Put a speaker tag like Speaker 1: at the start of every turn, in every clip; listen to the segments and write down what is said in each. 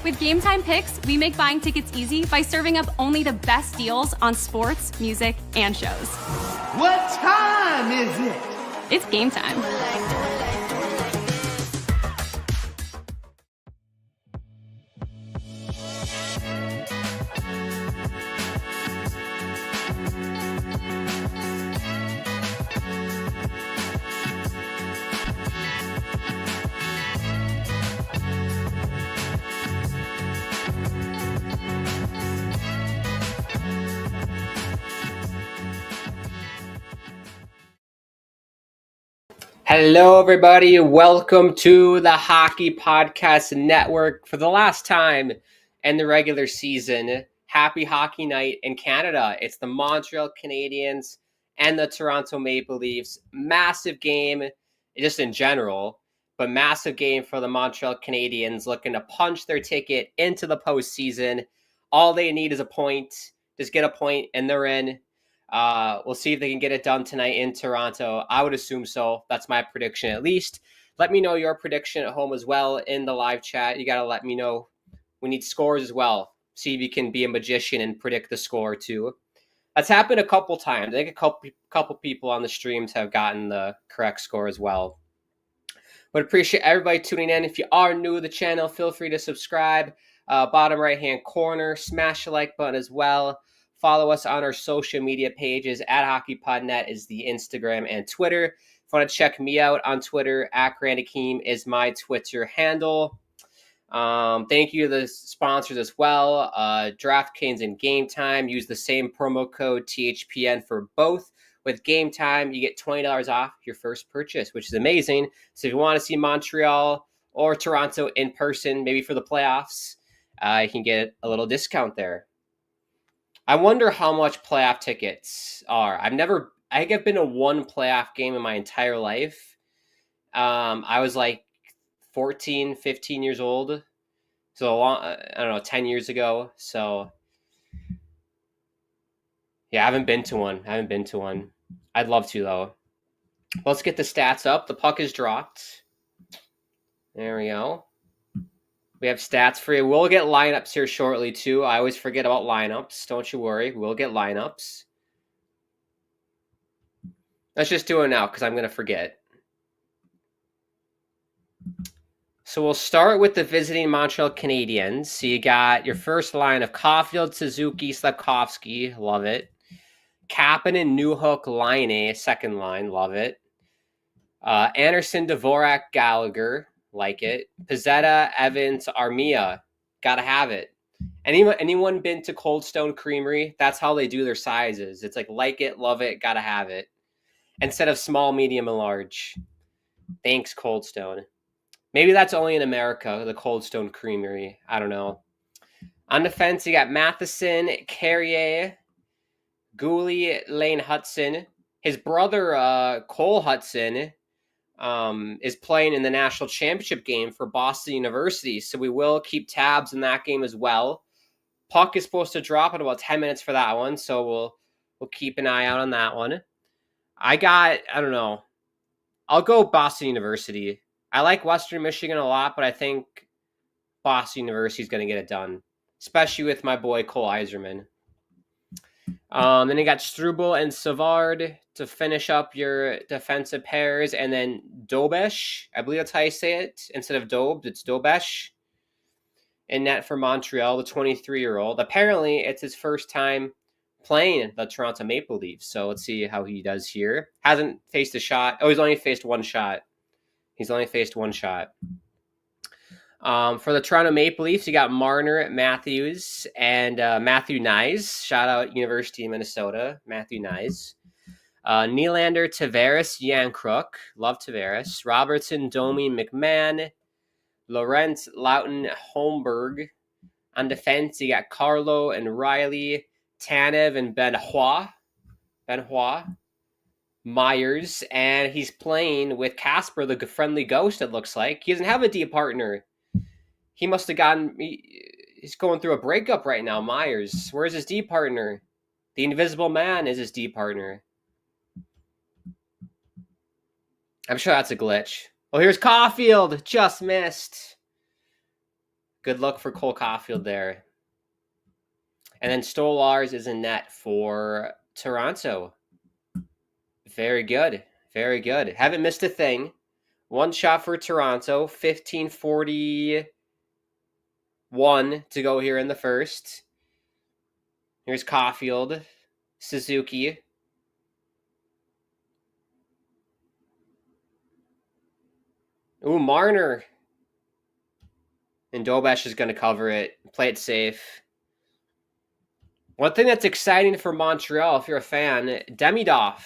Speaker 1: With Game Time Picks, we make buying tickets easy by serving up only the best deals on sports, music, and shows.
Speaker 2: What time is it?
Speaker 1: It's game time.
Speaker 3: Hello, everybody. Welcome to the Hockey Podcast Network for the last time in the regular season. Happy Hockey Night in Canada. It's the Montreal Canadiens and the Toronto Maple Leafs. Massive game, just in general, but massive game for the Montreal Canadiens looking to punch their ticket into the postseason. All they need is a point. Just get a point and they're in. We'll see if they can get it done tonight in Toronto. I would assume so. That's my prediction at least. Let me know your prediction at home as well in the live chat. You got to let me know. We need scores as well. See if you can be a magician and predict the score too. That's happened a couple times. I think a couple people on the streams have gotten the correct score as well. But appreciate everybody tuning in. If you are new to the channel, feel free to subscribe. Bottom right-hand corner, smash the like button as well. Follow us on our social media pages. At HockeyPodNet is the Instagram and Twitter. If you want to check me out on Twitter, at Grant Akeem is my Twitter handle. Thank you to the sponsors as well. DraftKings and Game Time. Use the same promo code THPN for both. With Game Time, you get $20 off your first purchase, which is amazing. So if you want to see Montreal or Toronto in person, maybe for the playoffs, you can get a little discount there. I wonder how much playoff tickets are. I think I've been to one playoff game in my entire life. I was like 14, 15 years old. So I don't know, 10 years ago. So yeah, I haven't been to one. I'd love to though. Let's get the stats up. The puck is dropped. There we go. We have stats for you. We'll get lineups here shortly, too. I always forget about lineups. Don't you worry. We'll get lineups. Let's just do it now because I'm going to forget. So we'll start with the visiting Montreal Canadiens. So you got your first line of Caulfield, Suzuki, Slafkovsky. Love it. Kapanen, Newhook, Laine, second line. Love it. Anderson, Dvorak, Gallagher. Like it. Pizzetta, Evans, Armia. Gotta have it. Anyone been to Cold Stone Creamery? That's how they do their sizes. It's like it, love it, gotta have it. Instead of small, medium, and large. Thanks, Cold Stone. Maybe that's only in America, the Cold Stone Creamery. I don't know. On defense, you got Matheson, Carrier, Gooley, Lane Hudson. His brother, Cole Hudson, is playing in the national championship game for Boston University. So we will keep tabs in that game as well. Puck is supposed to drop in about 10 minutes for that one. So we'll keep an eye out on that one. I don't know. I'll go Boston University. I like Western Michigan a lot, but I think Boston University is going to get it done, especially with my boy Cole Yzerman. Then you got Struble and Savard to finish up your defensive pairs, and then Dobesh, I believe that's how you say it. Instead of Dobes, it's Dobesh. In net for Montreal, the 23-year-old. Apparently, it's his first time playing the Toronto Maple Leafs, so let's see how he does here. Hasn't faced a shot. Oh, he's only faced one shot. For the Toronto Maple Leafs, you got Marner, Matthews, and Matthew Nyes. Shout out University of Minnesota, Matthew Nyes. Nylander, Tavares, Yankruk. Love Tavares. Robertson, Domi, McMahon. Lorentz, Loughton, Holmberg. On defense, you got Carlo and Riley, Tanev, and Benoit. Myers, and he's playing with Casper, the friendly ghost, it looks like. He doesn't have a D partner. He must have he's going through a breakup right now, Myers. Where's his D partner? The Invisible Man is his D partner. I'm sure that's a glitch. Oh, here's Caulfield. Just missed. Good luck for Cole Caulfield there. And then Stolars is in net for Toronto. Very good. Very good. Haven't missed a thing. One shot for Toronto. 15:41 to go here in the first. Here's Caulfield. Suzuki. Ooh, Marner. And Dobesh is going to cover it. Play it safe. One thing that's exciting for Montreal, if you're a fan, Demidov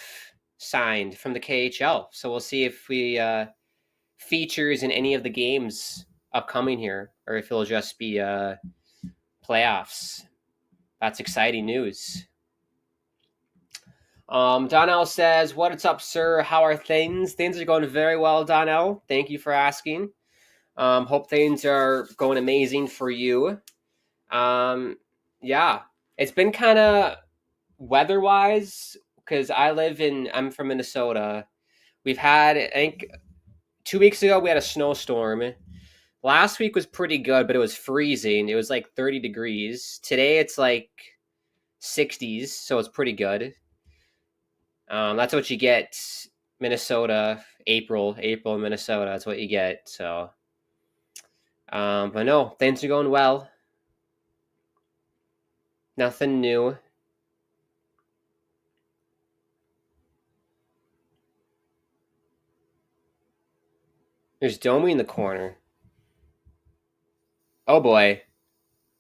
Speaker 3: signed from the KHL. So we'll see if we features in any of the games upcoming here, or if it'll just be playoffs. That's exciting news. Donnell says, "What's up, sir? How are things? Things are going very well, Donnell. Thank you for asking. Hope things are going amazing for you. Yeah, it's been kind of weather-wise, because I'm from Minnesota. We've had, I think, 2 weeks ago, we had a snowstorm. Last week was pretty good, but it was freezing. It was like 30 degrees. Today it's like 60s, so it's pretty good. That's what you get, Minnesota, April, Minnesota. That's what you get. So, but no, things are going well. Nothing new. There's Domi in the corner. Oh boy.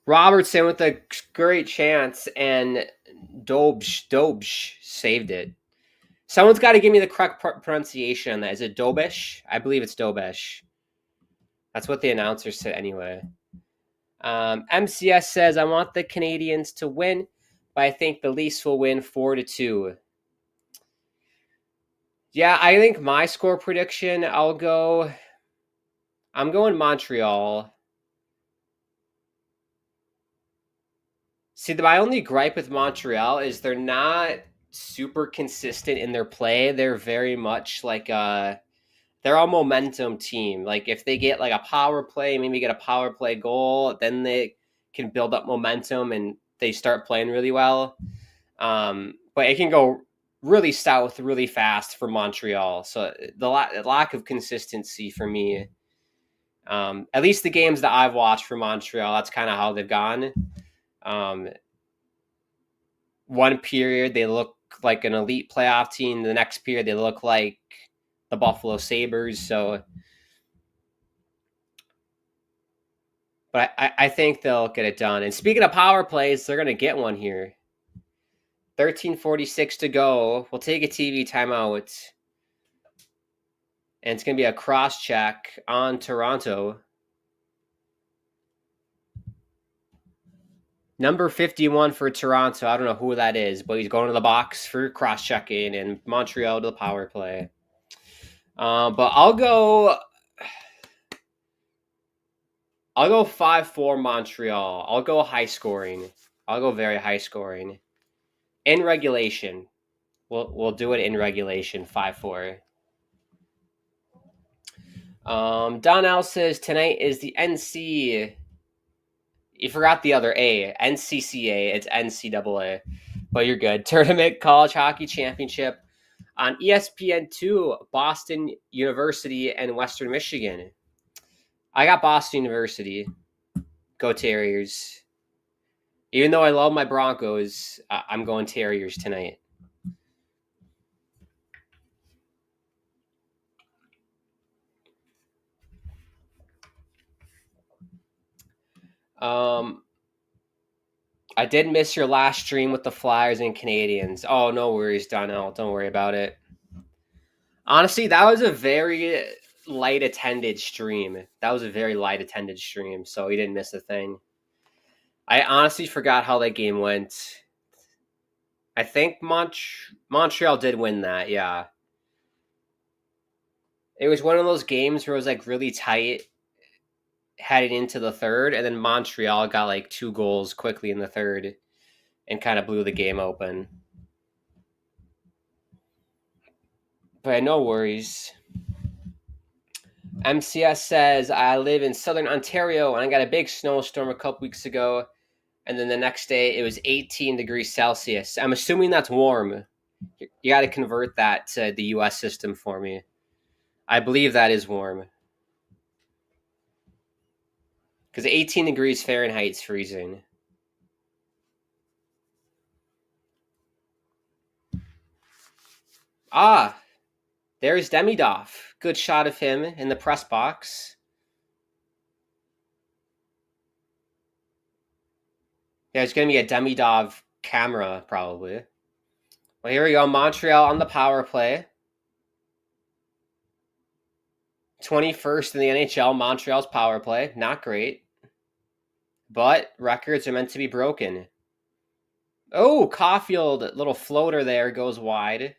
Speaker 3: Robertson with a great chance, and Dobsh saved it. Someone's got to give me the correct pronunciation on that. Is it Dobesh? I believe it's Dobesh. That's what the announcer said anyway. MCS says, "I want the Canadiens to win, but I think the Leafs will win 4-2. Yeah, I think my score prediction, I'm going Montreal. See, my only gripe with Montreal is they're not super consistent in their play. They're very much like they're a momentum team. Like if they get like a power play, maybe get a power play goal, then they can build up momentum and they start playing really well. But it can go really south really fast for Montreal. So the lack of consistency for me, at least the games that I've watched for Montreal, that's kind of how they've gone. One period they look like an elite playoff team. The next period they look like the Buffalo Sabres. So, but I think they'll get it done. And speaking of power plays, they're going to get one here. 13:46 to go. We'll take a TV timeout. And it's going to be a cross check on Toronto. Number 51 for Toronto. I don't know who that is, but he's going to the box for cross-checking, and Montreal to the power play. But I'll go 5-4 Montreal. I'll go high scoring. I'll go very high scoring. In regulation. We'll do it in regulation, 5-4. Donnell says tonight is the NC. You forgot the other A, NCCA. It's NCAA, but you're good. Tournament College Hockey Championship on ESPN2, Boston University and Western Michigan. I got Boston University. Go Terriers. Even though I love my Broncos, I'm going Terriers tonight. I did miss your last stream with the Flyers and Canadiens. Oh, no worries, Donnell. Don't worry about it. Honestly, that was a very light attended stream. So you didn't miss a thing. I honestly forgot how that game went. I think Montreal did win that, yeah. It was one of those games where it was like really tight heading into the third, and then Montreal got like 2 goals quickly in the third and kind of blew the game open. But no worries. MCS says, I live in southern Ontario and I got a big snowstorm a couple weeks ago. And then the next day it was 18 degrees Celsius. I'm assuming that's warm. You got to convert that to the US system for me. I believe that is warm. Because 18 degrees Fahrenheit is freezing. Ah, there's Demidov. Good shot of him in the press box. Yeah, it's going to be a Demidov camera, probably. Well, here we go. Montreal on the power play. 21st in the NHL, Montreal's power play. Not great. But records are meant to be broken. Oh, Caulfield, little floater there, goes wide.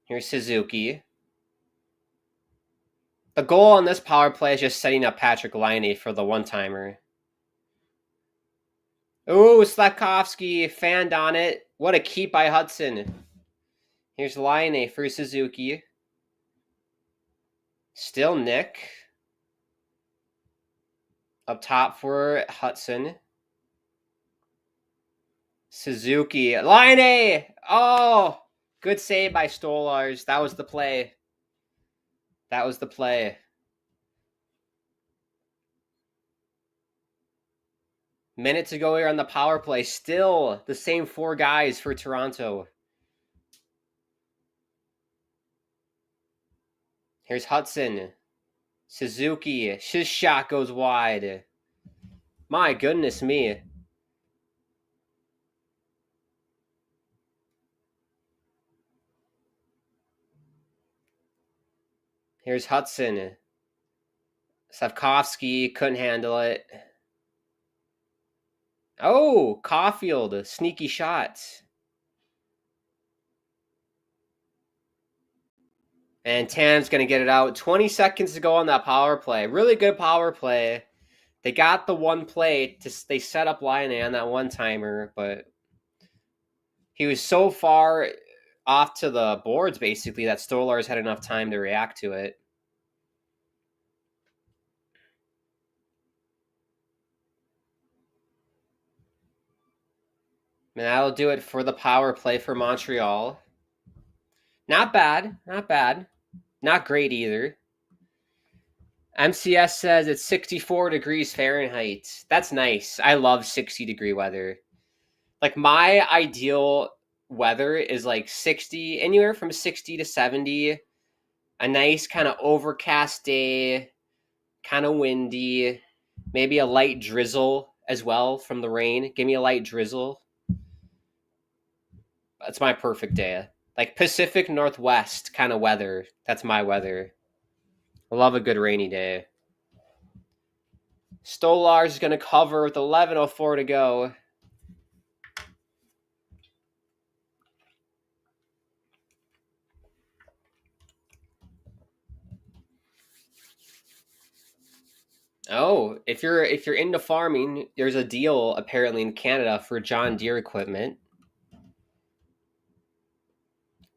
Speaker 3: Here's Suzuki. The goal on this power play is just setting up Patrick Laine for the one-timer. Oh, Slavkovsky fanned on it. What a keep by Hudson. Here's Laine for Suzuki. Still Nick. Up top for Hudson. Suzuki. Laine! Oh! Good save by Stolars. That was the play. That was the play. Minute to go here on the power play. Still the same four guys for Toronto. Here's Hudson. Suzuki. His shot goes wide. My goodness me. Here's Hudson. Slavkovsky couldn't handle it. Oh, Caulfield. Sneaky shot. And Tam's going to get it out. 20 seconds to go on that power play. Really good power play. They got the one play. They set up Laine on that one-timer, but he was so far off to the boards, basically, that Stolars had enough time to react to it. And that'll do it for the power play for Montreal. Not bad. Not bad. Not great either. MCS says it's 64 degrees Fahrenheit. That's nice. I love 60-degree weather. Like, my ideal weather is like 60, anywhere from 60 to 70. A nice kind of overcast day, kind of windy, maybe a light drizzle as well from the rain. Give me a light drizzle. That's my perfect day. Like Pacific Northwest kind of weather. That's my weather. I love a good rainy day. Stolars is going to cover with 11:04 to go. Oh, if you're into farming, there's a deal apparently in Canada for John Deere equipment.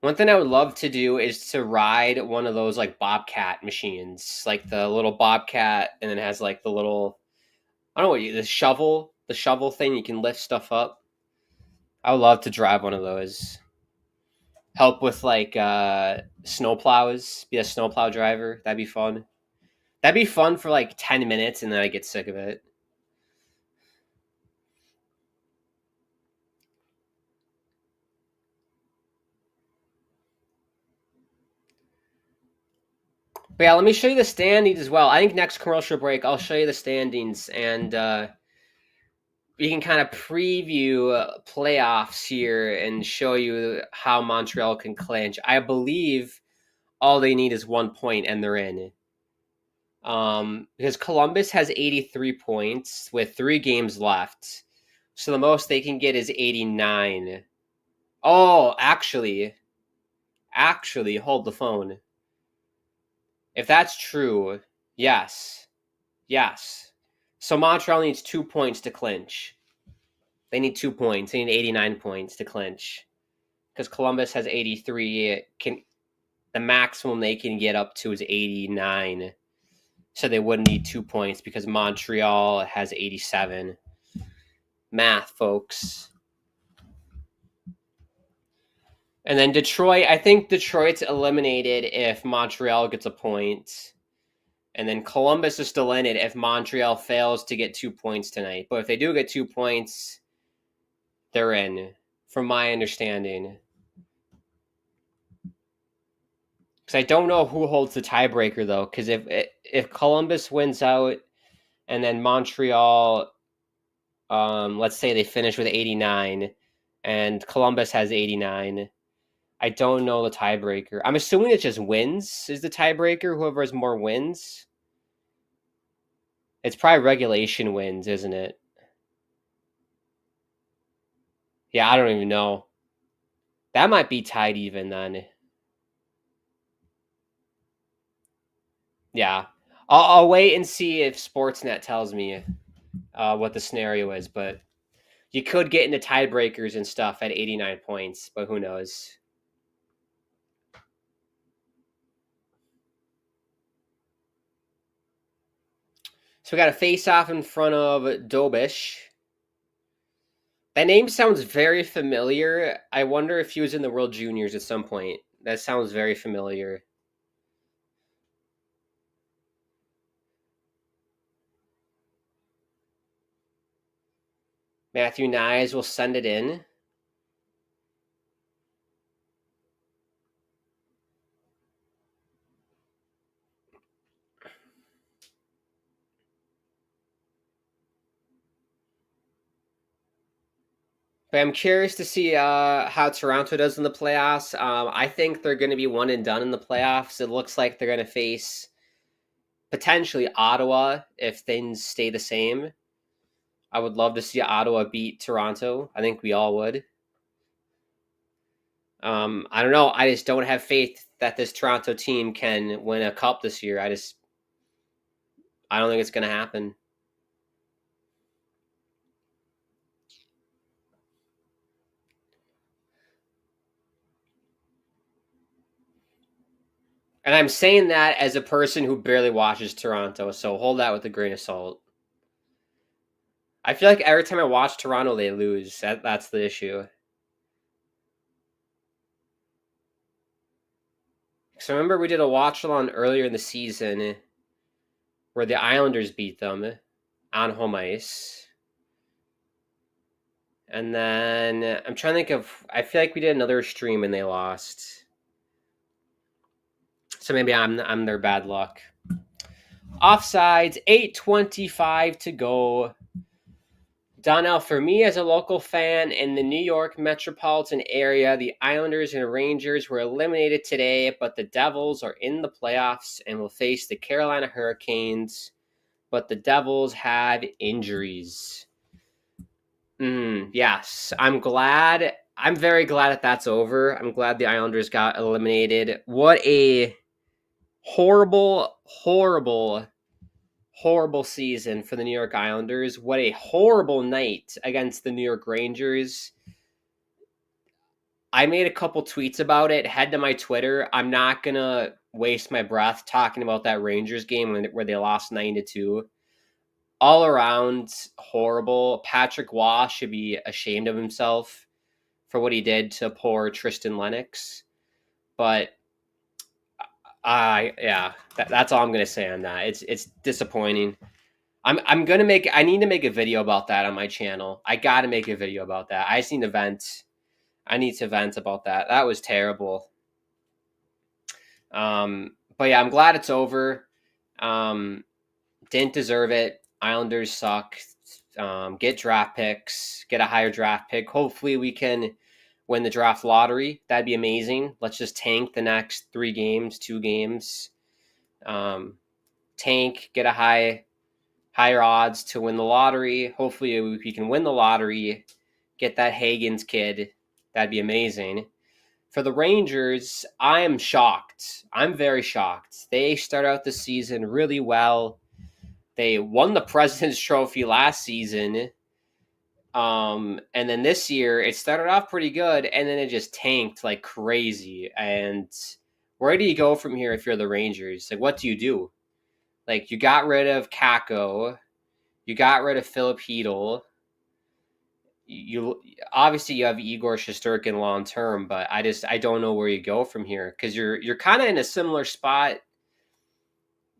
Speaker 3: One thing I would love to do is to ride one of those like Bobcat machines, like the little Bobcat, and then it has like the little, I don't know, the shovel thing you can lift stuff up. I would love to drive one of those. Help with like snowplows, be a snowplow driver. That'd be fun. That'd be fun for like 10 minutes and then I get sick of it. But yeah, let me show you the standings as well. I think next commercial break, I'll show you the standings and we can kind of preview playoffs here and show you how Montreal can clinch. I believe all they need is 1 point and they're in. Because Columbus has 83 points with 3 games left. So the most they can get is 89. Oh, actually, hold the phone. If that's true, yes. So Montreal needs 2 points to clinch. They need 2 points. They need 89 points to clinch. Because Columbus has 83. the maximum they can get up to is 89. So they wouldn't need 2 points because Montreal has 87. Math, folks. And then Detroit, I think Detroit's eliminated if Montreal gets a point. And then Columbus is still in it if Montreal fails to get 2 points tonight. But if they do get 2 points, they're in, from my understanding. Because I don't know who holds the tiebreaker, though. Because if Columbus wins out and then Montreal, let's say they finish with 89 and Columbus has 89, I don't know the tiebreaker. I'm assuming it just wins is the tiebreaker, whoever has more wins. It's probably regulation wins, isn't it? Yeah, I don't even know. That might be tied even then. Yeah. I'll wait and see if Sportsnet tells me what the scenario is, but you could get into tiebreakers and stuff at 89 points, but who knows? So we got a face-off in front of Dobish. That name sounds very familiar. I wonder if he was in the World Juniors at some point. That sounds very familiar. Matthew Nyes will send it in. But I'm curious to see how Toronto does in the playoffs. I think they're going to be one and done in the playoffs. It looks like they're going to face potentially Ottawa if things stay the same. I would love to see Ottawa beat Toronto. I think we all would. I don't know. I just don't have faith that this Toronto team can win a cup this year. I don't think it's going to happen. And I'm saying that as a person who barely watches Toronto, so hold that with a grain of salt. I feel like every time I watch Toronto, they lose. That's the issue. So remember we did a watch-along earlier in the season where the Islanders beat them on home ice. And then I'm trying to think of, I feel like we did another stream and they lost. So maybe I'm their bad luck. Offsides, 8:25 to go. Donnell, for me as a local fan in the New York metropolitan area, the Islanders and Rangers were eliminated today, but the Devils are in the playoffs and will face the Carolina Hurricanes. But the Devils have injuries. Yes, I'm glad. I'm very glad that that's over. I'm glad the Islanders got eliminated. What a horrible season for the New York Islanders. What a horrible night against the New York Rangers. I made a couple tweets about it. Head to my Twitter. I'm not going to waste my breath talking about that Rangers game where they lost 9-2. All around horrible. Patrick Waugh should be ashamed of himself for what he did to poor Tristan Lennox. But that's all I'm going to say on that. It's disappointing. I need to make a video about that on my channel. I got to make a video about that. I just need to vent. I need to vent about that. That was terrible. But yeah, I'm glad it's over. Didn't deserve it. Islanders suck. Get draft picks. Get a higher draft pick. Hopefully we can win the draft lottery. That'd be amazing. Let's just tank the next 2 games. Tank, get a higher odds to win the lottery. Hopefully we can win the lottery, get that Hagens kid. That'd be amazing. For the Rangers, I am shocked. I'm very shocked. They start out the season really well. They won the President's Trophy last season. And then this year, it started off pretty good, and then it just tanked like crazy. And where do you go from here if you're the Rangers? Like, what do you do? Like, you got rid of Kako, you got rid of Philip Hedl. You obviously you have Igor Shesterkin long term, but I don't know where you go from here because you're kind of in a similar spot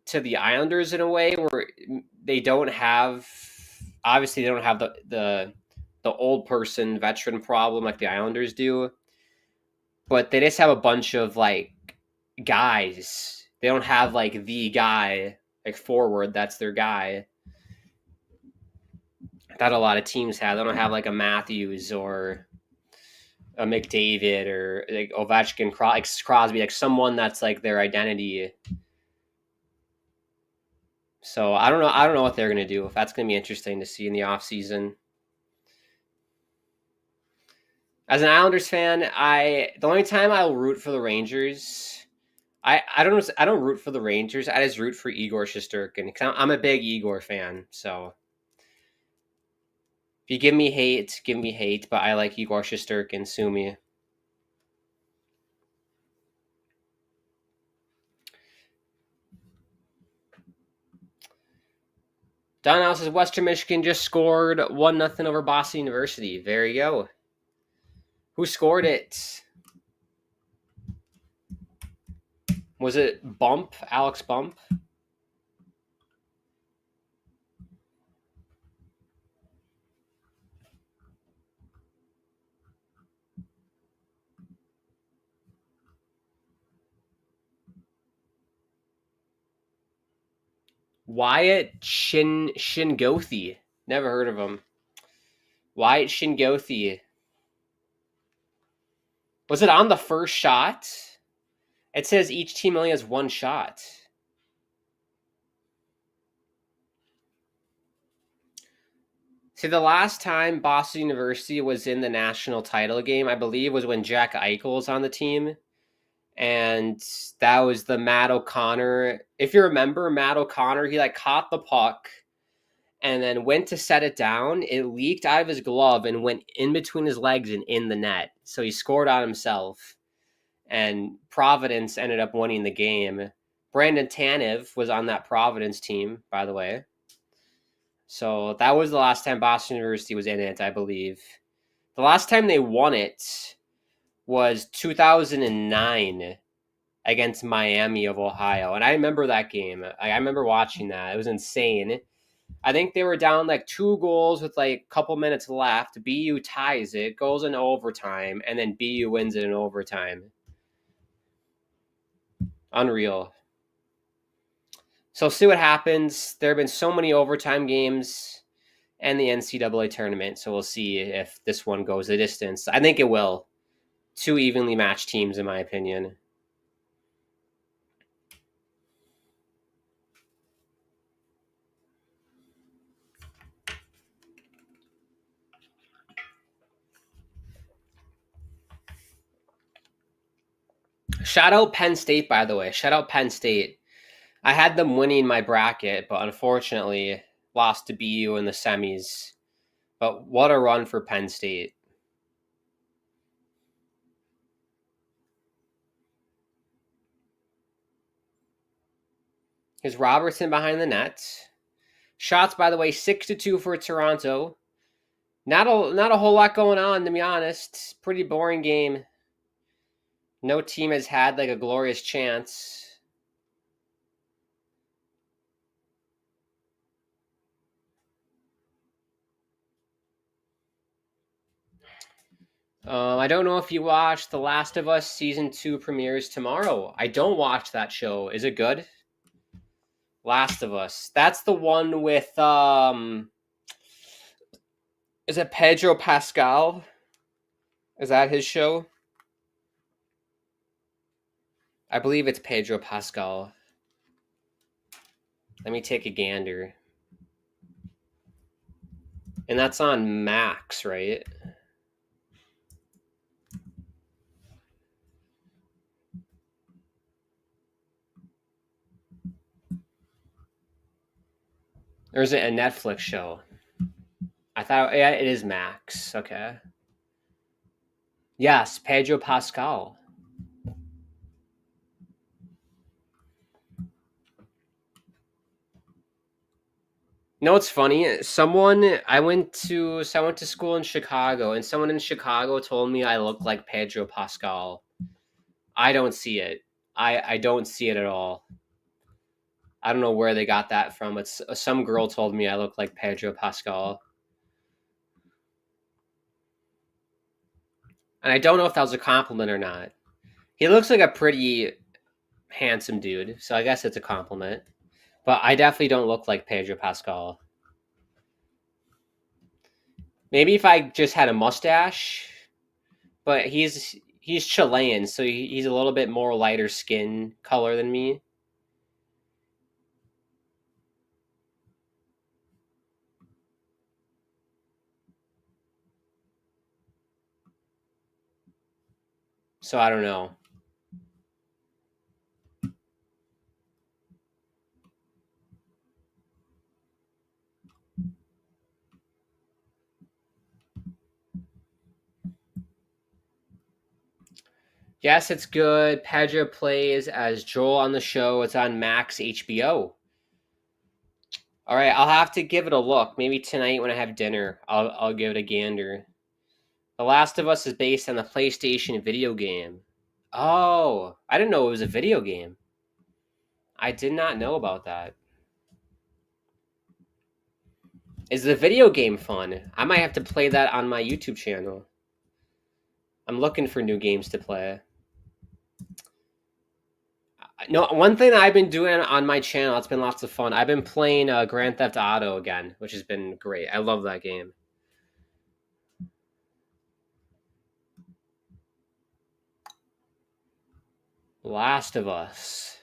Speaker 3: to the Islanders in a way where they don't have the old person veteran problem like the Islanders do, but they just have a bunch of like guys. They don't have like the guy like forward that's their guy that a lot of teams have. They don't have like a Matthews or a McDavid or like Ovechkin, Crosby, like someone that's like their identity. So I don't know what they're gonna do. That's gonna be interesting to see in the offseason. As an Islanders fan, the only time I'll root for the Rangers, I don't root for the Rangers. I just root for Igor Shesterkin because I'm a big Igor fan. So if you give me hate. But I like Igor Shesterkin. Sue me. Don says Western Michigan just scored 1-0 over Boston University. There you go. Who scored it? Was it Bump? Alex Bump? Wyatt Shingothi. Never heard of him. Wyatt Shingothi. Was it on the first shot? It says each team only has one shot. See, the last time Boston University was in the national title game, I believe, was when Jack Eichel was on the team. And that was the Matt O'Connor. If you remember, Matt O'Connor, he like caught the puck and then went to set it down. It leaked out of his glove and went in between his legs and in the net. So he scored on himself. And Providence ended up winning the game. Brandon Tanev was on that Providence team, by the way. So that was the last time Boston University was in it, I believe. The last time they won it was 2009 against Miami of Ohio. And I remember that game. I remember watching that. It was insane. I think they were down like 2 goals with like a couple minutes left. BU ties it, goes in overtime, and then BU wins it in overtime. Unreal. So see what happens. There have been so many overtime games and the NCAA tournament, so we'll see if this one goes the distance. I think it will. 2 evenly matched teams, in my opinion. Shout out Penn State, by the way. Shout out Penn State. I had them winning my bracket, but unfortunately lost to BU in the semis. But what a run for Penn State. Is Robertson behind the net? Shots, by the way, 6-2 for Toronto. Not a whole lot going on, to be honest. Pretty boring game. No team has had like a glorious chance. I don't know if you watched The Last of Us Season 2 premieres tomorrow. I don't watch that show. Is it good? Last of Us. That's the one with, is it Pedro Pascal? Is that his show? I believe it's Pedro Pascal. Let me take a gander. And that's on Max, right? Or is it a Netflix show? I thought, yeah, it is Max. Okay. Yes, Pedro Pascal. You know what's funny? I went to school in Chicago, and someone in Chicago told me I look like Pedro Pascal. I don't see it. I don't see it at all. I don't know where they got that from. It's some girl told me I look like Pedro Pascal. And I don't know if that was a compliment or not. He looks like a pretty handsome dude, so I guess it's a compliment. But I definitely don't look like Pedro Pascal. Maybe if I just had a mustache, but he's Chilean, so he's a little bit more lighter skin color than me. So I don't know. Yes, it's good. Pedro plays as Joel on the show. It's on Max HBO. All right, I'll have to give it a look. Maybe tonight when I have dinner, I'll give it a gander. The Last of Us is based on the PlayStation video game. Oh, I didn't know it was a video game. I did not know about that. Is the video game fun? I might have to play that on my YouTube channel. I'm looking for new games to play. No, one thing I've been doing on my channel, it's been lots of fun. I've been playing Grand Theft Auto again, which has been great. I love that game. Last of Us.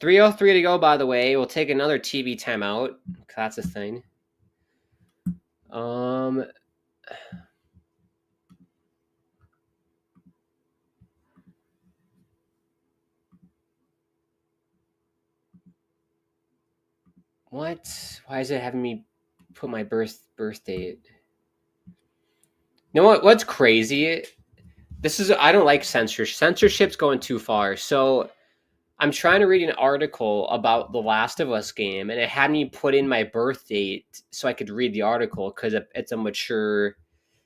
Speaker 3: .303 to go, by the way. We'll take another TV timeout. That's a thing. What? Why is it having me put my birth date? You know what? What's crazy? I don't like censorship. Censorship's going too far. So I'm trying to read an article about the Last of Us game, and it had me put in my birth date so I could read the article because it's a mature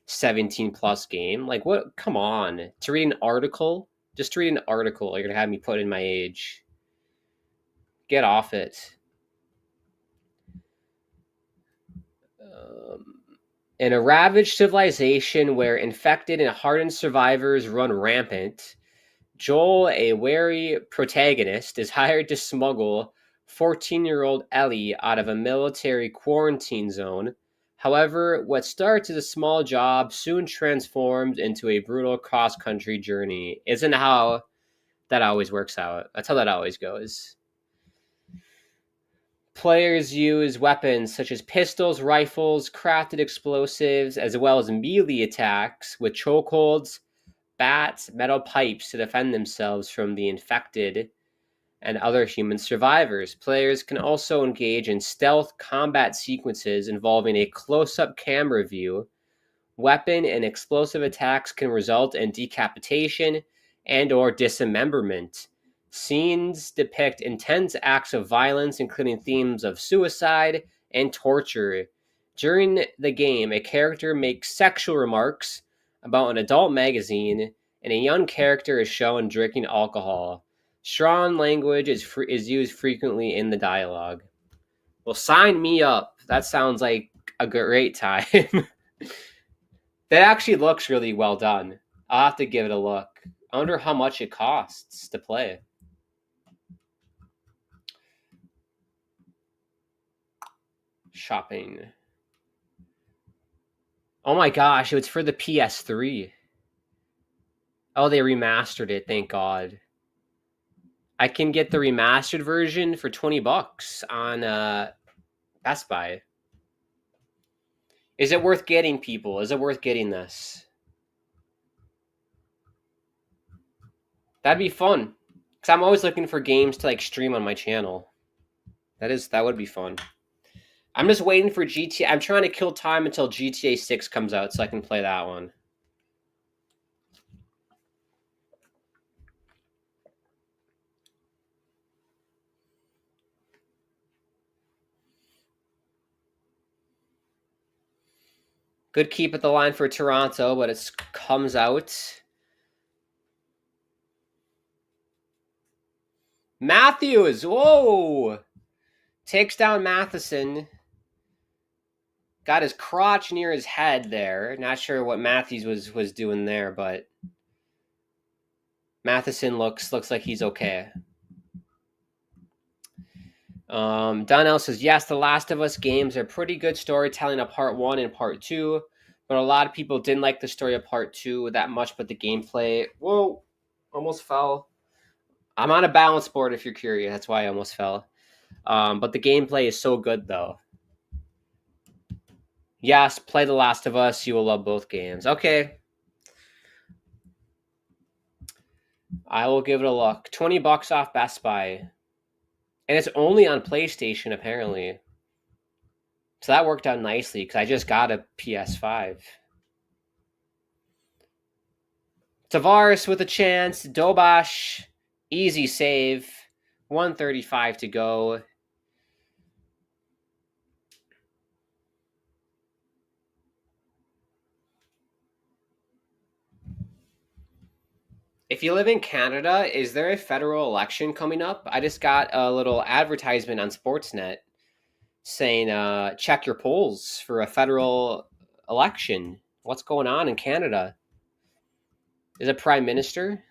Speaker 3: 17 plus game. Like, what? Come on. To read an article? Just to read an article, you're going to have me put in my age. Get off it. In a ravaged civilization where infected and hardened survivors run rampant, Joel, a wary protagonist, is hired to smuggle 14-year-old Ellie out of a military quarantine zone. However, what starts as a small job soon transforms into a brutal cross-country journey. Isn't how that always works out. That's how that always goes. Players use weapons such as pistols, rifles, crafted explosives, as well as melee attacks with chokeholds, bats, metal pipes to defend themselves from the infected and other human survivors. Players can also engage in stealth combat sequences involving a close-up camera view. Weapon and explosive attacks can result in decapitation and or dismemberment. Scenes depict intense acts of violence, including themes of suicide and torture. During the game, a character makes sexual remarks about an adult magazine, and a young character is shown drinking alcohol. Strong language is used frequently in the dialogue. Well, sign me up. That sounds like a great time. That actually looks really well done. I'll have to give it a look. I wonder how much it costs to play. Shopping. Oh my gosh, it was for the PS3. Oh, they remastered it, thank God. I can get the remastered version for $20 on Best Buy. Is it worth getting, people? Is it worth getting this? That'd be fun. Because I'm always looking for games to like stream on my channel. That would be fun. I'm just waiting for GTA. I'm trying to kill time until GTA 6 comes out so I can play that one. Good keep at the line for Toronto, but it comes out. Matthews, whoa! Takes down Matheson. Got his crotch near his head there. Not sure what Matthews was doing there, but Matheson looks like he's okay. Donnell says, yes, The Last of Us games are pretty good storytelling of part 1 and part 2, but a lot of people didn't like the story of part 2 that much, but the gameplay, whoa, almost fell. I'm on a balance board if you're curious. That's why I almost fell. But the gameplay is so good, though. Yes, play The Last of Us. You will love both games. Okay. I will give it a look. $20 off Best Buy. And it's only on PlayStation, apparently. So that worked out nicely because I just got a PS5. Tavares with a chance. Dobash. Easy save. 135 to go. If you live in Canada, is there a federal election coming up? I just got a little advertisement on Sportsnet saying check your polls for a federal election. What's going on in Canada? Is it Prime Minister?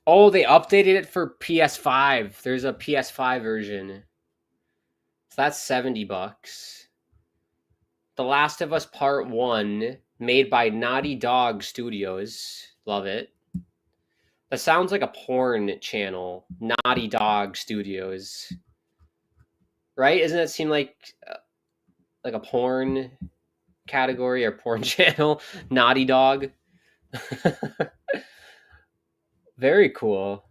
Speaker 3: Oh, they updated it for PS5. There's a PS5 version. So that's $70. The Last of Us Part 1, made by Naughty Dog Studios. Love it. That sounds like a porn channel. Naughty Dog Studios. Right? Doesn't it seem like a porn category or porn channel? Naughty Dog. Very cool.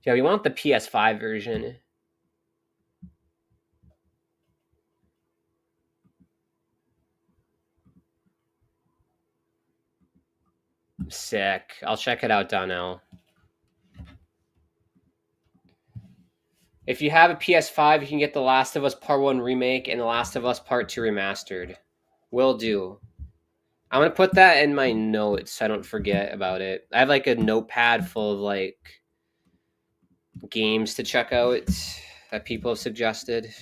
Speaker 3: Yeah, we want the PS5 version. Sick. I'll check it out, Donnell. If you have a PS5, you can get The Last of Us Part 1 Remake and The Last of Us Part 2 Remastered. Will do. I'm going to put that in my notes so I don't forget about it. I have like a notepad full of like games to check out that people have suggested.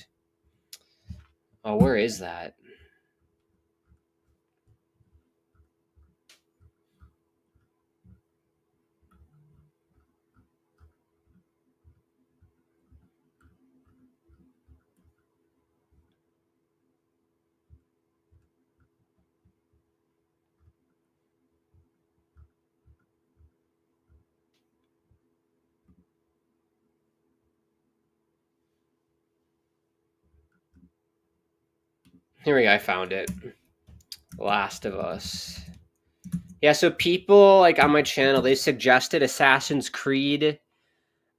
Speaker 3: Oh, where is that? Here we go. I found it. Last of Us. Yeah, so people like on my channel, they suggested Assassin's Creed,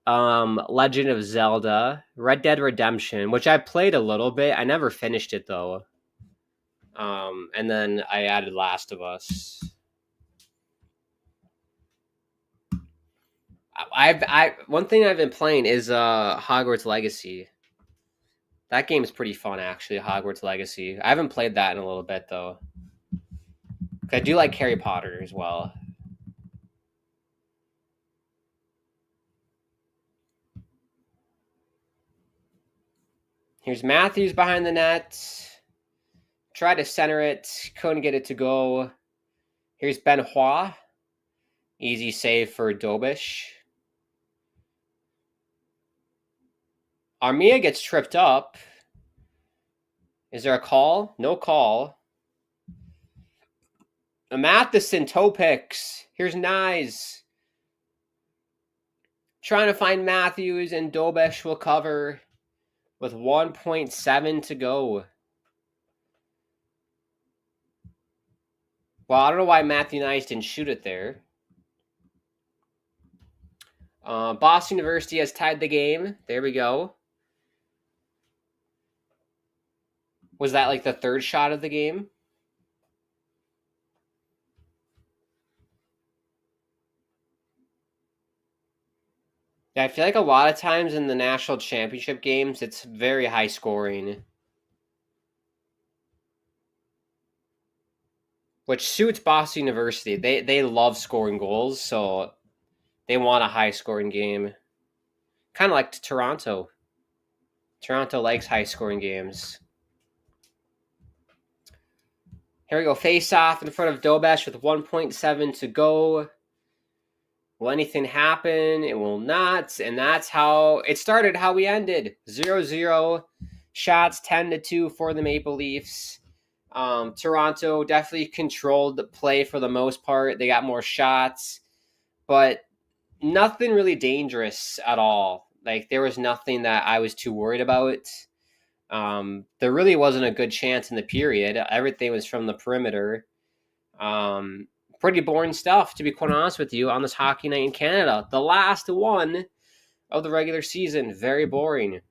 Speaker 3: Legend of Zelda, Red Dead Redemption, which I played a little bit. I never finished it though. And then I added Last of Us. One thing I've been playing is Hogwarts Legacy. That game's pretty fun actually, Hogwarts Legacy. I haven't played that in a little bit though. I do like Harry Potter as well. Here's Matthews behind the net. Tried to center it. Couldn't get it to go. Here's Benoit. Easy save for Dobish. Armia gets tripped up. Is there a call? No call. A Matheson toe picks. Here's Nyes. Trying to find Matthews, and Dobish will cover with 1.7 to go. Well, I don't know why Matthew Nice didn't shoot it there. Boston University has tied the game. There we go. Was that like the third shot of the game? Yeah, I feel like a lot of times in the national championship games, it's very high scoring. Which suits Boston University. They love scoring goals, so they want a high scoring game. Kind of like Toronto. Toronto likes high scoring games. Here we go. Face off in front of Dobesh with 1.7 to go. Will anything happen? It will not. And that's how it started, how we ended. 0-0. Shots 10-2 for the Maple Leafs. Toronto definitely controlled the play for the most part. They got more shots, but nothing really dangerous at all. Like, there was nothing that I was too worried about. There really wasn't a good chance in the period. Everything was from the perimeter. Pretty boring stuff, to be quite honest with you, on this hockey night in Canada. The last one of the regular season. Very boring.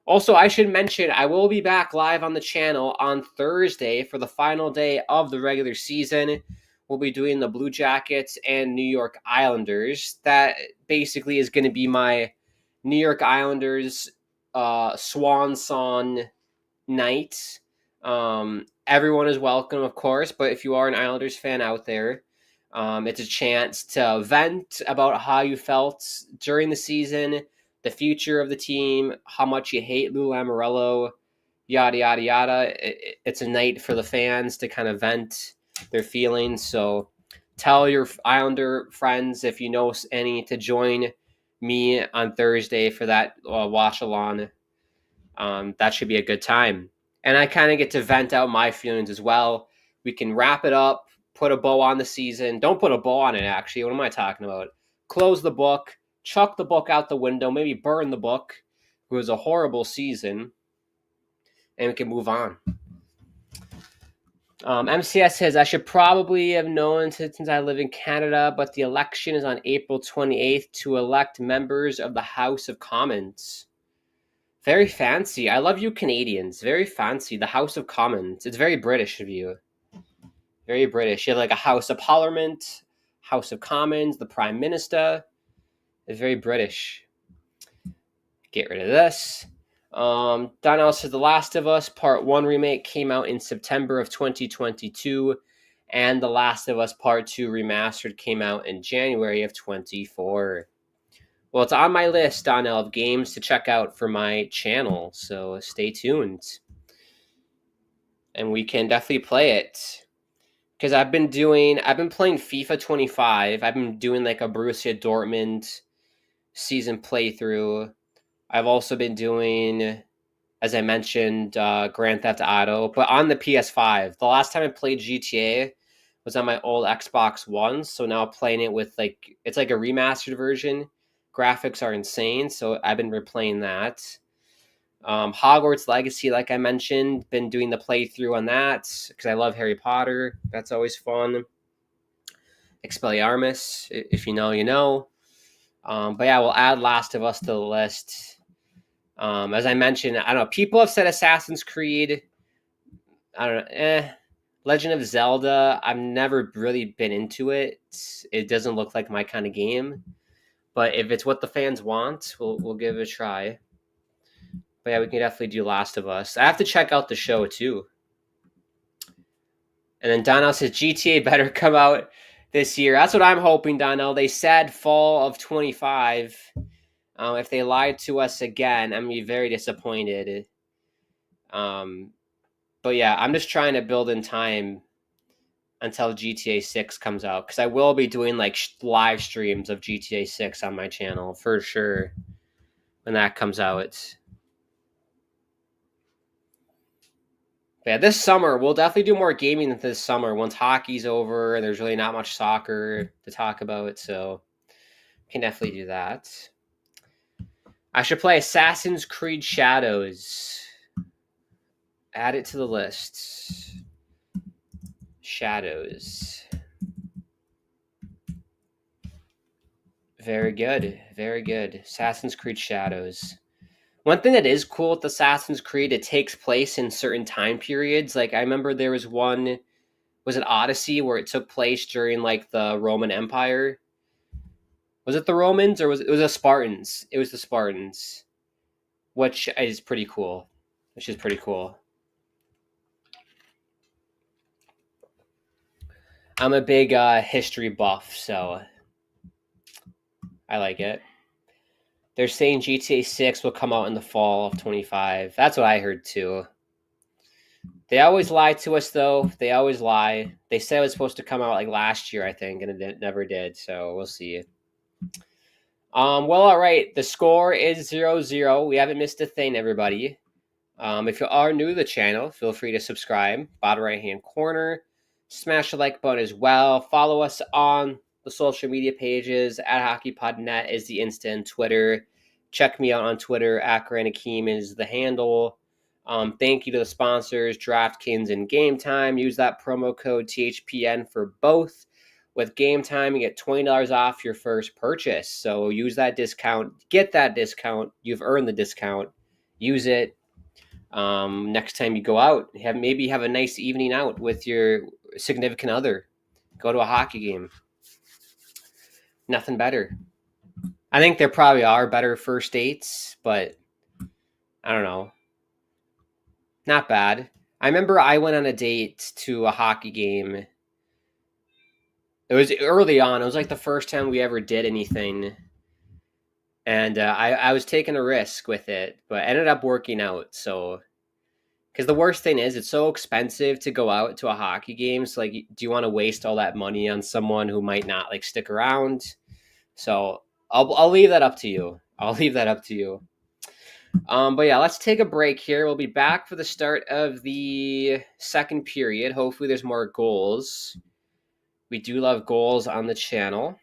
Speaker 3: Also, I should mention, I will be back live on the channel on Thursday for the final day of the regular season. We'll be doing the Blue Jackets and New York Islanders. That basically is going to be my New York Islanders swan song night. Everyone is welcome, of course, but if you are an Islanders fan out there, it's a chance to vent about how you felt during the season, the future of the team, how much you hate Lou Lamoriello, yada, yada, yada. It's a night for the fans to kind of vent their feelings. So tell your Islander friends, if you know any, to join me on Thursday for that watch-along. That should be a good time. And I kind of get to vent out my feelings as well. We can wrap it up, put a bow on the season. Don't put a bow on it, actually. What am I talking about? Close the book, chuck the book out the window, maybe burn the book. It was a horrible season, and we can move on. MCS says, I should probably have known since I live in Canada, but the election is on April 28th to elect members of the House of Commons. Very fancy. I love you Canadians. Very fancy. The House of Commons. It's very British of you. Very British. You have like a House of Parliament, House of Commons, the Prime Minister. It's very British. Get rid of this. Donnell says The Last of Us Part 1 remake came out in September of 2022, and The Last of Us Part 2 remastered came out in January of 2024. Well, it's on my list, Donnell, of games to check out for my channel, so stay tuned. And we can definitely play it. Because I've been playing FIFA 25. I've been doing like a Borussia Dortmund season playthrough. I've also been doing, as I mentioned, Grand Theft Auto, but on the PS5. The last time I played GTA was on my old Xbox One, so now playing it with it's like a remastered version. Graphics are insane, so I've been replaying that. Hogwarts Legacy, like I mentioned, been doing the playthrough on that because I love Harry Potter. That's always fun. Expelliarmus, if you know, you know. But yeah, we'll add Last of Us to the list. As I mentioned, I don't know, people have said Assassin's Creed. I don't know, Legend of Zelda, I've never really been into it. It doesn't look like my kind of game. But if it's what the fans want, we'll give it a try. But yeah, we can definitely do Last of Us. I have to check out the show too. And then Donnell says GTA better come out this year. That's what I'm hoping, Donnell. They said fall of 25. If they lied to us again, I'm going to be very disappointed. But yeah, I'm just trying to build in time until GTA 6 comes out, because I will be doing like live streams of GTA 6 on my channel for sure when that comes out. But yeah, this summer we'll definitely do more gaming this summer once hockey's over and there's really not much soccer to talk about, so can definitely do that. I should play Assassin's Creed Shadows. Add it to the list. Shadows. Very good. Very good. Assassin's Creed Shadows. One thing that is cool with Assassin's Creed, it takes place in certain time periods. Like, I remember there was one, was it Odyssey, where it took place during, like, the Roman Empire? Was it the Romans, or was it was the Spartans? It was the Spartans, which is pretty cool. I'm a big history buff, so I like it. They're saying GTA 6 will come out in the fall of 25. That's what I heard too. They always lie to us, though. They always lie. They said it was supposed to come out like last year, I think, and it never did. So we'll see. Well, all right. The score is 0-0. We haven't missed a thing, everybody. If you are new to the channel, feel free to subscribe. Bottom right-hand corner. Smash the like button as well. Follow us on the social media pages. @HockeyPodNet is the Insta and Twitter. Check me out on Twitter. @GrantAkeem is the handle. Thank you to the sponsors, DraftKings and Game Time. Use that promo code THPN for both. With Game Time, you get $20 off your first purchase. So use that discount. Get that discount. You've earned the discount. Use it. Next time you go out, maybe have a nice evening out with your significant other. Go to a hockey game. Nothing better. I think there probably are better first dates, but I don't know. Not bad. I remember I went on a date to a hockey game. It was early on. It was like the first time we ever did anything. And I was taking a risk with it, but ended up working out. So, because the worst thing is, it's so expensive to go out to a hockey game. So, like, do you want to waste all that money on someone who might not like stick around? So, I'll leave that up to you. But yeah, let's take a break here. We'll be back for the start of the second period. Hopefully, there's more goals. We do love goals on the channel.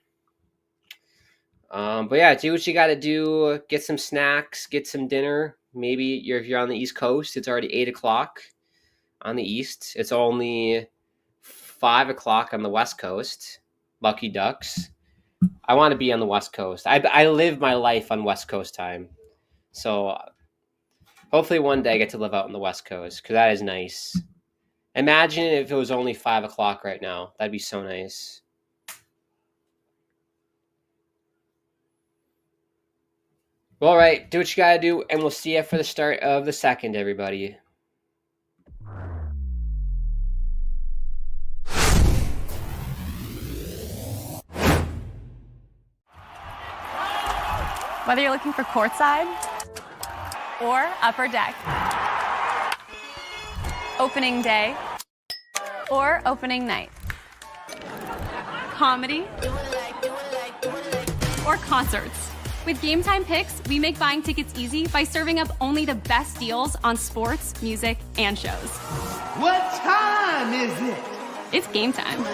Speaker 3: But yeah, do what you got to do. Get some snacks, get some dinner. Maybe if you're on the East Coast, it's already 8 o'clock on the East. It's only 5 o'clock on the West Coast. Lucky Ducks. I want to be on the West Coast. I live my life on West Coast time. So hopefully one day I get to live out on the West Coast, because that is nice. Imagine if it was only 5 o'clock right now. That'd be so nice. Well, all right, do what you got to do, and we'll see you for the start of the second, everybody.
Speaker 1: Whether you're looking for courtside or upper deck, opening day or opening night, comedy or concerts. With Game Time Picks, we make buying tickets easy by serving up only the best deals on sports, music, and shows.
Speaker 2: What time is it?
Speaker 1: It's game time.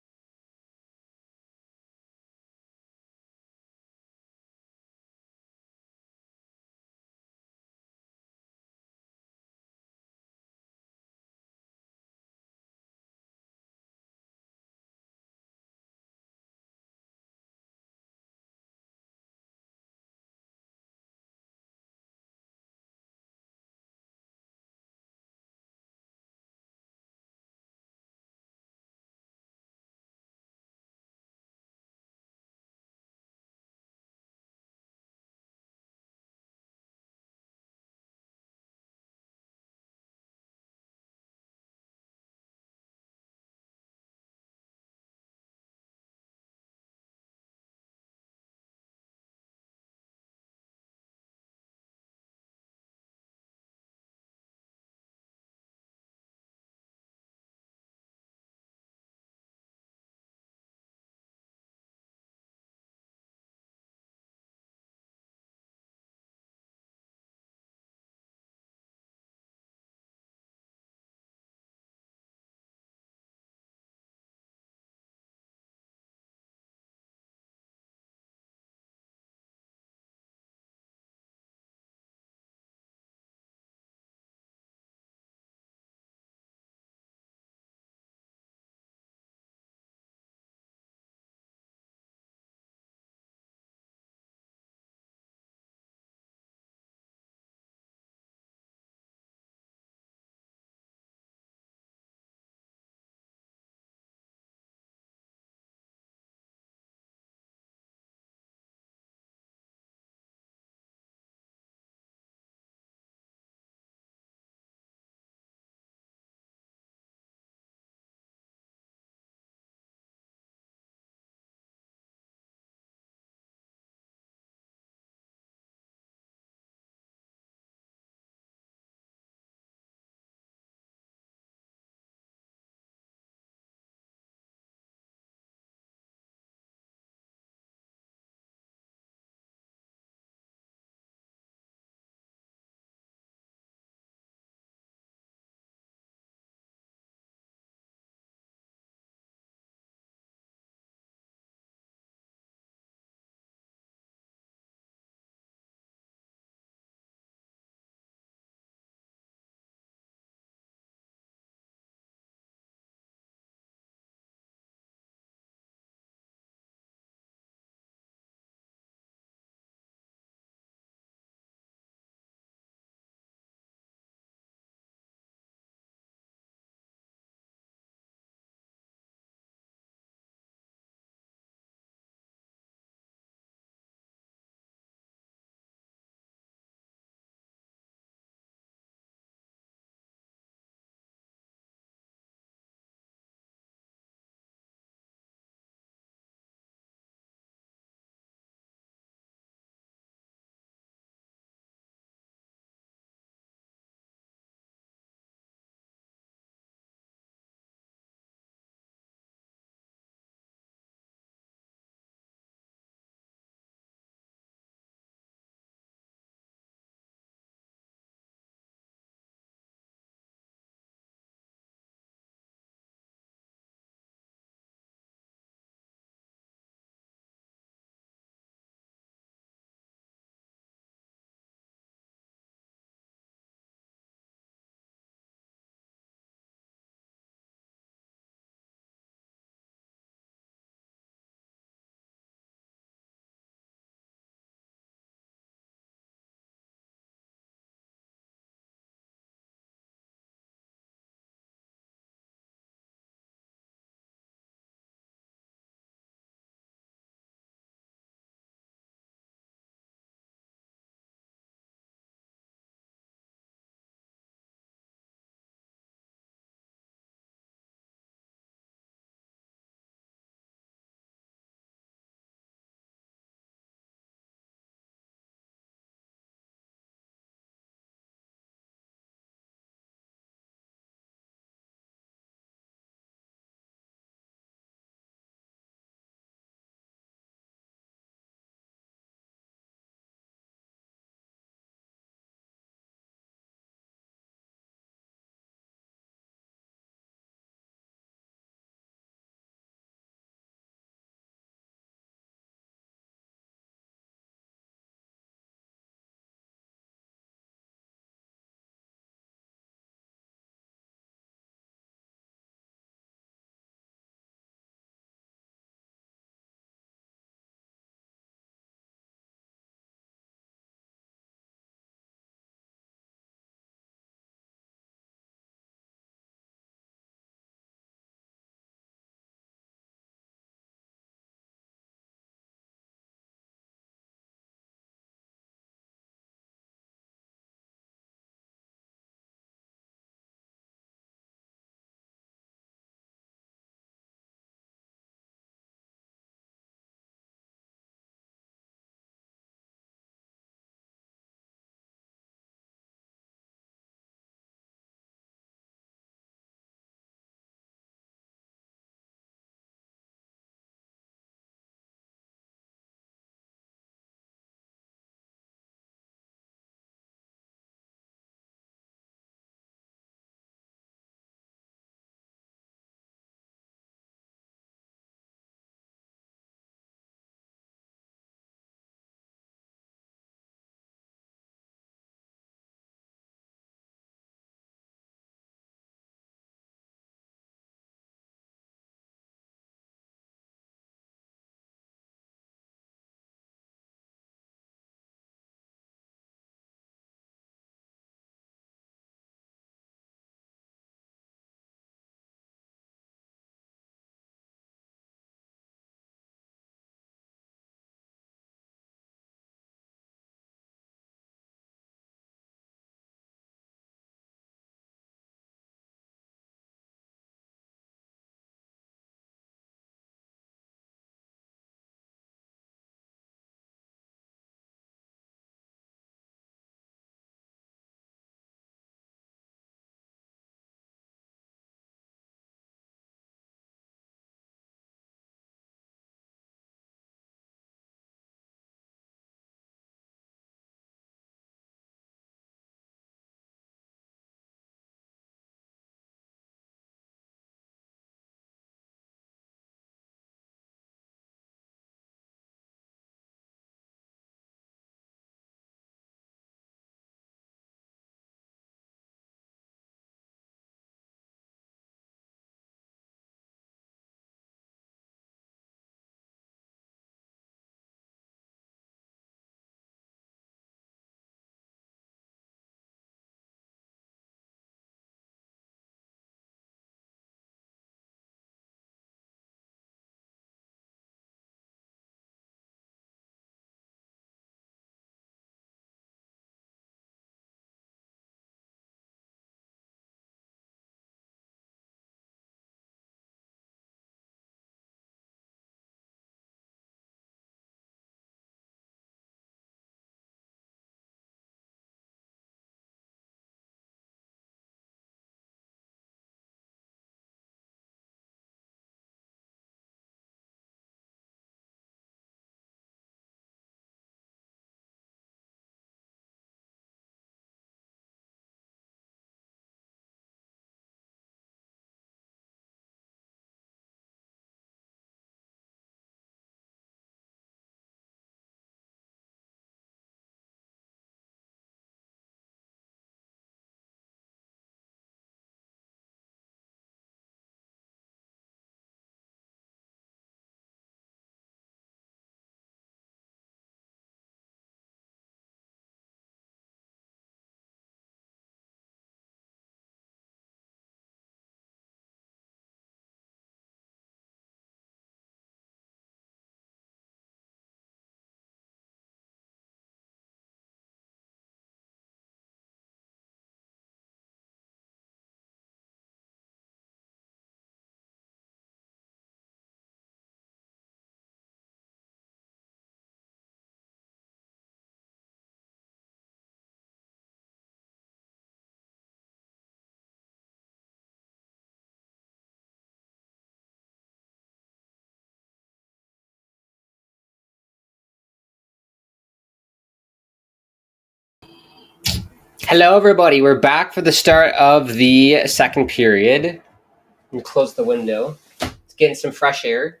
Speaker 3: Hello, everybody. We're back for the start of the second period. Let me close the window. It's getting some fresh air.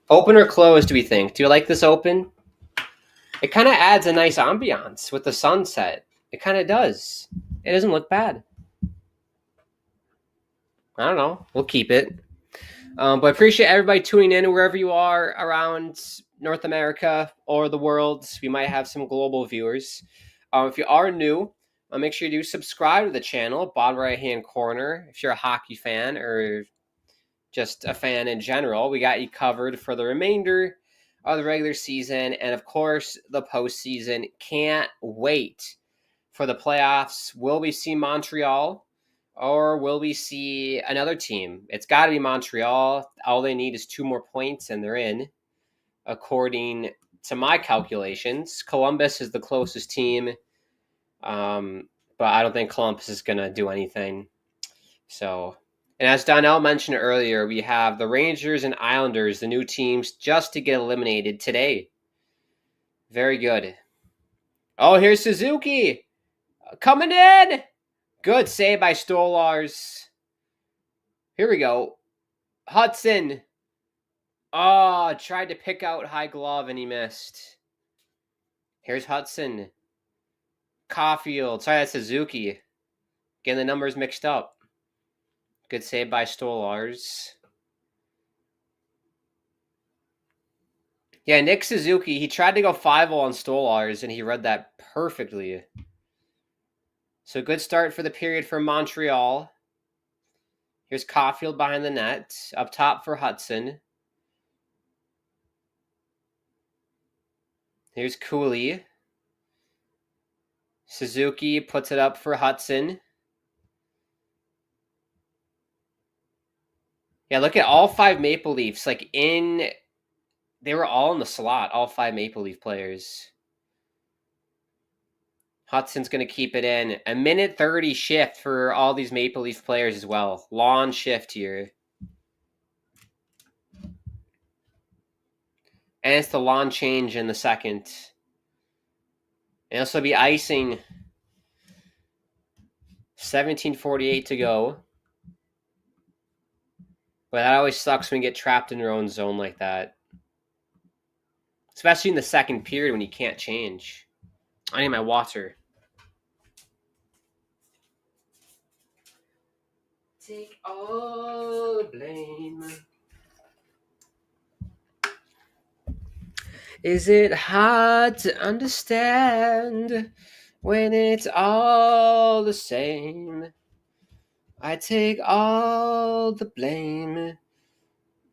Speaker 3: Open or closed, do we think? Do you like this open? It kind of adds a nice ambiance with the sunset. It kind of does. It doesn't look bad. I don't know. We'll keep it. But I appreciate everybody tuning in wherever you are around North America or the world. We might have some global viewers. If you are new, make sure you do subscribe to the channel, bottom right-hand corner. If you're a hockey fan or just a fan in general, we got you covered for the remainder of the regular season and, of course, the postseason. Can't wait for the playoffs. Will we see Montreal or will we see another team? It's got to be Montreal. All they need is 2 more points and they're in, according to my calculations. Columbus is the closest team, but I don't think Columbus is going to do anything. So, and as Donnell mentioned earlier, we have the Rangers and Islanders, the new teams, just to get eliminated today. Very good. Oh, here's Suzuki coming in. Good save by Stolars. Here we go. Hudson. Oh, tried to pick out high glove and he missed. Here's Hudson. Caulfield. Sorry, that's Suzuki. Getting the numbers mixed up. Good save by Stolars. Yeah, Nick Suzuki, he tried to go 5-0 on Stolars and he read that perfectly. So good start for the period for Montreal. Here's Caulfield behind the net. Up top for Hudson. Here's Cooley. Suzuki puts it up for Hudson. Yeah, look at all 5 Maple Leafs. They were all in the slot, all 5 Maple Leaf players. Hudson's going to keep it in. A minute 30 shift for all these Maple Leaf players as well. Long shift here. And it's the long change in the second. And this will be icing. 17:48 to go. But that always sucks when you get trapped in your own zone like that. Especially in the second period when you can't change. I need my water. Take all the blame. Is it hard to understand when it's all the same? I take all the blame.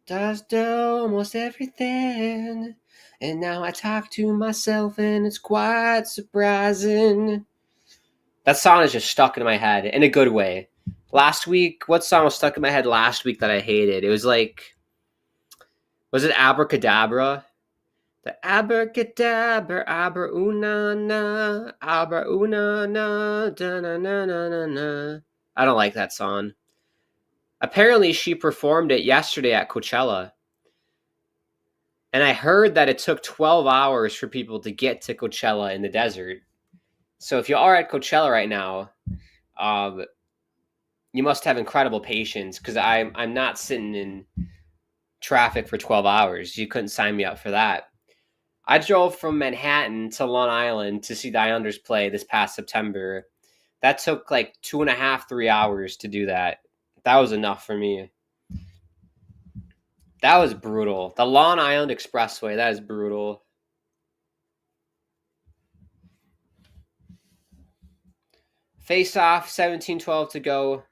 Speaker 3: Does almost everything. And now I talk to myself and it's quite surprising. That song is just stuck in my head in a good way. Last week, what song was stuck in my head last week that I hated? It was was it Abracadabra? The abracadabra, abra una na, abra una na, da na na na na na. I don't like that song. Apparently, she performed it yesterday at Coachella. And I heard that it took 12 hours for people to get to Coachella in the desert. So if you are at Coachella right now, you must have incredible patience because I'm not sitting in traffic for 12 hours. You couldn't sign me up for that. I drove from Manhattan to Long Island to see the Islanders play this past September. That took 2.5, 3 hours to do that. That was enough for me. That was brutal. The Long Island Expressway, that is brutal. Face-off, 17:12 to go.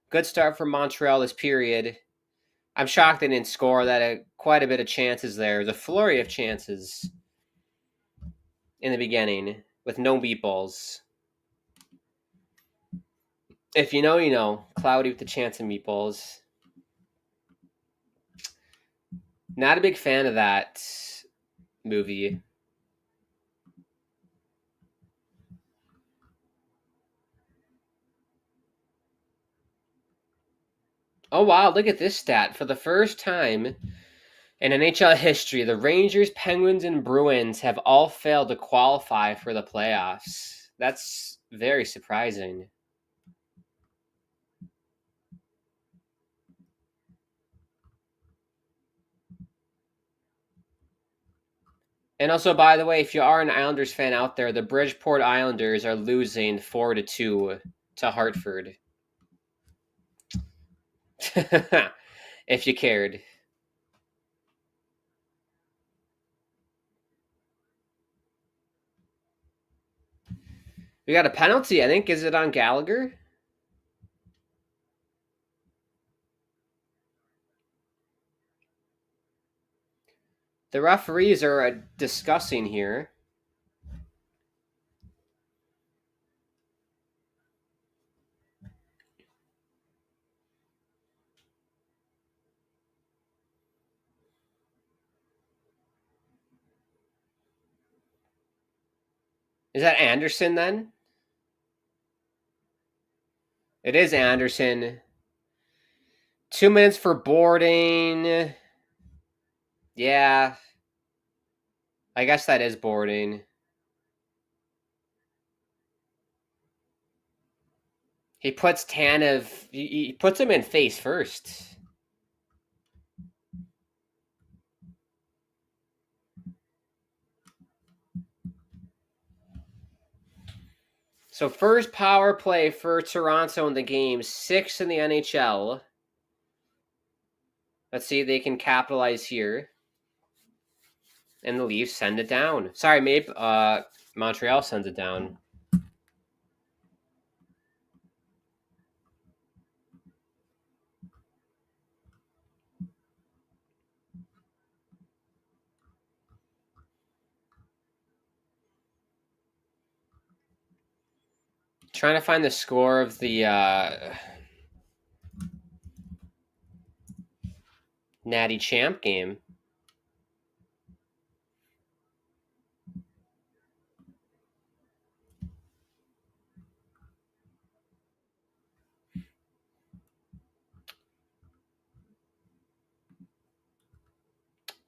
Speaker 3: Good start for Montreal this period. I'm shocked they didn't score. That had quite a bit of chances there. The flurry of chances in the beginning with no meatballs. If you know, you know. Cloudy with the chance of meatballs. Not a big fan of that movie. Oh, wow, look at this stat. For the first time in NHL history, the Rangers, Penguins, and Bruins have all failed to qualify for the playoffs. That's very surprising. And also, by the way, if you are an Islanders fan out there, the Bridgeport Islanders are losing 4-2 to Hartford. If you cared. We got a penalty, I think. Is it on Gallagher? The referees are discussing here. Is that Anderson then? It is Anderson. 2 minutes for boarding. Yeah. I guess that is boarding. He puts Tanev. He puts him in face first. So first power play for Toronto in the game, 6 in the NHL. Let's see if they can capitalize here. And the Leafs send it down. Sorry, maybe Montreal sends it down. Trying to find the score of the Natty Champ game.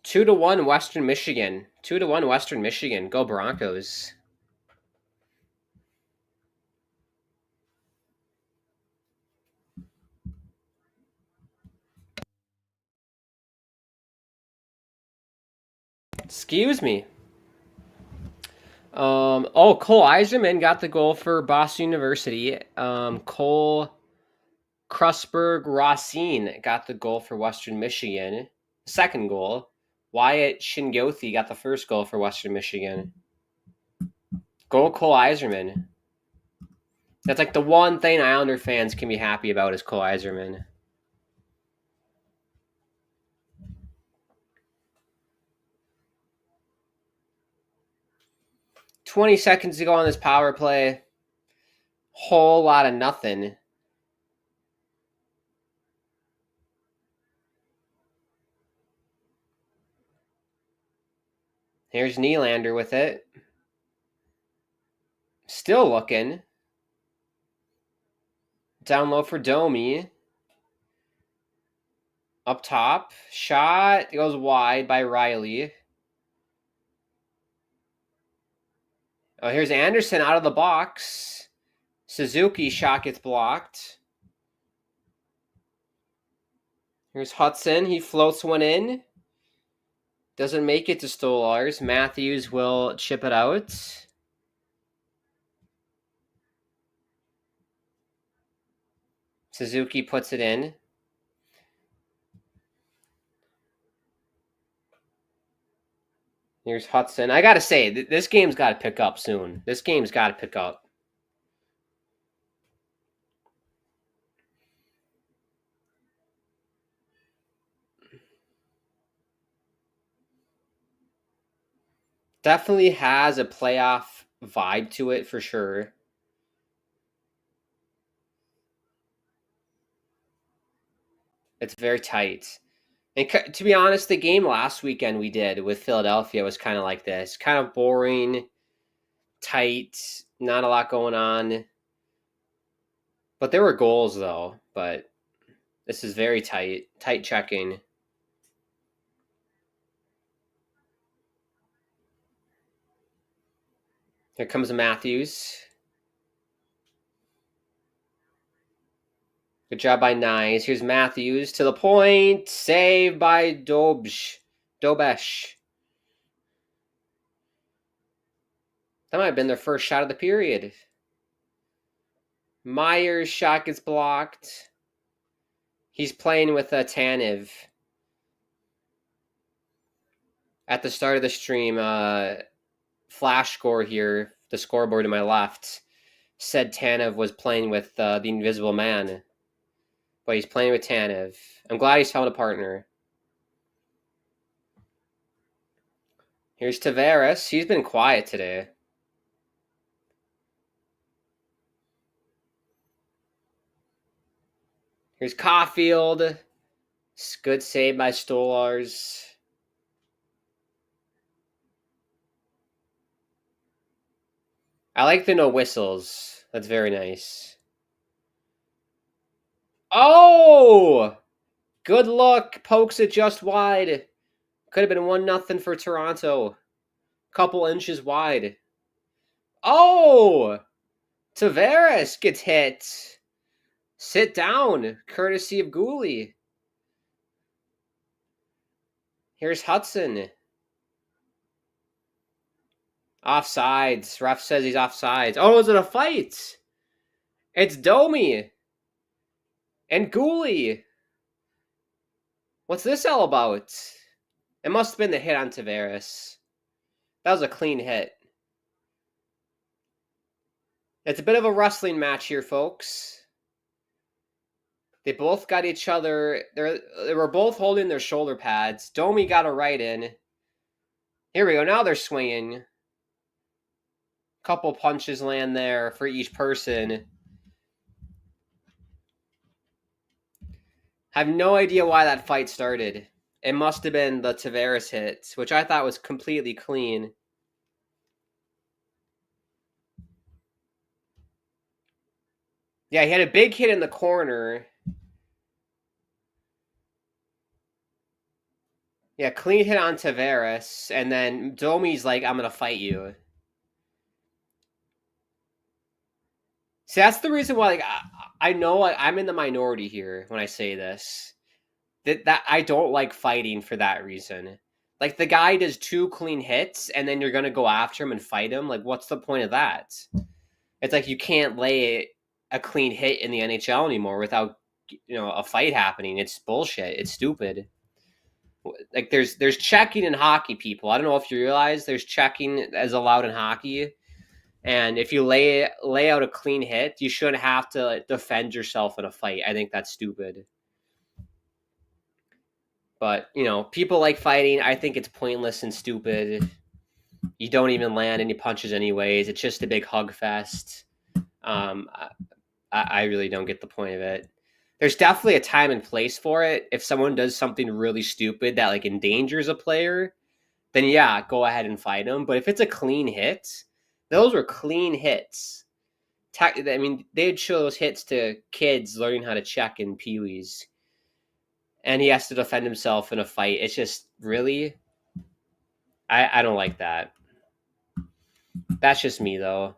Speaker 3: Two to one Western Michigan. 2-1 Western Michigan. Go Broncos. Excuse me. Cole Eiserman got the goal for Boston University. Cole Krusberg-Racine got the goal for Western Michigan. Second goal. Wyatt Shingothi got the first goal for Western Michigan. Go Cole Eiserman. That's like the one thing Islander fans can be happy about is Cole Eiserman. $20 seconds to go on this power play. Whole lot of nothing. Here's Nylander with it. Still looking. Down low for Domi. Up top. Shot. It goes wide by Riley. Oh, here's Anderson out of the box. Suzuki shot gets blocked. Here's Hudson. He floats one in. Doesn't make it to Stolars. Matthews will chip it out. Suzuki puts it in. Here's Hudson. I got to say, this game's got to pick up soon. This game's got to pick up. Definitely has a playoff vibe to it for sure. It's very tight. And to be honest, the game last weekend we did with Philadelphia was kind of like this. Kind of boring, tight, not a lot going on. But there were goals, though. But this is very tight. Tight checking. Here comes Matthews. Good job by Nice. Here's Matthews to the point. Save by Dobesh. That might have been their first shot of the period. Myers' shot gets blocked. He's playing with Tanev. At the start of the stream, flash score here, the scoreboard to my left, said Tanev was playing with the Invisible Man. But he's playing with Tanev. I'm glad he's found a partner. Here's Tavares. He's been quiet today. Here's Caulfield. Good save by Stolars. I like the no whistles. That's very nice. Oh! Good luck. Pokes it just wide. Could have been 1-0 for Toronto. Couple inches wide. Oh! Tavares gets hit. Sit down. Courtesy of Gooley. Here's Hudson. Offsides. Ref says he's offsides. Oh, is it a fight? It's Domi. And Gooley. What's this all about? It must have been the hit on Tavares. That was a clean hit. It's a bit of a wrestling match here, folks. They both got each other. They were both holding their shoulder pads. Domi got a right in. Here we go. Now they're swinging. Couple punches land there for each person. I have no idea why that fight started. It must have been the Tavares hit, which I thought was completely clean. Yeah, he had a big hit in the corner. Yeah, clean hit on Tavares, and then Domi's like, I'm going to fight you. See, that's the reason why, like, I know I'm in the minority here when I say this. That I don't like fighting for that reason. Like, the guy does 2 clean hits, and then you're going to go after him and fight him? Like, what's the point of that? It's like you can't lay a clean hit in the NHL anymore without, a fight happening. It's bullshit. It's stupid. Like, there's checking in hockey, people. I don't know if you realize there's checking as allowed in hockey. And if you lay out a clean hit, you shouldn't have to defend yourself in a fight. I think that's stupid. But, people like fighting. I think it's pointless and stupid. You don't even land any punches anyways. It's just a big hug fest. I really don't get the point of it. There's definitely a time and place for it. If someone does something really stupid that, like, endangers a player, then yeah, go ahead and fight them. But if it's a clean hit, those were clean hits. I mean, they'd show those hits to kids learning how to check in Pee-wees. And he has to defend himself in a fight. It's just, really? I don't like that. That's just me, though.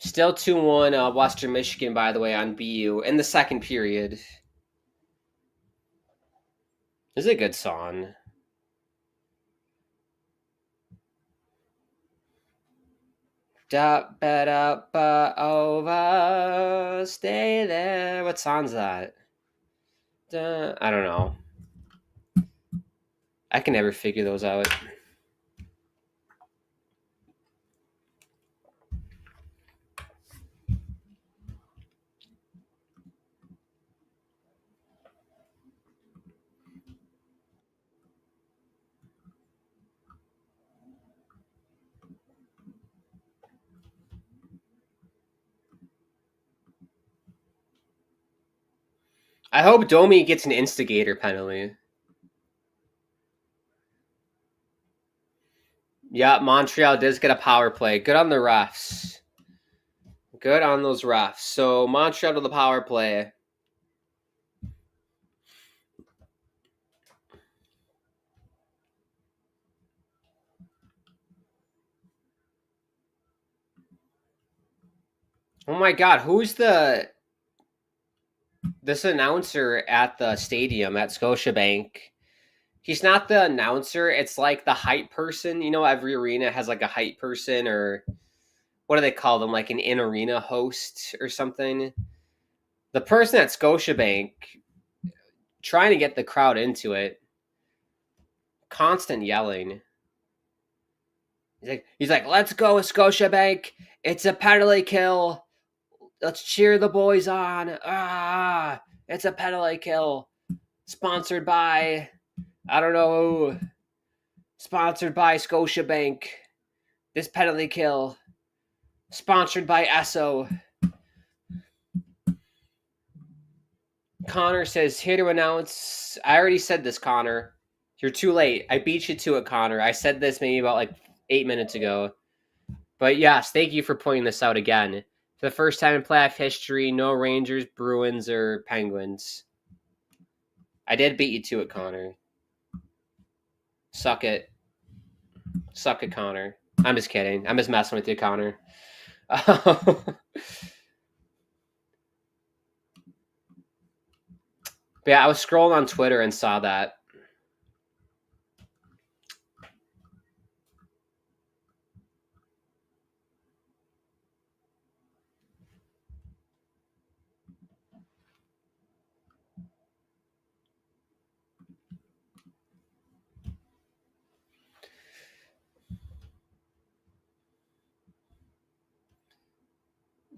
Speaker 3: Still 2-1 Western Michigan, by the way, on BU in the second period. This is a good song. Over, stay there. What song's that? I don't know. I can never figure those out. I hope Domi gets an instigator penalty. Yeah, Montreal does get a power play. Good on the refs. Good on those refs. So Montreal to the power play. Oh my God, who's this announcer at the stadium at Scotiabank? He's not the announcer. It's like the hype person. You know, every arena has like a hype person, or what do they call them? Like an in-arena host or something. The person at Scotiabank trying to get the crowd into it. Constant yelling. He's like, let's go, Scotiabank. It's a penalty kill. Let's cheer the boys on. Ah, it's a penalty kill. Sponsored by, I don't know, sponsored by Scotiabank. This penalty kill. Sponsored by Esso. Connor says, here to announce. I already said this, Connor. You're too late. I beat you to it, Connor. I said this maybe about like 8 minutes ago. But yes, thank you for pointing this out again. For the first time in playoff history, no Rangers, Bruins, or Penguins. I did beat you to it, Connor. Suck it. Suck it, Connor. I'm just kidding. I'm just messing with you, Connor. But yeah, I was scrolling on Twitter and saw that.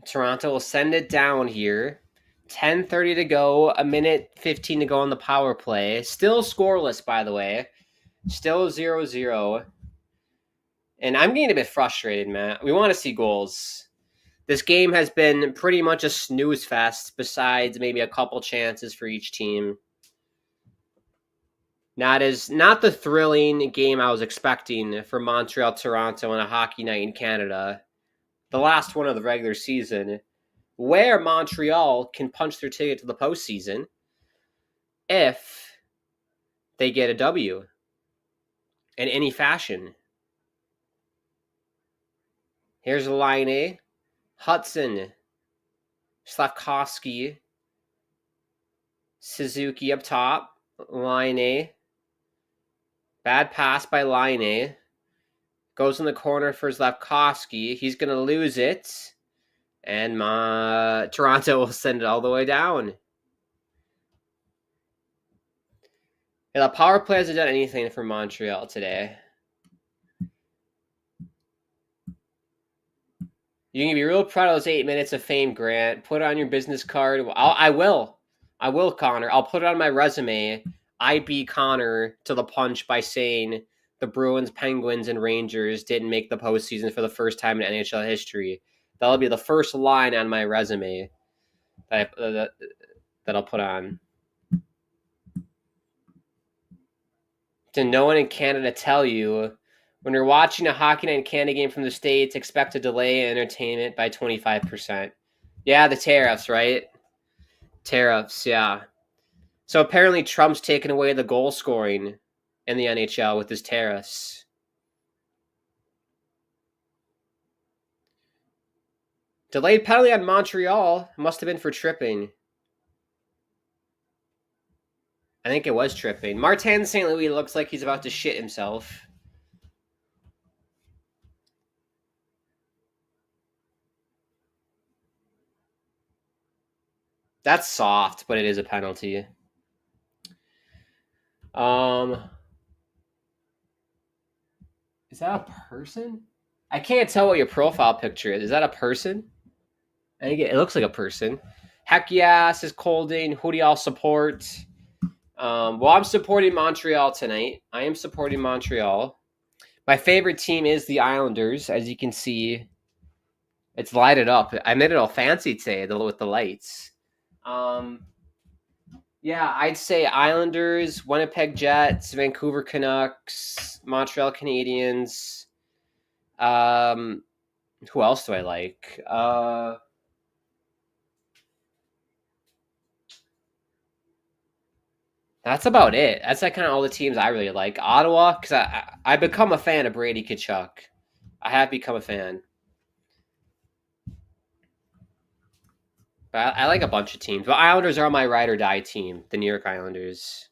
Speaker 3: Toronto will send it down here. 10:30 to go, a minute 15 to go on the power play. Still scoreless, by the way. Still 0-0. And I'm getting a bit frustrated, man. We want to see goals. This game has been pretty much a snooze fest, besides maybe a couple chances for each team. Not the thrilling game I was expecting for Montreal Toronto on a hockey night in Canada. The last one of the regular season, where Montreal can punch their ticket to the postseason if they get a W in any fashion. Here's the line A. Hudson, Slavkovsky, Suzuki up top. Line A. Bad pass by Line A. Goes in the corner for Slavkovsky. He's going to lose it. And Toronto will send it all the way down. Yeah, the power play hasn't done anything for Montreal today. You can be real proud of those 8 minutes of fame, Grant. Put it on your business card. I will, Connor. I'll put it on my resume. I beat Connor to the punch by saying the Bruins, Penguins, and Rangers didn't make the postseason for the first time in NHL history. That'll be the first line on my resume that I'll put on. To no one in Canada tell you, when you're watching a Hockey Night in Canada game from the States, expect to delay entertainment by 25%. Yeah, the tariffs, right? Tariffs, yeah. So apparently Trump's taken away the goal scoring in the NHL with his tariffs. Delayed penalty on Montreal. Must have been for tripping. I think it was tripping. Martin St. Louis looks like he's about to shit himself. That's soft, but it is a penalty. Is that a person? I can't tell what your profile picture is. Is that a person? I think it looks like a person. Heck yeah, says Colding. Who do y'all support? Well, I'm supporting Montreal tonight. I am supporting Montreal. My favorite team is the Islanders. As you can see, it's lighted up. I made it all fancy today with the lights. Yeah, I'd say Islanders, Winnipeg Jets, Vancouver Canucks, Montreal Canadiens. Who else do I like? That's about it. That's like kind of all the teams I really like. Ottawa, because I become a fan of Brady Tkachuk. I have become a fan. But I like a bunch of teams. But Islanders are my ride or die team, the New York Islanders.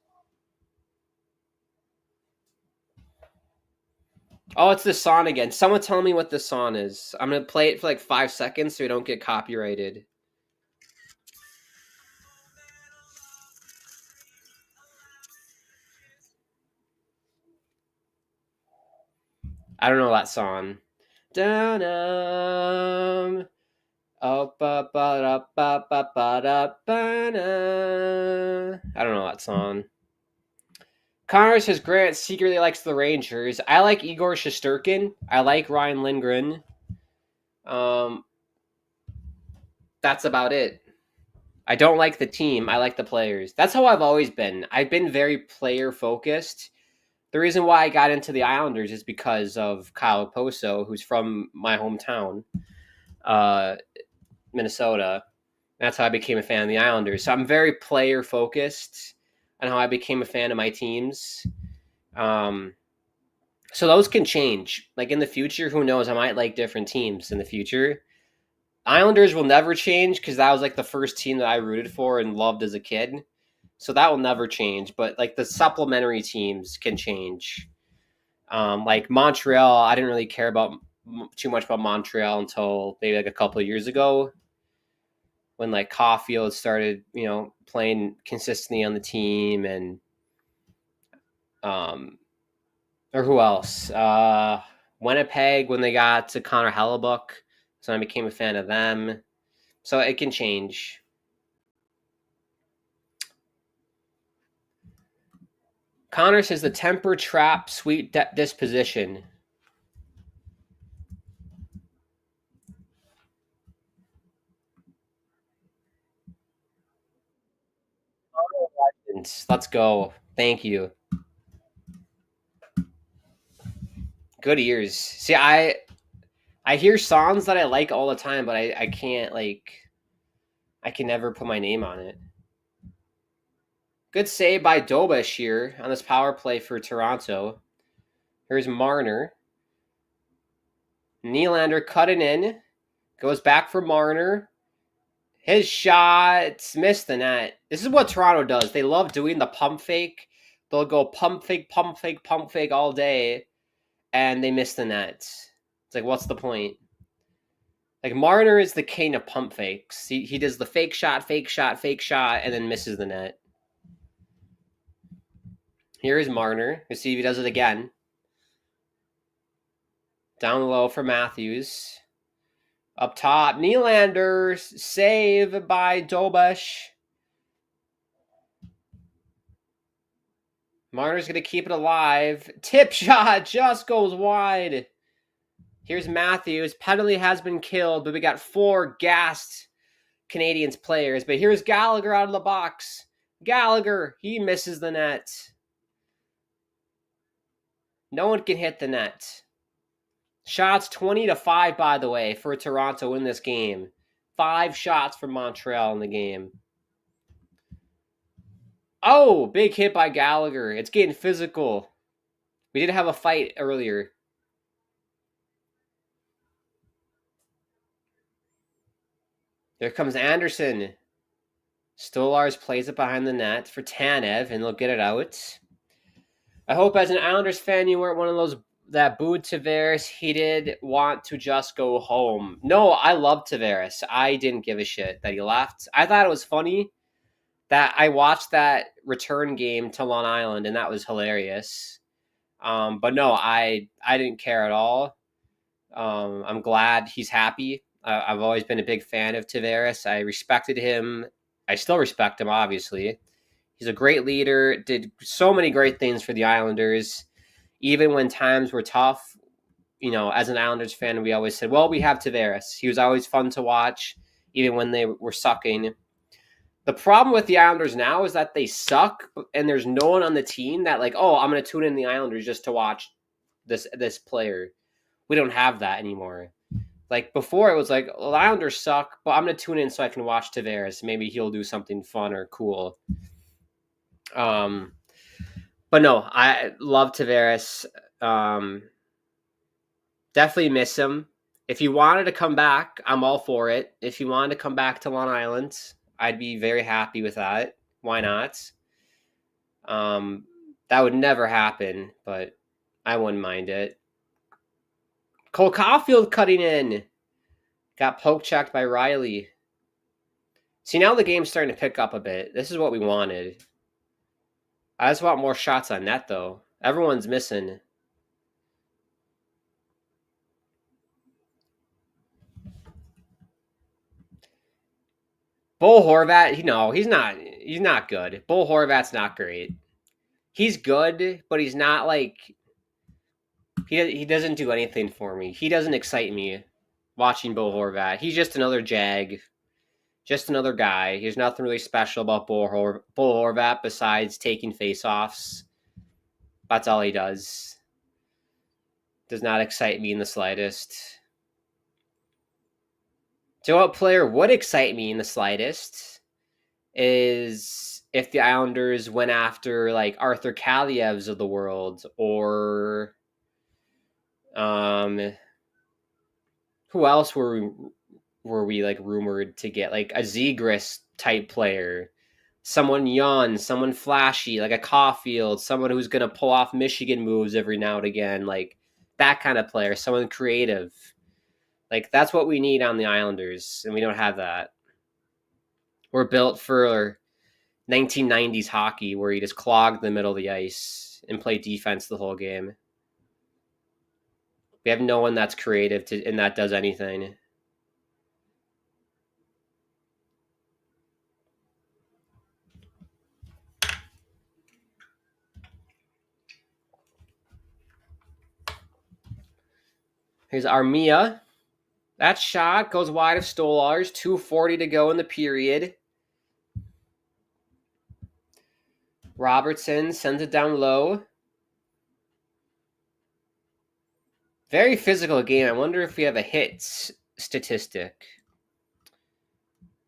Speaker 3: Oh, it's the song again. Someone tell me what the song is. I'm going to play it for like 5 seconds so we don't get copyrighted. I don't know that song. Da-dum. Oh, ba ba da ba ba ba da ba da. I don't know that song. Connor says Grant secretly likes the Rangers. I like Igor Shesterkin. I like Ryan Lindgren. That's about it. I don't like the team. I like the players. That's how I've always been. I've been very player focused. The reason why I got into the Islanders is because of Kyle Poso, who's from my hometown, Minnesota. That's how I became a fan of the Islanders. So I'm very player focused on how I became a fan of my teams. So those can change. Like in the future, who knows? I might like different teams in the future. Islanders will never change because that was like the first team that I rooted for and loved as a kid. So that will never change. But like the supplementary teams can change. Like Montreal, I didn't really care about too much about Montreal until maybe like a couple of years ago when like Caulfield started, playing consistently on the team and or who else? Winnipeg when they got to Connor Hellebuck, so I became a fan of them. So it can change. Connor says the temper trap, sweet disposition. Let's go. Thank you. Good ears. See, I hear songs that I like all the time, but I can't I can never put my name on it. Good save by Dobish here on this power play for Toronto. Here's Marner. Nylander cutting in. Goes back for Marner. His shot missed the net. This is what Toronto does. They love doing the pump fake. They'll go pump fake, pump fake, pump fake all day, and they miss the net. It's like, what's the point? Like, Marner is the king of pump fakes. He does the fake shot, fake shot, fake shot, and then misses the net. Here is Marner. Let's see if he does it again. Down low for Matthews. Up top, Nylander, save by Dobish. Marner's going to keep it alive. Tip shot just goes wide. Here's Matthews. Penalty has been killed, but we got 4 gassed Canadiens players. But here's Gallagher out of the box. Gallagher, he misses the net. No one can hit the net. Shots 20-5, by the way, for Toronto in this game. 5 shots for Montreal in the game. Oh, big hit by Gallagher. It's getting physical. We did have a fight earlier. There comes Anderson. Stolarz plays it behind the net for Tanev, and they'll get it out. I hope as an Islanders fan you weren't one of those that booed Tavares. He did want to just go home. No, I love Tavares. I didn't give a shit that he left. I thought it was funny that I watched that return game to Long Island, and that was hilarious. But no, I didn't care at all. I'm glad he's happy. I've always been a big fan of Tavares. I respected him. I still respect him, obviously. He's a great leader, did so many great things for the Islanders. Even when times were tough, as an Islanders fan, we always said, well, we have Tavares. He was always fun to watch, even when they were sucking. The problem with the Islanders now is that they suck, and there's no one on the team that I'm going to tune in the Islanders just to watch this player. We don't have that anymore. Like before, it was like, well, the Islanders suck, but I'm going to tune in so I can watch Tavares. Maybe he'll do something fun or cool. But no, I love Tavares. Definitely miss him. If you wanted to come back, I'm all for it. If you wanted to come back to Long Island, I'd be very happy with that. Why not? That would never happen, but I wouldn't mind it. Cole Caulfield cutting in. Got poke checked by Riley. See, now the game's starting to pick up a bit. This is what we wanted. I just want more shots on net, though. Everyone's missing. Bo Horvat, he's not good. Bo Horvat's not great. He's good, but he's not like he doesn't do anything for me. He doesn't excite me watching Bo Horvat. He's just another Jag, just another guy. There's nothing really special about Bo Horvat besides taking faceoffs. That's all he does. Does not excite me in the slightest. So what player would excite me in the slightest is if the Islanders went after like Arthur Kalievs of the world, or who else were we like rumored to get? Like a Zegras type player, someone young, someone flashy, like a Caulfield, someone who's gonna pull off Michigan moves every now and again, like that kind of player, someone creative. Like, that's what we need on the Islanders, and we don't have that. We're built for 1990s hockey where you just clog the middle of the ice and play defense the whole game. We have no one that's creative and that does anything. Here's Armia. That shot goes wide of Stolarz. 2:40 to go in the period. Robertson sends it down low. Very physical game. I wonder if we have a hits statistic.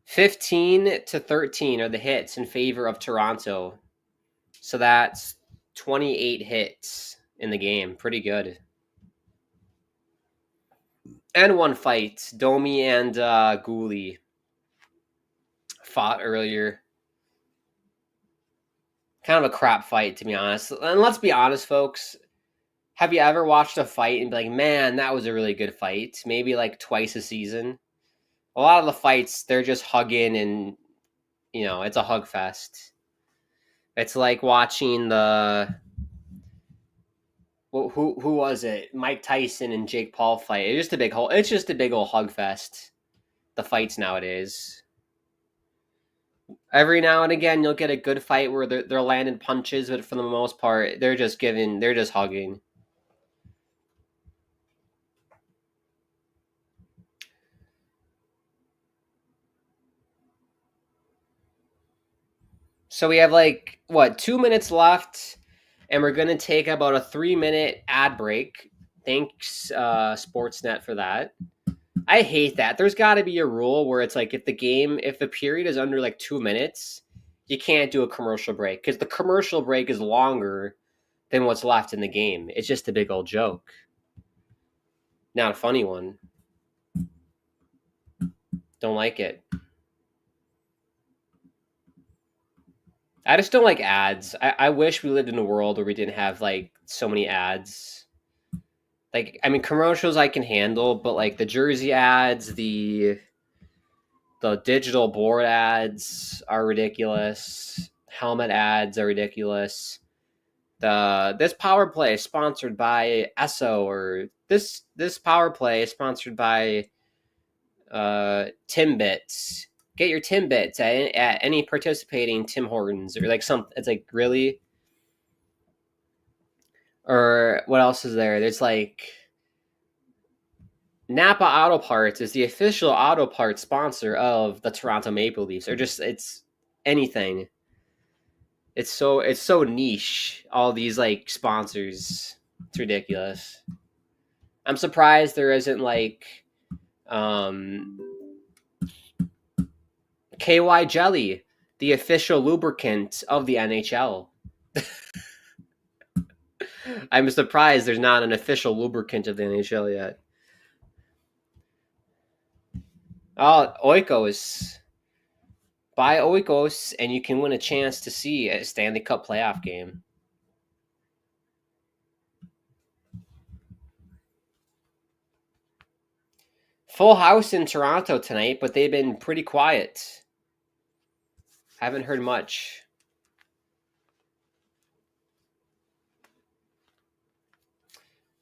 Speaker 3: 15-13 are the hits in favor of Toronto. So that's 28 hits in the game. Pretty good. And one fight. Domi and Gouli fought earlier. Kind of a crap fight, to be honest. And let's be honest, folks. Have you ever watched a fight and be like, man, that was a really good fight? Maybe like twice a season. A lot of the fights, they're just hugging and, it's a hug fest. It's like watching the... Who was it? Mike Tyson and Jake Paul fight. It's just a big old hug fest. The fights nowadays. Every now and again, you'll get a good fight where they're landing punches, but for the most part, they're just hugging. So we have 2 minutes left, and we're going to take about a 3-minute ad break. Thanks, Sportsnet, for that. I hate that. There's got to be a rule where it's like if the period is under 2 minutes, you can't do a commercial break because the commercial break is longer than what's left in the game. It's just a big old joke. Not a funny one. Don't like it. I just don't like ads. I wish we lived in a world where we didn't have so many ads. Commercials I can handle, but the jersey ads, the digital board ads are ridiculous. Helmet ads are ridiculous. This power play is sponsored by Esso, or this power play is sponsored by Timbits. Get your Timbits at any participating Tim Hortons, or it's really. Or what else is there? There's Napa Auto Parts is the official auto parts sponsor of the Toronto Maple Leafs. Or it's anything. It's so niche. All these sponsors. It's ridiculous. I'm surprised there isn't KY Jelly, the official lubricant of the NHL. I'm surprised there's not an official lubricant of the NHL yet. Oh, Oikos. Buy Oikos, and you can win a chance to see a Stanley Cup playoff game. Full house in Toronto tonight, but they've been pretty quiet. Haven't heard much.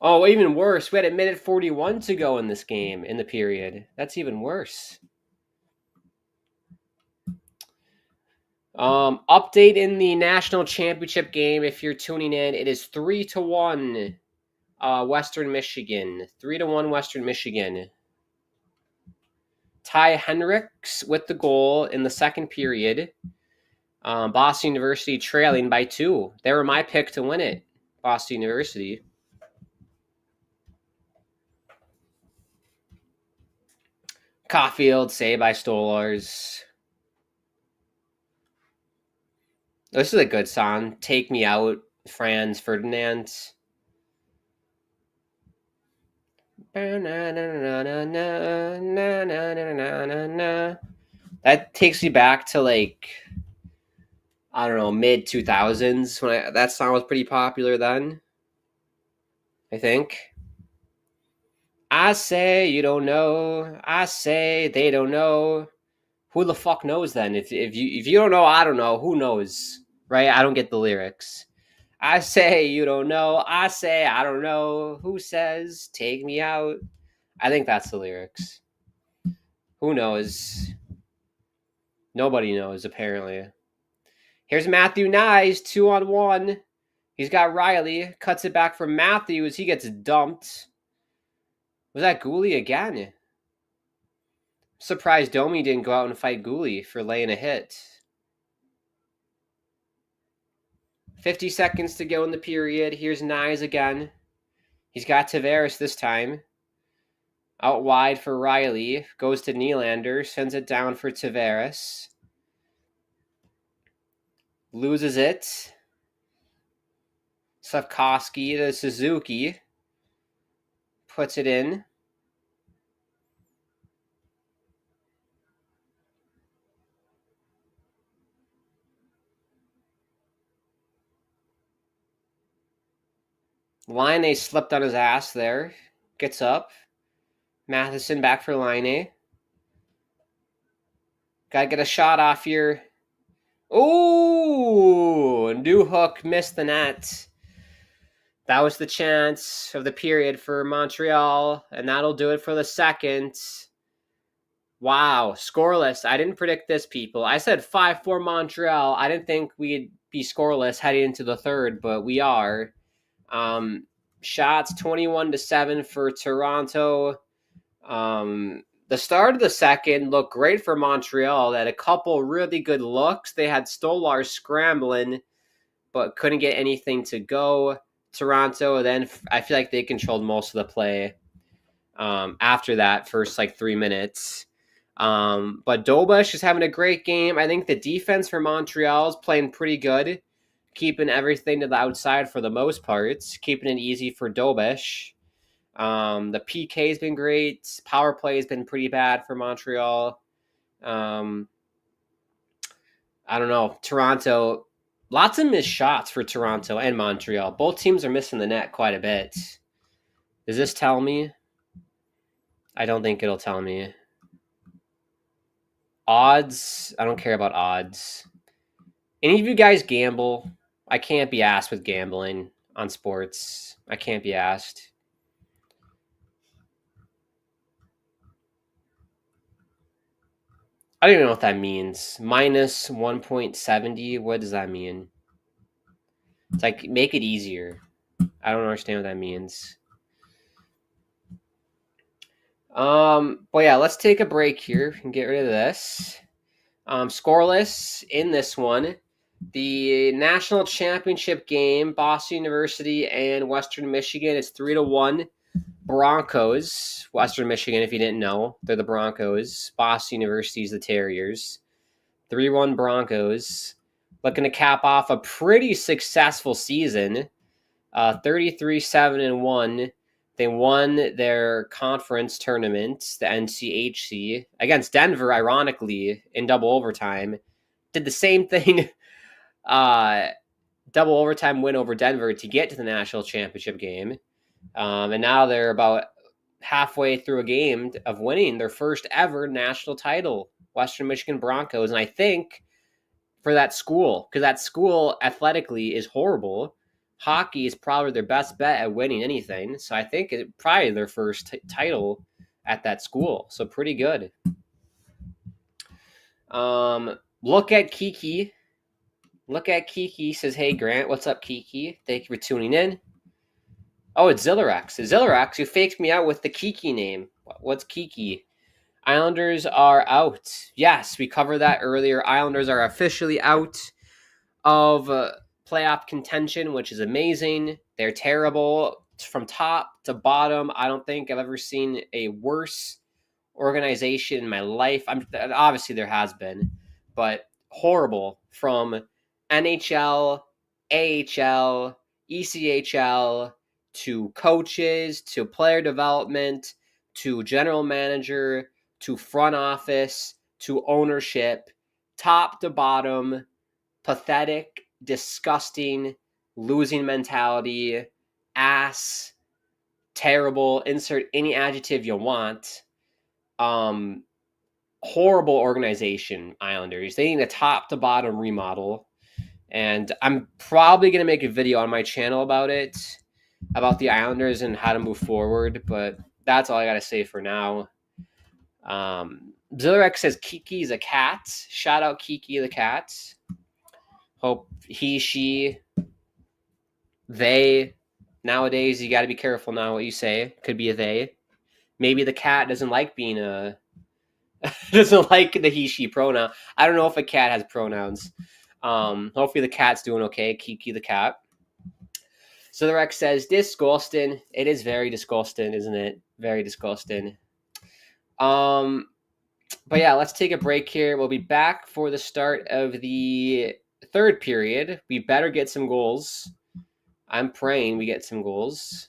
Speaker 3: Oh, even worse. We had a minute 41 to go in this game, in the period. That's even worse. Update in the national championship game. If you're tuning in, it is 3-1 Western Michigan. 3-1 Western Michigan. Ty Henricks with the goal in the second period. Boston University trailing by 2. They were my pick to win it. Boston University. Caulfield saved by Stolars. This is a good song. Take Me Out, Franz Ferdinand. That takes me back to like, I don't know, mid 2000s when that song was pretty popular then. I think. I say you don't know. I say they don't know. Who the fuck knows then? If you don't know, I don't know. Who knows? Right? I don't get the lyrics. I say you don't know. I say I don't know. Who says take me out? I think that's the lyrics. Who knows? Nobody knows, apparently. Here's Matthew Nyes, 2-on-1. He's got Riley. Cuts it back from Matthews. He gets dumped. Was that Gooley again? Surprised Domi didn't go out and fight Gooley for laying a hit. 50 seconds to go in the period. Here's Nyes again. He's got Tavares this time. Out wide for Riley. Goes to Nylander. Sends it down for Tavares. Loses it. Slavkovsky to Suzuki. Puts it in. Laine slipped on his ass there. Gets up. Matheson back for Laine. Gotta get a shot off here. Ooh! Newhook missed the net. That was the chance of the period for Montreal, and that'll do it for the second. Wow, scoreless. I didn't predict this, people. I said 5-4 Montreal. I didn't think we'd be scoreless heading into the third, but we are. Shots 21-7 for Toronto. The start of the second looked great for Montreal. They had a couple really good looks. They had Stolar scrambling, but couldn't get anything to go. Toronto, then I feel like they controlled most of the play after that first 3 minutes. But Dobush is having a great game. I think the defense for Montreal is playing pretty good, keeping everything to the outside for the most part, keeping it easy for Dobush. The PK has been great. Power play has been pretty bad for Montreal. I don't know. Toronto, lots of missed shots for Toronto and Montreal. Both teams are missing the net quite a bit. Does this tell me? I don't think it'll tell me. Odds? I don't care about odds. Any of you guys gamble? I can't be asked with gambling on sports. I can't be asked. I don't even know what that means. Minus 1.70. What does that mean? It's like, make it easier. I don't understand what that means. But yeah, let's take a break here and get rid of this. Scoreless in this one. The national championship game, Boston University and Western Michigan, is 3-1. Broncos, Western Michigan, if you didn't know, they're the Broncos. Boston University is the Terriers. 3-1 Broncos. Looking to cap off a pretty successful season. 33-7-1. They won their conference tournament, the NCHC, against Denver, ironically, in double overtime. Did the same thing, double overtime win over Denver to get to the national championship game. And now they're about halfway through a game of winning their first ever national title, Western Michigan Broncos. And I think for that school, because that school athletically is horrible, hockey is probably their best bet at winning anything. So I think it's probably their first title at that school. So pretty good. Look at Kiki. Look at Kiki. Says, hey, Grant. What's up, Kiki? Thank you for tuning in. Oh, it's Zillarex. It's Zillarex who faked me out with the Kiki name. What's Kiki? Islanders are out. Yes, we covered that earlier. Islanders are officially out of playoff contention, which is amazing. They're terrible from top to bottom. I don't think I've ever seen a worse organization in my life. Obviously there has been, but horrible from NHL, AHL, ECHL, to coaches, to player development, to general manager, to front office, to ownership, top to bottom, pathetic, disgusting, losing mentality, ass, terrible, insert any adjective you want. Horrible organization, Islanders. They need a top to bottom remodel. And I'm probably going to make a video on my channel about it, about the Islanders and how to move forward. But that's all I got to say for now. Zillarex says Kiki's a cat. Shout out Kiki the cat. Hope he, she, they. Nowadays, you got to be careful now what you say. Could be a they. Maybe the cat doesn't like being doesn't like the he, she pronoun. I don't know if a cat has pronouns. Hopefully the cat's doing okay. Kiki the cat. So the Rex says, disgusting. It is very disgusting, isn't it? Very disgusting. But yeah, let's take a break here. We'll be back for the start of the third period. We better get some goals. I'm praying we get some goals.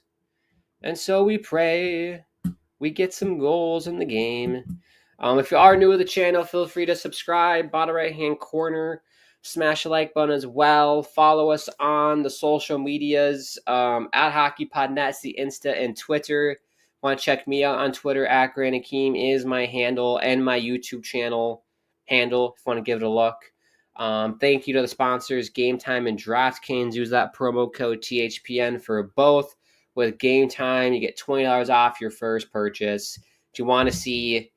Speaker 3: And so we pray we get some goals in the game. If you are new to the channel, feel free to subscribe. Bottom right-hand corner. Smash the like button as well. Follow us on the social medias at HockeyPodNet, the Insta and Twitter. Want to check me out on Twitter at Grant Hakeem is my handle, and my YouTube channel handle if you want to give it a look. Thank you to the sponsors, Game Time and DraftKings. Use that promo code THPN for both. With Game Time, you get $20 off your first purchase. If you want to see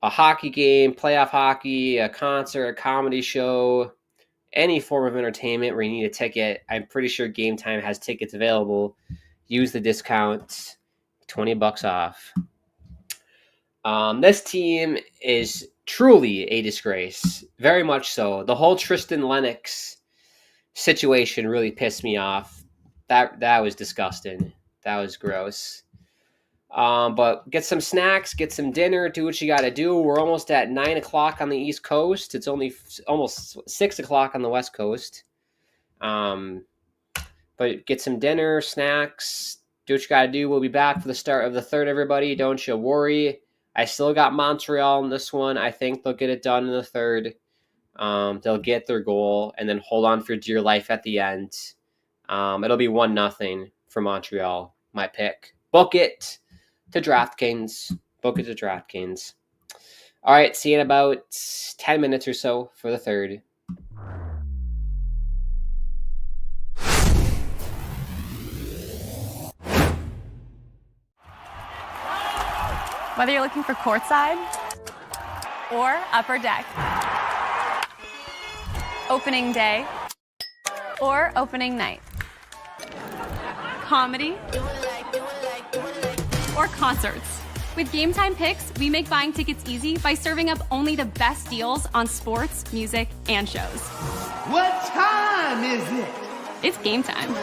Speaker 3: a hockey game, playoff hockey, a concert, a comedy show, any form of entertainment where you need a ticket, I'm pretty sure Game Time has tickets available. Use the discount, $20 off. This team is truly a disgrace. Very much so. The whole Tristan Lennox situation really pissed me off. That was disgusting. That was gross. But get some snacks, get some dinner, do what you got to do. We're almost at 9 o'clock on the East Coast. It's only almost 6 o'clock on the West Coast. But get some dinner, snacks, do what you got to do. We'll be back for the start of the third, everybody. Don't you worry. I still got Montreal in this one. I think they'll get it done in the third. They'll get their goal and then hold on for dear life at the end. It'll be 1-0 for Montreal, my pick. Book it to DraftKings. Book it to DraftKings. All right, see you in about 10 minutes or so for the third.
Speaker 1: Whether you're looking for courtside or upper deck, opening day or opening night, comedy or concerts. With Game Time Picks, we make buying tickets easy by serving up only the best deals on sports, music, and shows.
Speaker 2: What time is it?
Speaker 1: It's game time.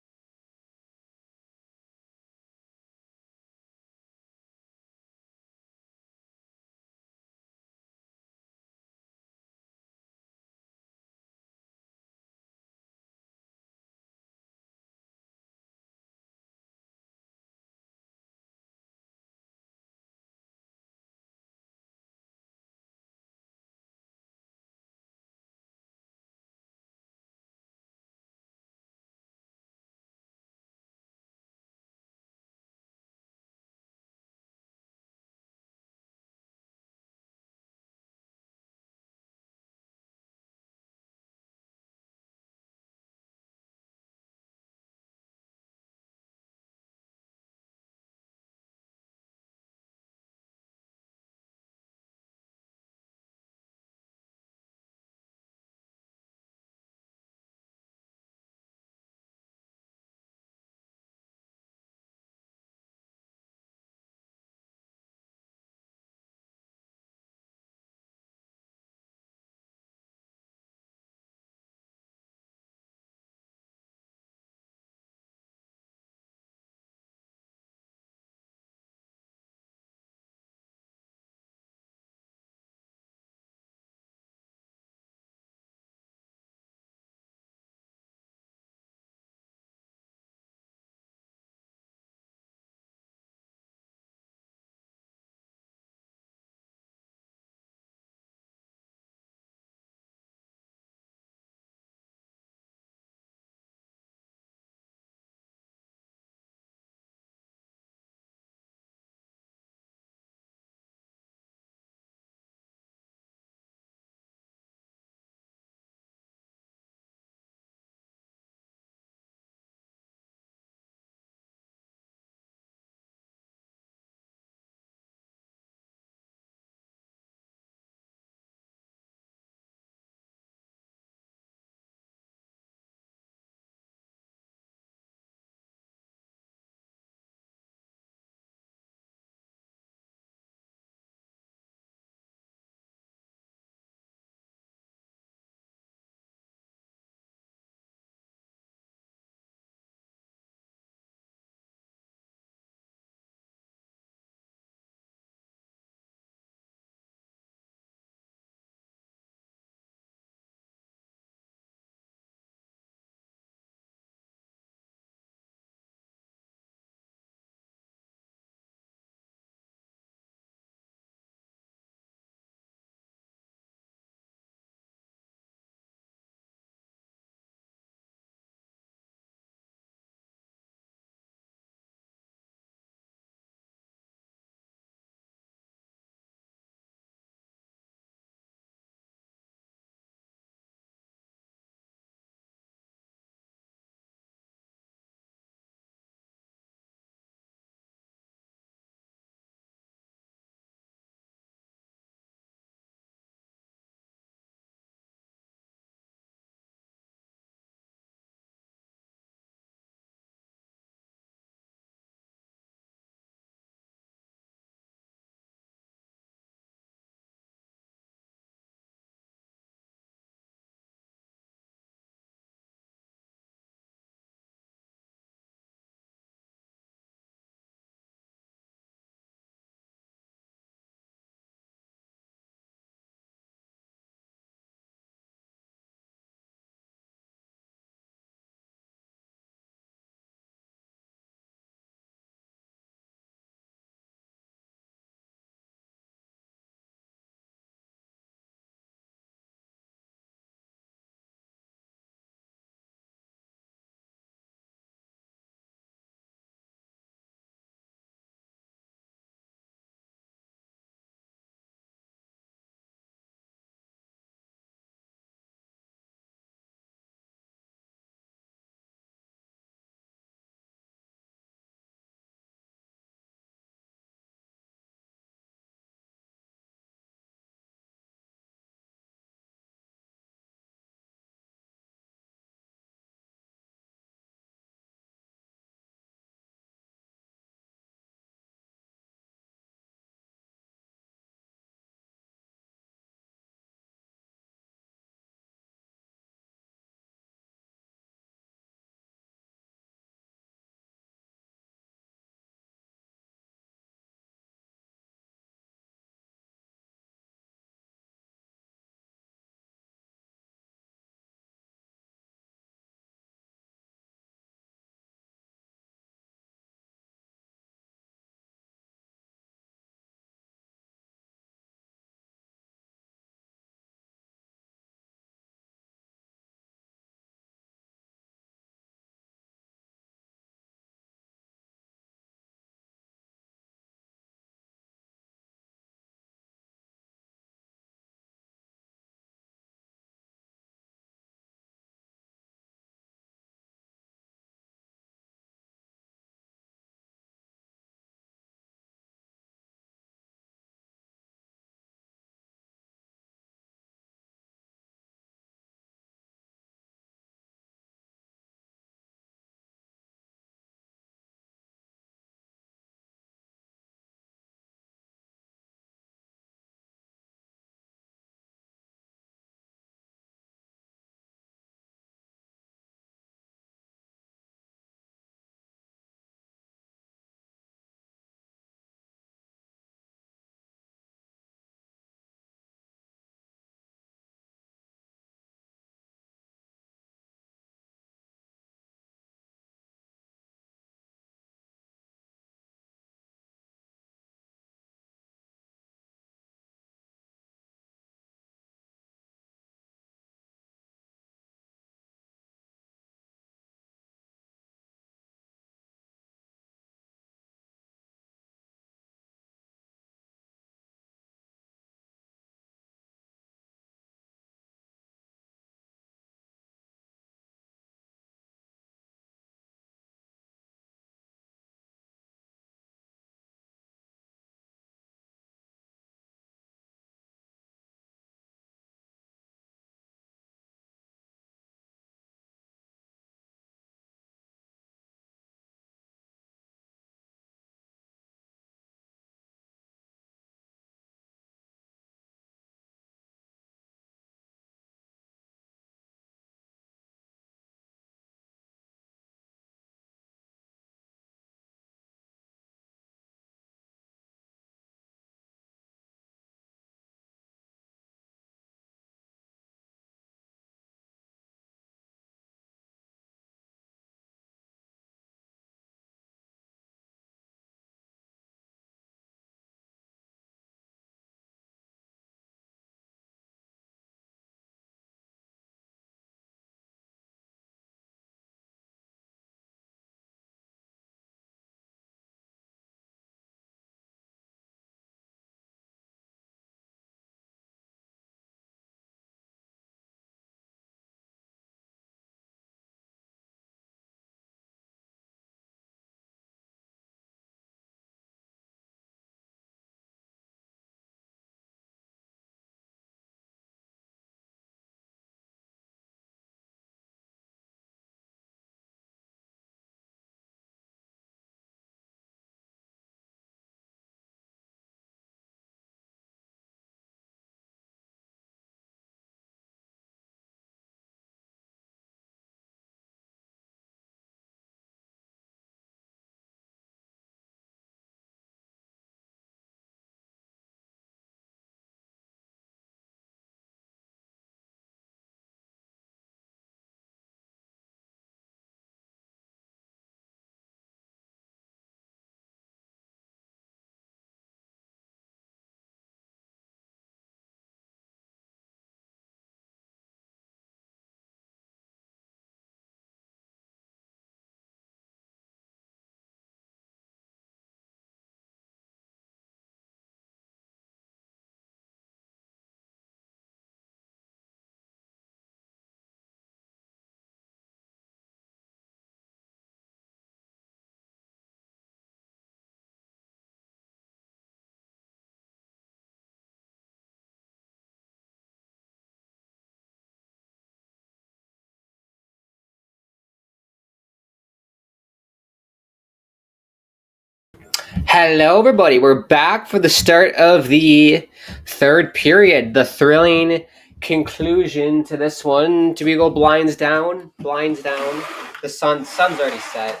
Speaker 3: Hello, everybody. We're back for the start of the third period, the thrilling conclusion to this one. Do we go blinds down? Blinds down. The sun's already set.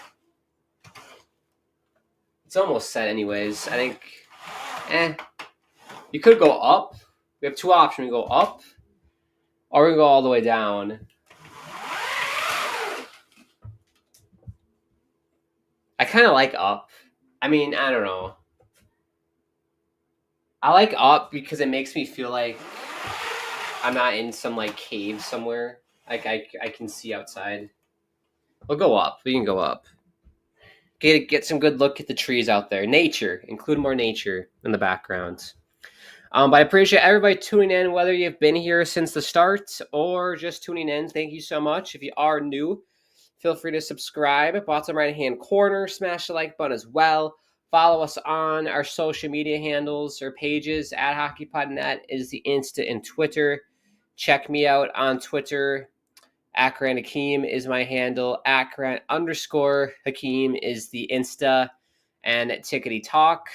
Speaker 3: It's almost set anyways. I think, you could go up. We have two options. We go up or we go all the way down. I kind of like up. I mean, I don't know. I like up because it makes me feel like I'm not in some like cave somewhere. Like I can see outside. We'll go up. We can go up. Get some good look at the trees out there. Nature. Include more nature in the background. But I appreciate everybody tuning in, whether you've been here since the start or just tuning in. Thank you so much. If you are new, feel free to subscribe. Bottom right-hand corner, smash the like button as well. Follow us on our social media handles or pages. At HockeyPodNet is the Insta and Twitter. Check me out on Twitter. @Grant Hakeem is my handle. @Grant_Hakeem is the Insta. And Tickety Talk,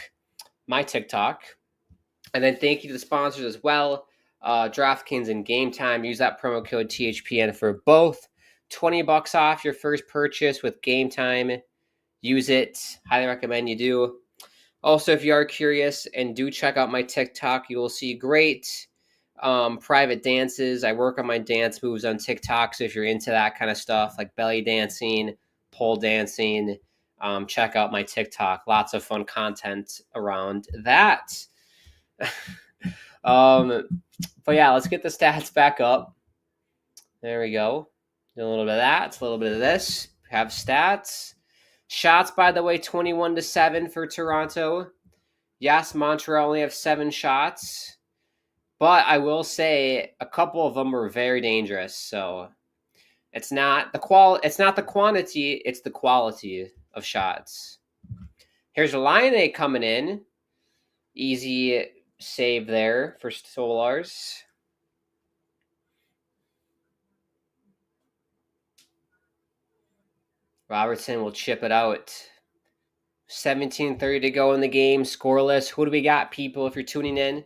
Speaker 3: my TikTok. And then thank you to the sponsors as well. DraftKings and Game Time. Use that promo code THPN for both. $20 off your first purchase with Game Time. Use it. Highly recommend you do. Also, if you are curious and do check out my TikTok, you will see great private dances. I work on my dance moves on TikTok, so if you're into that kind of stuff, like belly dancing, pole dancing, check out my TikTok. Lots of fun content around that. But yeah, let's get the stats back up. There we go. Do a little bit of that, a little bit of this. Have stats. Shots, by the way, 21-7 for Toronto. Yes, Montreal only have 7 shots. But I will say a couple of them were very dangerous. So it's not the quantity, it's the quality of shots. Here's Laine coming in. Easy save there for Solars. Robertson will chip it out. 17:30 to go in the game. Scoreless. Who do we got, people? If you're tuning in,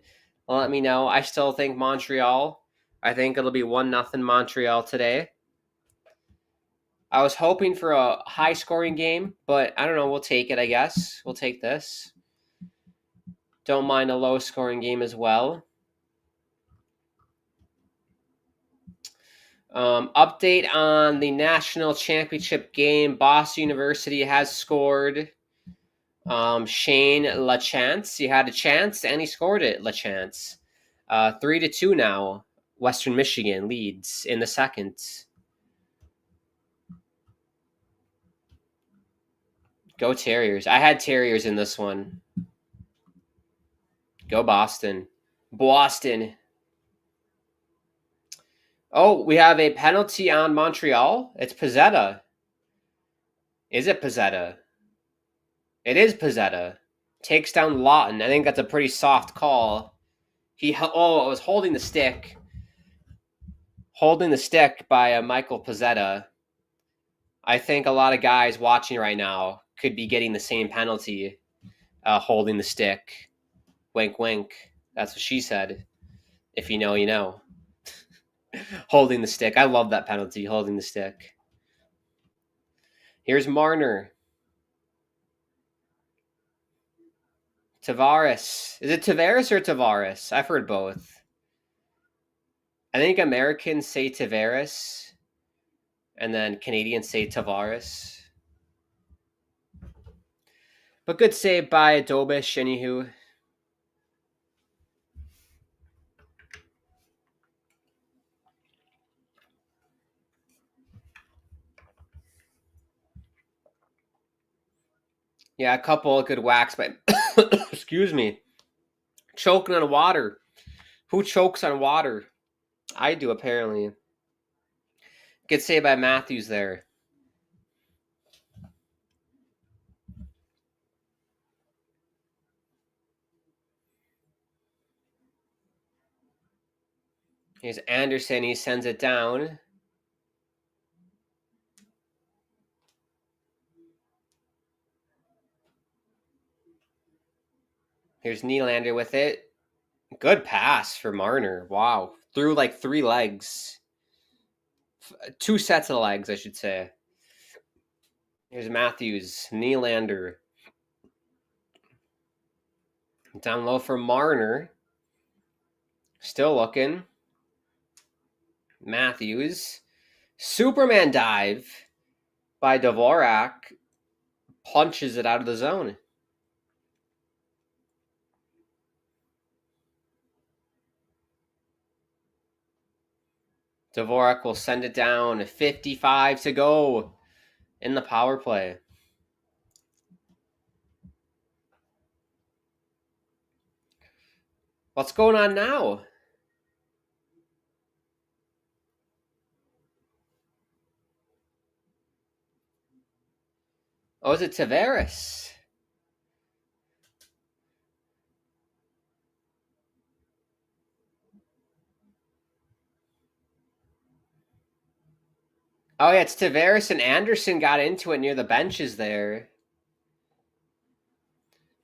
Speaker 3: let me know. I still think Montreal. I think it'll be 1-0 Montreal today. I was hoping for a high-scoring game, but I don't know. We'll take it, I guess. We'll take this. Don't mind a low-scoring game as well. Update on the national championship game. Boston University has scored. Shane LaChance, he had a chance and he scored it. LaChance, 3-2 now. Western Michigan leads in the second. Go Terriers! I had Terriers in this one. Go Boston! Boston! Oh, we have a penalty on Montreal. It's Pizzetta. Is it Pizzetta? It is Pizzetta. Takes down Lawton. I think that's a pretty soft call. It was holding the stick. Holding the stick by Michael Pizzetta. I think a lot of guys watching right now could be getting the same penalty, holding the stick. Wink, wink. That's what she said. If you know, you know. Holding the stick. I love that penalty, holding the stick. Here's Marner. Tavares. Is it Tavares or Tavares? I've heard both. I think Americans say Tavares, and then Canadians say Tavares. But good save by Dobish, anywho. Yeah, a couple of good whacks, but excuse me. Choking on water. Who chokes on water? I do, apparently. Good save by Matthews there. Here's Anderson. He sends it down. Here's Nylander with it. Good pass for Marner. Wow. Through like 3 legs. 2 sets of legs, I should say. Here's Matthews. Nylander. Down low for Marner. Still looking. Matthews. Superman dive by Dvorak. Punches it out of the zone. Dvorak will send it down. 55 to go in the power play. What's going on now? Oh, is it Tavares? Oh, yeah, it's Tavares and Anderson got into it near the benches there.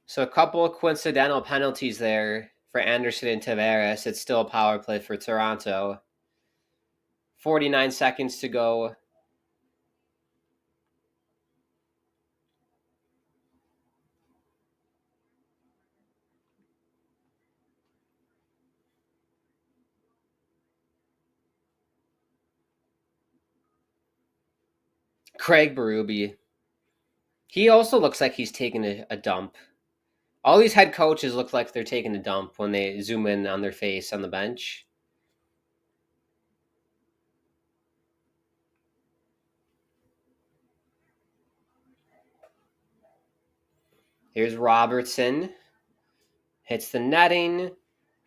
Speaker 3: So a couple of coincidental penalties there for Anderson and Tavares. It's still a power play for Toronto. 49 seconds to go. Craig Berube. He also looks like he's taking a dump. All these head coaches look like they're taking a dump when they zoom in on their face on the bench. Here's Robertson. Hits the netting.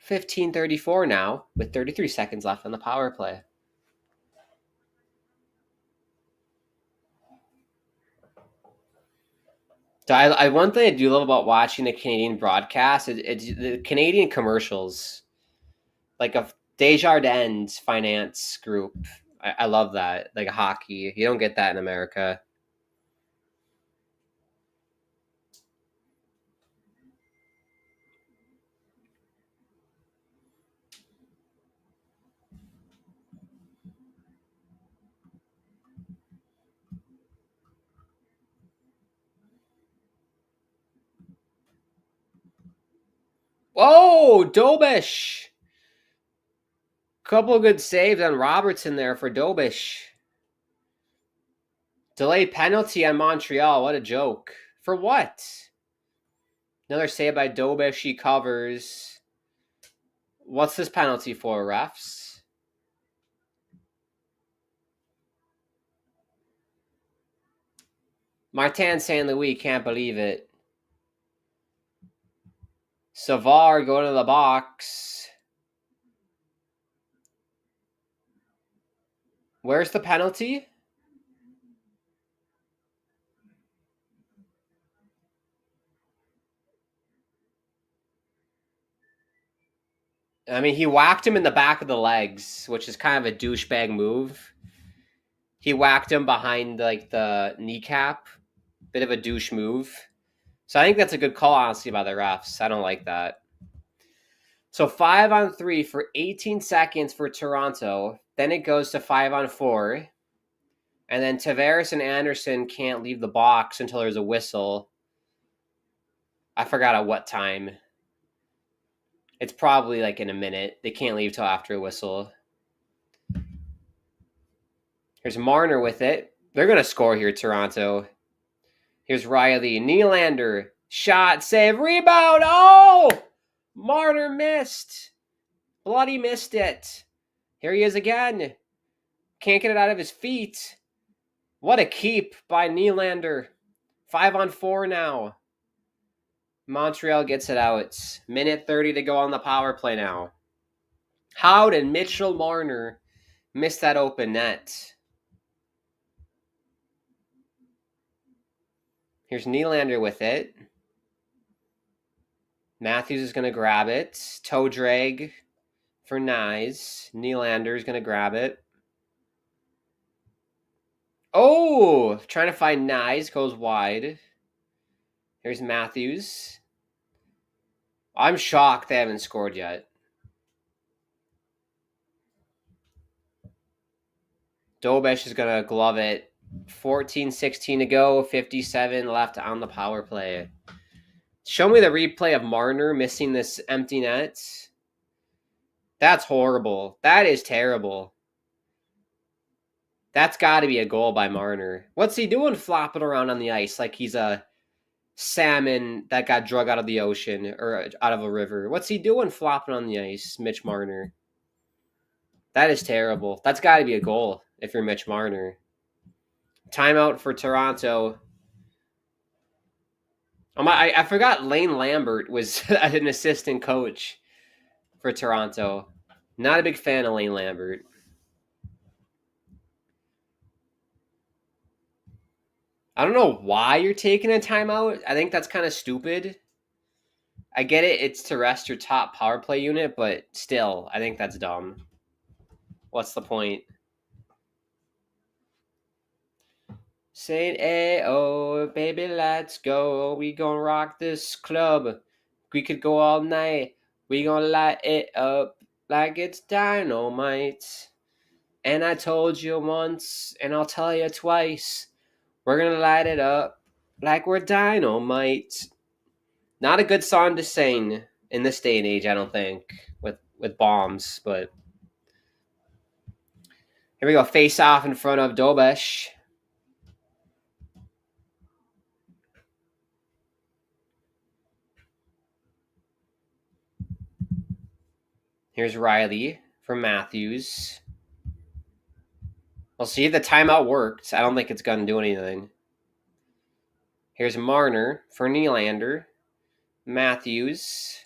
Speaker 3: 15:34 now with 33 seconds left on the power play. So one thing I do love about watching the Canadian broadcast is the Canadian commercials, like a Desjardins Finance Group. I love that. Like hockey, you don't get that in America. Whoa, Dobish! Couple of good saves on Robertson there for Dobish. Delayed penalty on Montreal. What a joke. For what? Another save by Dobish. He covers. What's this penalty for, refs? Martin St. Louis can't believe it. Savard going to the box. Where's the penalty? I mean, he whacked him in the back of the legs, which is kind of a douchebag move. He whacked him behind like the kneecap. Bit of a douche move. So I think that's a good call, honestly, by the refs. I don't like that. So 5-on-3 for 18 seconds for Toronto. Then it goes to 5-on-4. And then Tavares and Anderson can't leave the box until there's a whistle. I forgot at what time. It's probably like in a minute. They can't leave till after a whistle. Here's Marner with it. They're going to score here, Toronto. Here's Riley. Nylander. Shot, save, rebound. Oh! Marner missed. Bloody missed it. Here he is again. Can't get it out of his feet. What a keep by Nylander. 5-on-4 now. Montreal gets it out. Minute 30 to go on the power play now. How did Mitchell Marner miss that open net? Here's Nylander with it. Matthews is going to grab it. Toe drag for Nyes. Nylander is going to grab it. Oh! Trying to find Nyes. Goes wide. Here's Matthews. I'm shocked they haven't scored yet. Dobesh is going to glove it. 14-16 to go, 57 left on the power play. Show me the replay of Marner missing this empty net. That's horrible. That is terrible. That's got to be a goal by Marner. What's he doing flopping around on the ice like he's a salmon that got drug out of the ocean or out of a river? What's he doing flopping on the ice, Mitch Marner? That is terrible. That's got to be a goal if you're Mitch Marner. Timeout for Toronto. I forgot Lane Lambert was an assistant coach for Toronto. Not a big fan of Lane Lambert. I don't know why you're taking a timeout. I think that's kind of stupid. I get it. It's to rest your top power play unit, but still, I think that's dumb. What's the point? Saying, hey, oh, baby, let's go. We gonna rock this club. We could go all night. We gonna light it up like it's dynamite. And I told you once, and I'll tell you twice. We're gonna light it up like we're dynamite. Not a good song to sing in this day and age, I don't think, with bombs. But here we go, face off in front of Dobesh. Here's Riley from Matthews. We'll see if the timeout worked. I don't think it's going to do anything. Here's Marner for Nylander. Matthews.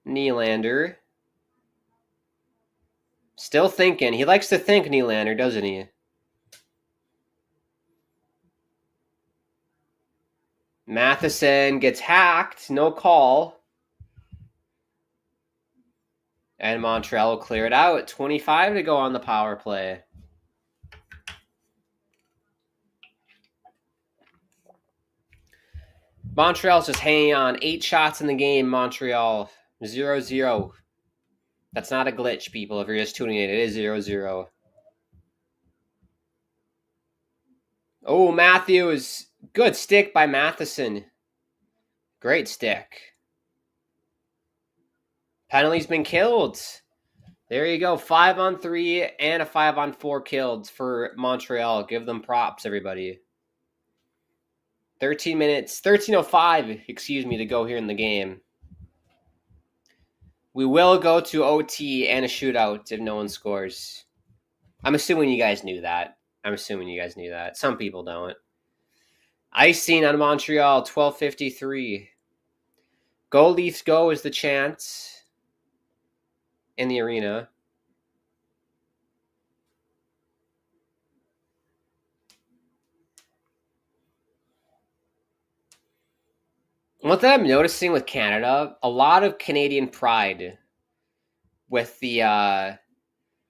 Speaker 3: Nylander. Still thinking. He likes to think, Nylander, doesn't he? Matheson gets hacked. No call. And Montreal will clear it out. 25 to go on the power play. Montreal's just hanging on. 8 shots in the game, Montreal. 0-0. That's not a glitch, people. If you're just tuning in, it is 0-0. Oh, Matthews. Good stick by Matheson. Great stick. Penalty's been killed. There you go. 5-on-3 and a 5-on-4 killed for Montreal. Give them props, everybody. 13 minutes, 13:05, to go here in the game. We will go to OT and a shootout if no one scores. I'm assuming you guys knew that. Some people don't. Icing on Montreal, 12:53. Go Leafs go is the chant in the arena. What that I'm noticing with Canada, a lot of Canadian pride with the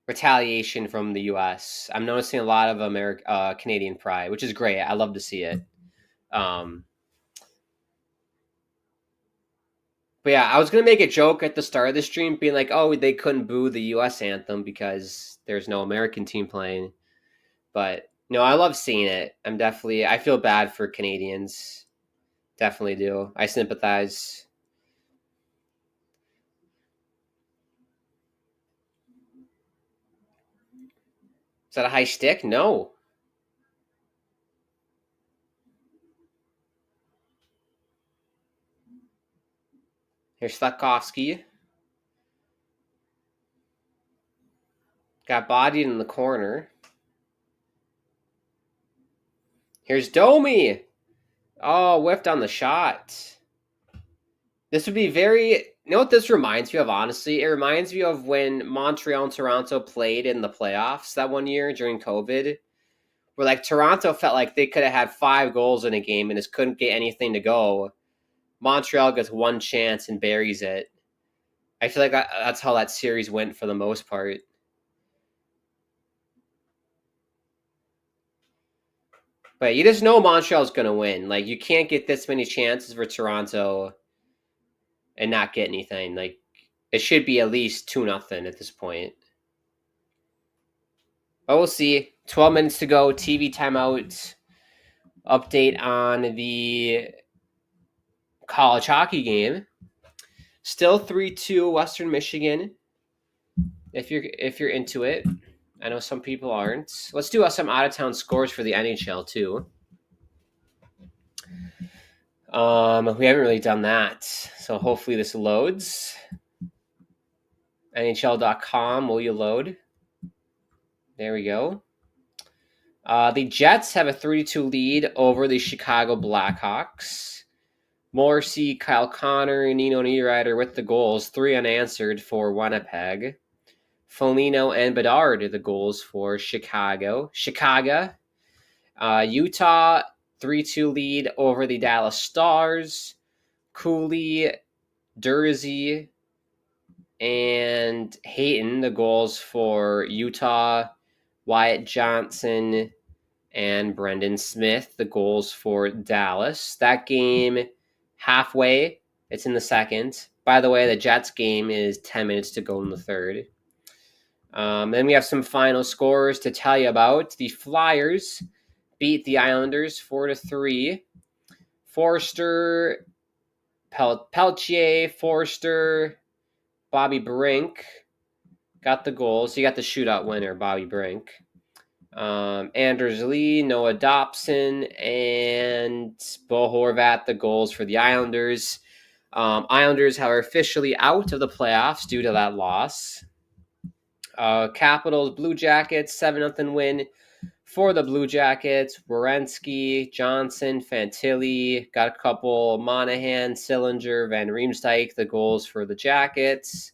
Speaker 3: retaliation from the U.S. I'm noticing a lot of Canadian pride, which is great. I love to see it. But yeah, I was going to make a joke at the start of the stream being like, oh, they couldn't boo the U.S. anthem because there's no American team playing. But no, I love seeing it. I feel bad for Canadians. Definitely do. I sympathize. Is that a high stick? No. Here's Slatkovsky. Got bodied in the corner. Here's Domi. Oh, whiffed on the shot. This would be very... You know what this reminds me of, honestly? It reminds me of when Montreal and Toronto played in the playoffs that one year during COVID, where like Toronto felt like they could have had 5 goals in a game and just couldn't get anything to go. Montreal gets one chance and buries it. I feel like that's how that series went for the most part. But you just know Montreal's going to win. Like, you can't get this many chances for Toronto and not get anything. Like, it should be at least 2-0 at this point. But we'll see. 12 minutes to go. TV timeout. Update on the college hockey game. Still 3-2 Western Michigan. If you're into it. I know some people aren't. Let's do some out-of-town scores for the NHL too. We haven't really done that. So hopefully this loads. NHL.com, will you load? There we go. The Jets have a 3-2 lead over the Chicago Blackhawks. Morrissey, Kyle Connor, and Nino Niederreiter with the goals, 3 unanswered for Winnipeg. Foligno and Bedard are the goals for Chicago. Utah, 3-2 lead over the Dallas Stars. Cooley, Dursey, and Hayton, the goals for Utah. Wyatt Johnson and Brendan Smith, the goals for Dallas. That game, halfway. It's in the second. By the way, the Jets game is 10 minutes to go in the third. Then we have some final scores to tell you about. The Flyers beat the Islanders 4-3. Forster, Peltier, Forster, Bobby Brink got the goals. You got the shootout winner, Bobby Brink. Anders Lee, Noah Dobson, and Bo Horvat, the goals for the Islanders. Islanders are officially out of the playoffs due to that loss. Capitals, Blue Jackets, 7-0 win for the Blue Jackets. Werenski, Johnson, Fantilli, got a couple, Monahan, Sillinger, Van Riemsdyk, the goals for the Jackets.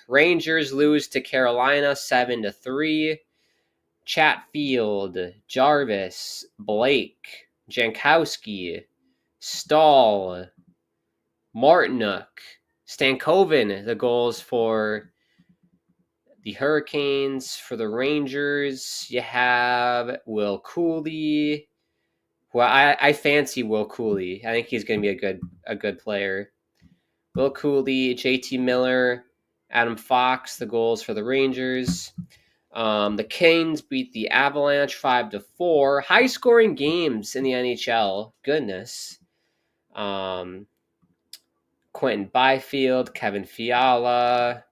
Speaker 3: Rangers lose to Carolina 7-3. Chatfield, Jarvis, Blake, Jankowski, Stahl, Martinuk, Stankoven, the goals for the Hurricanes. For the Rangers, you have Will Cooley. Well, I fancy Will Cooley. I think he's going to be a good player. Will Cooley, JT Miller, Adam Fox, the goals for the Rangers. The Kings beat the Avalanche 5-4. High-scoring games in the NHL. Goodness. Quentin Byfield, Kevin Fiala,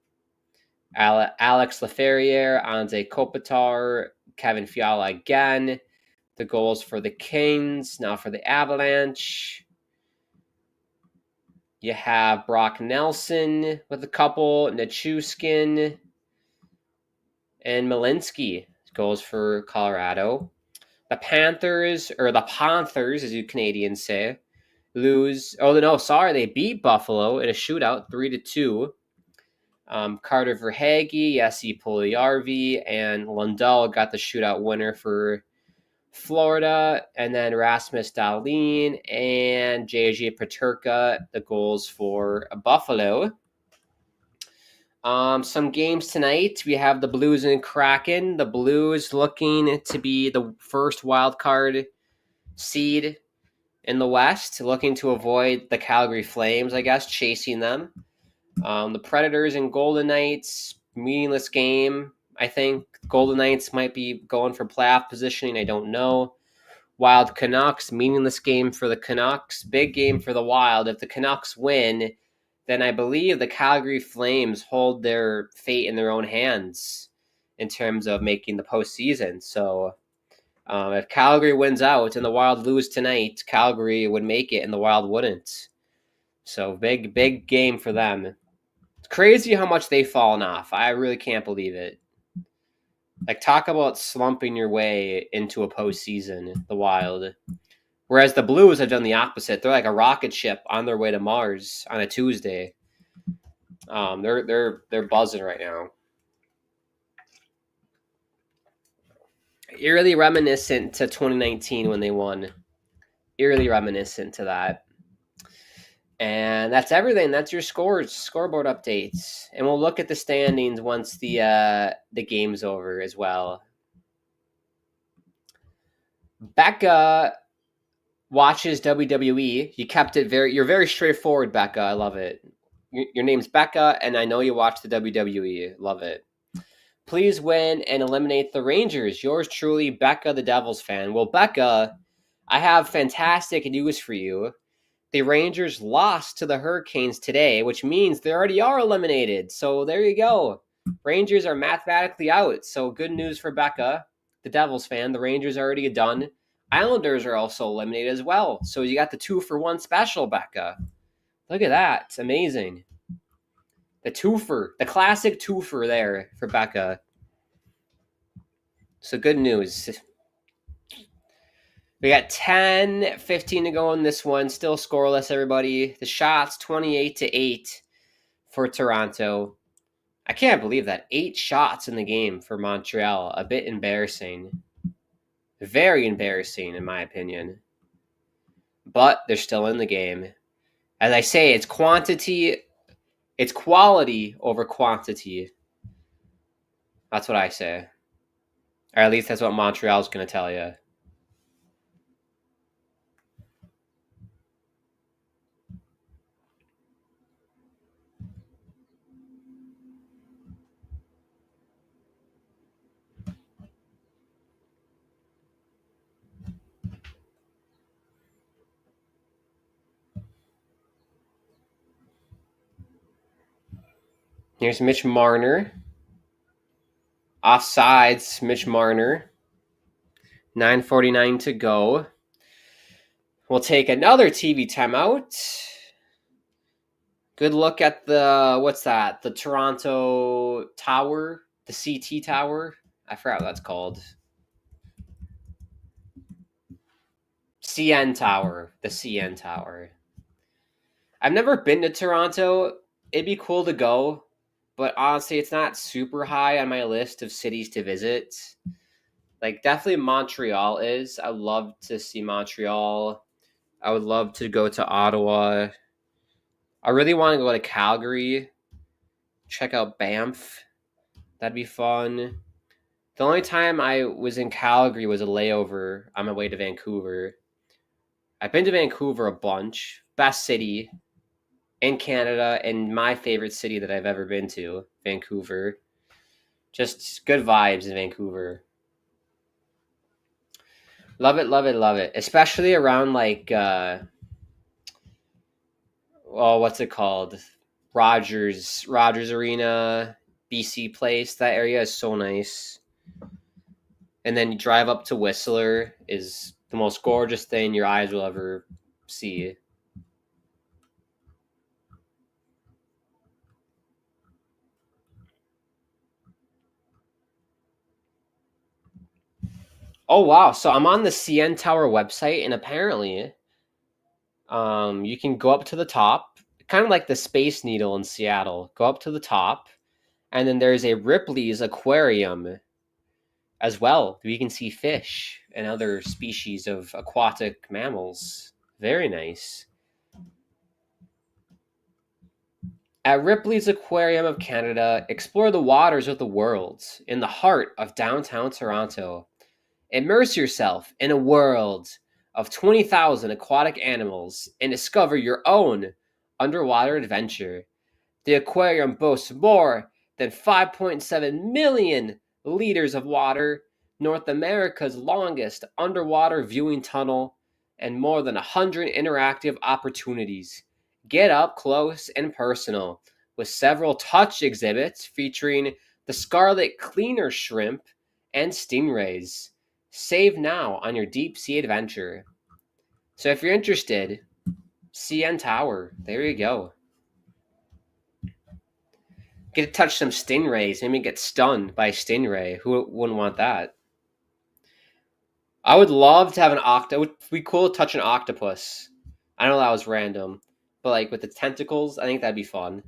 Speaker 3: Alex Laferriere, Anze Kopitar, Kevin Fiala again. The goals for the Kings. Now for the Avalanche, you have Brock Nelson with a couple, Nichushkin, and Malinsky goals for Colorado. The Panthers, as you Canadians say, lose. Oh, no, sorry. They beat Buffalo in a shootout, 3-2. Carter Verhaeghe, Jesse Puljujärvi, and Lundell got the shootout winner for Florida. And then Rasmus Dahlin and JJ Peterka, the goals for Buffalo. Some games tonight. We have the Blues and Kraken. The Blues looking to be the first wild card seed in the West, looking to avoid the Calgary Flames, I guess, chasing them. The Predators and Golden Knights, meaningless game. I think Golden Knights might be going for playoff positioning. I don't know. Wild Canucks, meaningless game for the Canucks. Big game for the Wild. If the Canucks win, then I believe the Calgary Flames hold their fate in their own hands in terms of making the postseason. So if Calgary wins out and the Wild lose tonight, Calgary would make it and the Wild wouldn't. So big game for them. It's crazy how much they've fallen off. I really can't believe it. Like, talk about slumping your way into a postseason, the Wild. Whereas the Blues have done the opposite. They're like a rocket ship on their way to Mars on a Tuesday. They're buzzing right now. Eerily reminiscent to 2019 when they won. Eerily reminiscent to that. And that's everything. That's your scoreboard updates. And we'll look at the standings once the game's over as well. Becca watches WWE. You kept it you're very straightforward, Becca. I love it. Your name's Becca, and I know you watch the WWE. Love it. Please win and eliminate the Rangers. Yours truly, Becca, the Devils fan. Well, Becca, I have fantastic news for you. The Rangers lost to the Hurricanes today, which means they already are eliminated. So there you go. Rangers are mathematically out. So good news for Becca, the Devils fan. The Rangers are already done. Islanders are also eliminated as well. So you got the 2-for-1 special, Becca. Look at that. It's amazing. The twofer, the classic twofer there for Becca. So good news. We got 10-15 to go in this one. Still scoreless, everybody. The shots 28-8 for Toronto. I can't believe that. 8 shots in the game for Montreal. A bit embarrassing. Very embarrassing, in my opinion. But they're still in the game. As I say, it's quality over quantity. That's what I say. Or at least that's what Montreal's going to tell you. Here's Mitch Marner. Offsides, Mitch Marner. 9:49 to go. We'll take another TV timeout. Good look at what's that? The Toronto Tower? The CT Tower? I forgot what that's called. CN Tower. The CN Tower. I've never been to Toronto. It'd be cool to go, but honestly, it's not super high on my list of cities to visit. Like, definitely Montreal is. I'd love to see Montreal. I would love to go to Ottawa. I really want to go to Calgary. Check out Banff. That'd be fun. The only time I was in Calgary was a layover on my way to Vancouver. I've been to Vancouver a bunch. Best city in Canada and my favorite city that I've ever been to, Vancouver. Just good vibes in Vancouver. Love it, love it, love it. Especially around what's it called? Rogers Arena, BC Place. That area is so nice. And then you drive up to Whistler is the most gorgeous thing your eyes will ever see. Oh wow! So I'm on the CN Tower website, and apparently, you can go up to the top, kind of like the Space Needle in Seattle. Go up to the top, and then there's a Ripley's Aquarium as well. You can see fish and other species of aquatic mammals. Very nice. At Ripley's Aquarium of Canada, explore the waters of the world in the heart of downtown Toronto. Immerse yourself in a world of 20,000 aquatic animals and discover your own underwater adventure. The aquarium boasts more than 5.7 million liters of water, North America's longest underwater viewing tunnel, and more than 100 interactive opportunities. Get up close and personal with several touch exhibits featuring the scarlet cleaner shrimp and stingrays. Save now on your deep sea adventure. So if you're interested, CN Tower, there you go. Get to touch some stingrays, maybe get stunned by a stingray. Who wouldn't want that? I would love to have it would be cool to touch an octopus. I know that was random, but like with the tentacles, I think that'd be fun.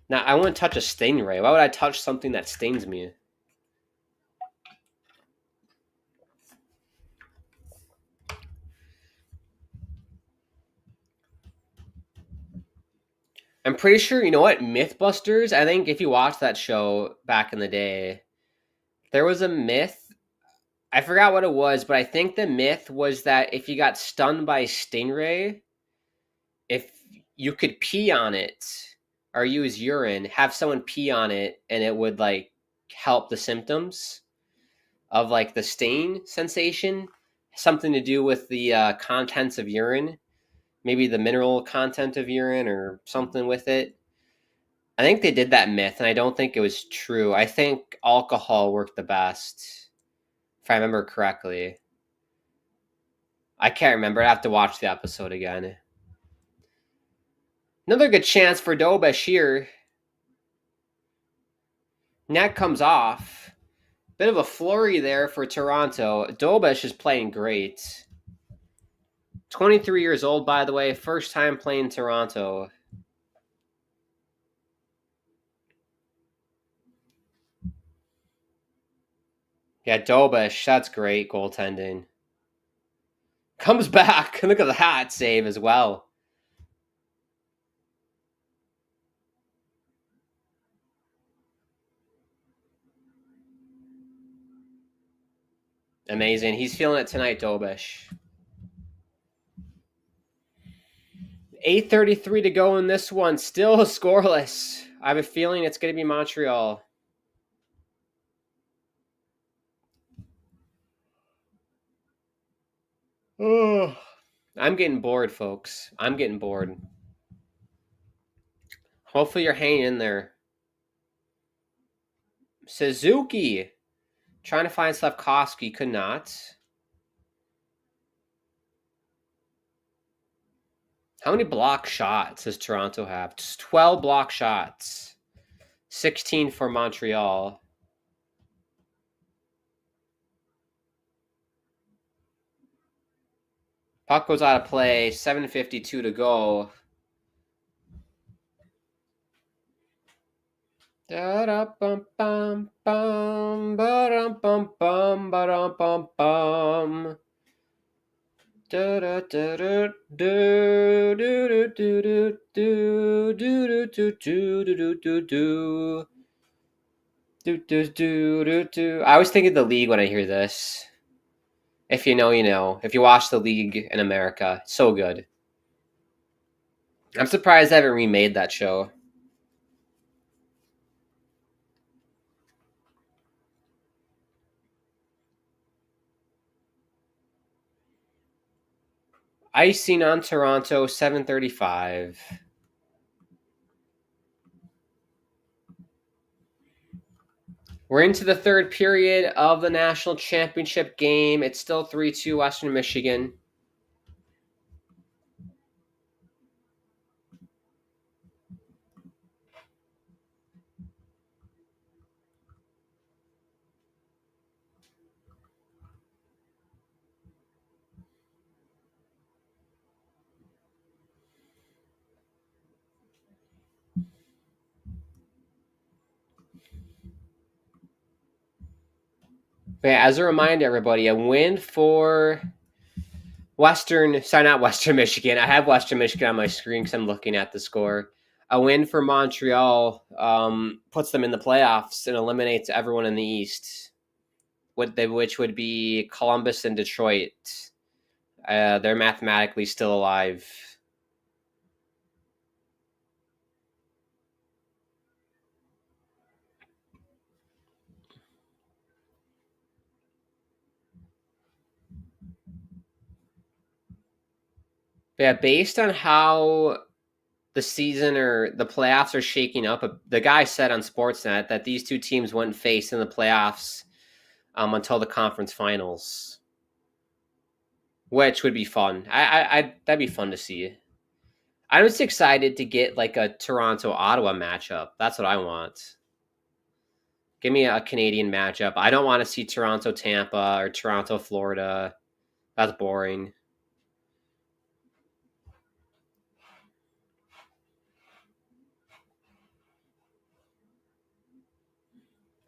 Speaker 3: Now, I wouldn't touch a stingray. Why would I touch something that stings me? I'm pretty sure, you know what? Mythbusters, I think if you watched that show back in the day, there was a myth. I forgot what it was, but I think the myth was that if you got stung by a stingray, if you could pee on it or use urine, have someone pee on it, and it would like help the symptoms of like the sting sensation, something to do with the contents of urine, maybe the mineral content of urine or something with it. I think they did that myth, and I don't think it was true. I think alcohol worked the best, if I remember correctly. I can't remember. I have to watch the episode again. Another good chance for Dobish here. Net comes off. Bit of a flurry there for Toronto. Dobish is playing great. 23 years old, by the way. First time playing Toronto. Yeah, Dobish. That's great goaltending. Comes back. Look at the hat save as well. Amazing. He's feeling it tonight, Dobish. 8:33 to go in this one. Still scoreless. I have a feeling it's going to be Montreal. Oh, I'm getting bored, folks. I'm getting bored. Hopefully you're hanging in there. Suzuki trying to find Slavkovsky, could not. How many block shots does Toronto have? Just 12 block shots. 16 for Montreal. Puck goes out of play. 7:52 to go. Da-da-bum-bum-bum, ba-dum-bum-bum, ba-dum-bum-bum. I always think of the league when I hear this. If you know, you know. If you watch the league in America, so good. I'm surprised they haven't remade that show. Icing on Toronto, 7:35. We're into the third period of the national championship game. It's still 3-2 Western Michigan. But as a reminder, everybody, a win for not Western Michigan. I have Western Michigan on my screen because I'm looking at the score. A win for Montreal puts them in the playoffs and eliminates everyone in the East, which would be Columbus and Detroit. They're mathematically still alive. But yeah, based on how the season or the playoffs are shaking up, the guy said on Sportsnet that these two teams wouldn't face in the playoffs until the conference finals, which would be fun. That'd be fun to see. I'm just excited to get like a Toronto-Ottawa matchup. That's what I want. Give me a Canadian matchup. I don't want to see Toronto-Tampa or Toronto-Florida. That's boring.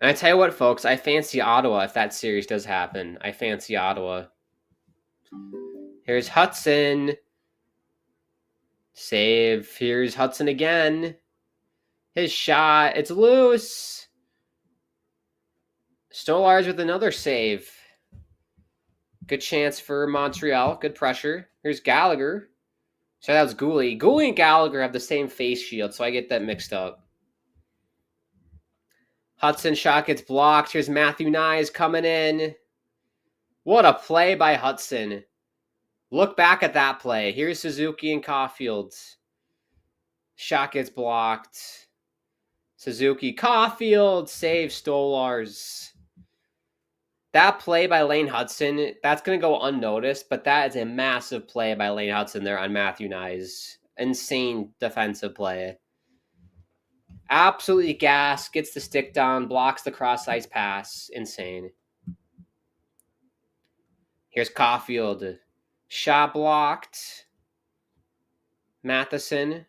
Speaker 3: And I tell you what, folks, I fancy Ottawa if that series does happen. I fancy Ottawa. Here's Hudson. Save. Here's Hudson again. His shot. It's loose. Stolarz with another save. Good chance for Montreal. Good pressure. Here's Gallagher. So that was Gooley. Gooley and Gallagher have the same face shield, so I get that mixed up. Hudson shot gets blocked. Here's Matthew Nyes coming in. What a play by Hudson. Look back at that play. Here's Suzuki and Caulfield. Shot gets blocked. Suzuki, Caulfield, save Stolars. That play by Lane Hudson, that's going to go unnoticed, but that is a massive play by Lane Hudson there on Matthew Nyes. Insane defensive play. Absolutely gas, gets the stick down, blocks the cross-ice pass. Insane. Here's Caulfield. Shot blocked. Matheson.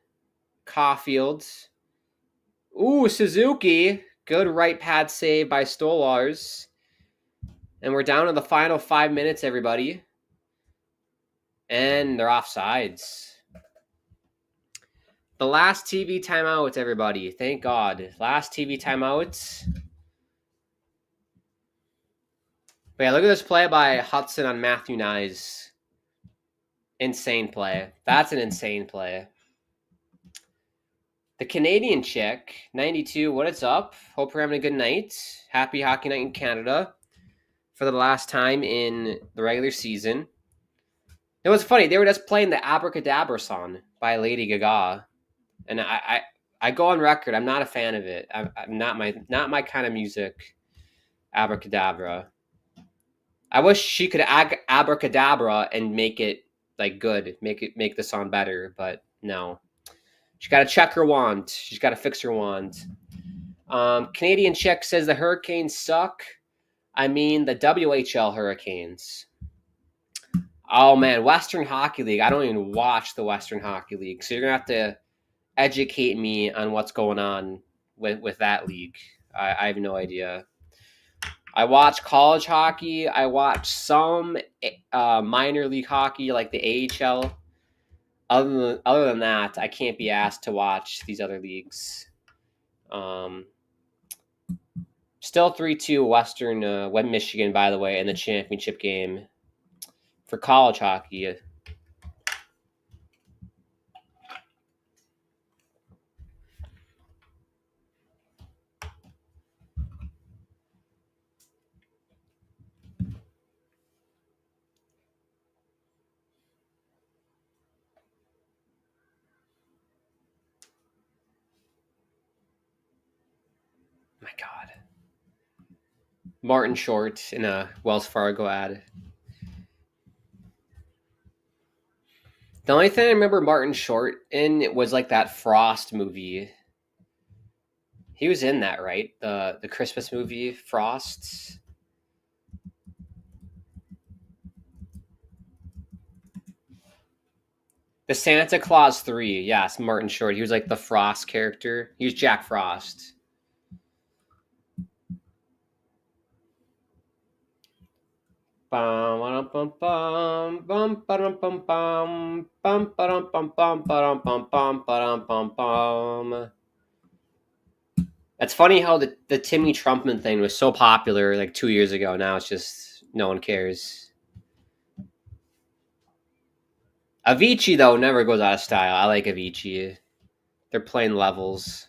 Speaker 3: Caulfield. Ooh, Suzuki. Good right pad save by Stolars. And we're down to the final 5 minutes, everybody. And they're offsides. The last TV timeout, everybody. Thank God. Last TV timeout. But yeah, look at this play by Hudson on Matthew Nyes. Insane play. That's an insane play. The Canadian chick, 92, what is up? Hope you're having a good night. Happy Hockey Night in Canada for the last time in the regular season. It was funny. They were just playing the Abracadabra song by Lady Gaga. And I go on record. I'm not a fan of it. I'm not my kind of music, Abracadabra. I wish she could abracadabra and make it like good, make the song better, but no. She's got to check her wand. She's got to fix her wand. Canadian chick says the Hurricanes suck. I mean the WHL Hurricanes. Oh man, Western Hockey League. I don't even watch the Western Hockey League, so you're gonna have to educate me on what's going on with that league. I have no idea. I watch college hockey. I watch some minor league hockey like the AHL. Other than that, I can't be asked to watch these other leagues. Still 3-2 Western Michigan, by the way, in the championship game for college hockey. My God. Martin Short in a Wells Fargo ad. The only thing I remember Martin Short in was like that Frost movie. He was in that, right? The Christmas movie, Frost. The Santa Claus 3, yes, Martin Short. He was like the Frost character. He was Jack Frost. That's funny how the Timmy Trumpman thing was so popular like 2 years ago. Now it's just no one cares. Avicii, though, never goes out of style. I like Avicii. They're playing levels.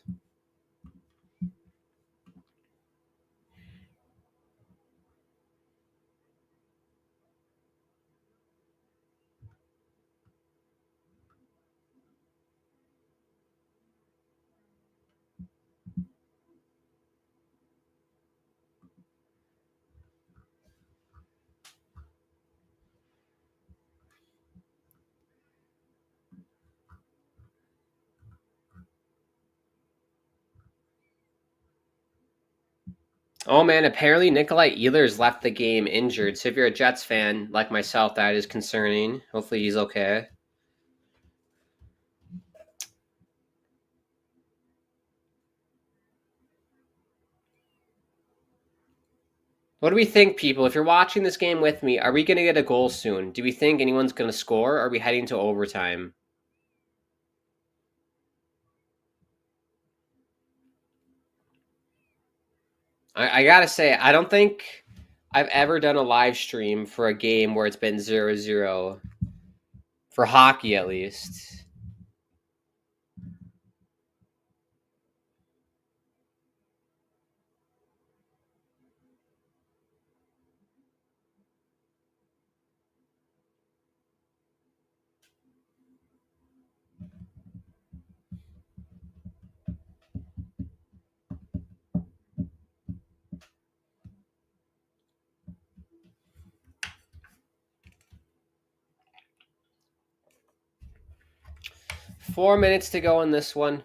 Speaker 3: Oh man, apparently Nikolai Ehlers left the game injured. So if you're a Jets fan like myself, that is concerning. Hopefully he's okay. What do we think, people? If you're watching this game with me, are we going to get a goal soon? Do we think anyone's going to score? Or are we heading to overtime? I gotta say, I don't think I've ever done a live stream for a game where it's been 0-0. For hockey, at least. Four minutes to go in this one.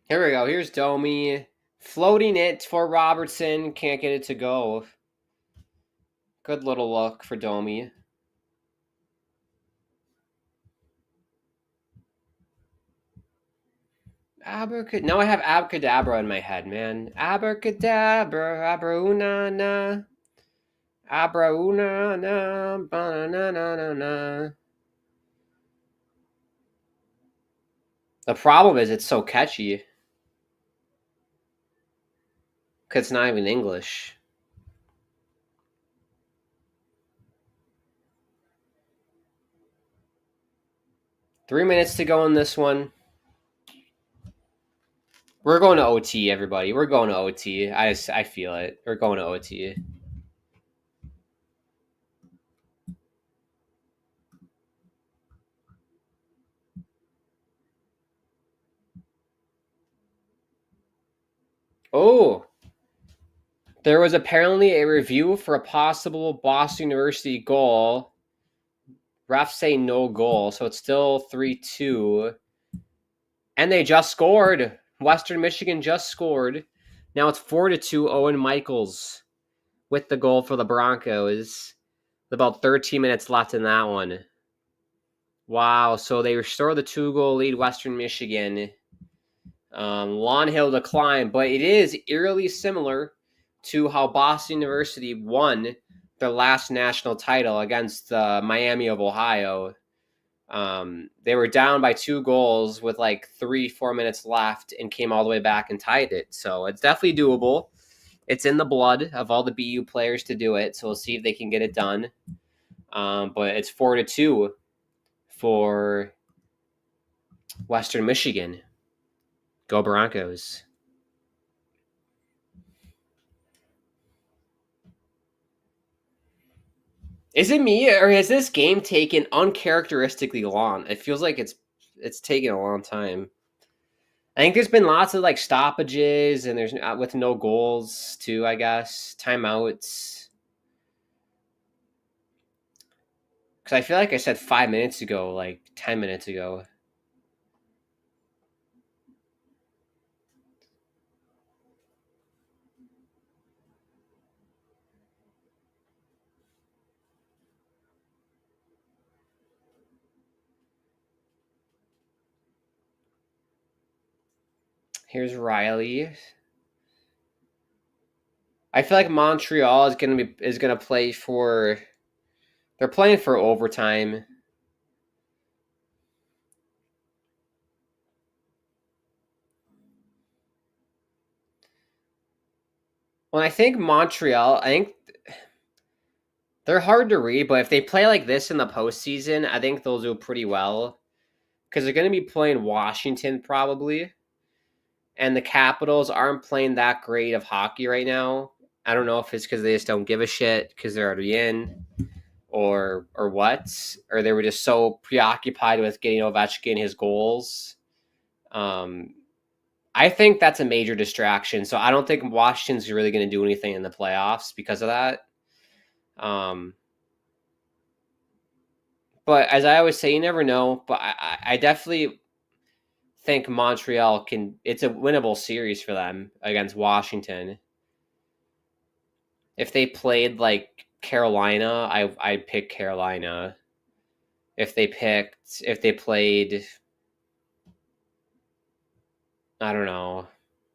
Speaker 3: Here we go. Here's Domi. Floating it for Robertson. Can't get it to go. Good little look for Domi. Now I have Abracadabra in my head, man. Abracadabra, Abraunana. Abraunana, banana. The problem is it's so catchy. Because it's not even English. Three minutes to go in this one. We're going to OT, everybody. We're going to OT. I feel it. We're going to OT. Oh, there was apparently a review for a possible Boston University goal. Refs say no goal, so it's still 3-2. And they just scored. Western Michigan just scored. Now it's 4-2. Owen Michaels with the goal for the Broncos. About 13 minutes left in that one. Wow, so they restore the 2-goal lead, Western Michigan. Long hill to climb, but it is eerily similar to how Boston University won their last national title against Miami of Ohio. They were down by 2 goals with like 3-4 minutes left and came all the way back and tied it. So it's definitely doable. It's in the blood of all the BU players to do it. So we'll see if they can get it done. But it's 4-2 for Western Michigan. Go Broncos. Is it me, or has this game taken uncharacteristically long? It feels like it's taken a long time. I think there's been lots of like stoppages, and there's with no goals too. I guess timeouts. Because I feel like I said 5 minutes ago, like 10 minutes ago. Here's Riley. I feel like Montreal is gonna play for. They're playing for overtime. Well, I think Montreal. I think they're hard to read, but if they play like this in the postseason, I think they'll do pretty well. Because they're going to be playing Washington probably, and the Capitals aren't playing that great of hockey right now. I don't know if it's because they just don't give a shit because they're already in, or what, or they were just so preoccupied with getting Ovechkin his goals. I think that's a major distraction. So I don't think Washington's really going to do anything in the playoffs because of that. But as I always say, you never know. But I definitely think Montreal can. It's a winnable series for them against Washington. If they played like Carolina, I'd pick Carolina. If they played, I don't know,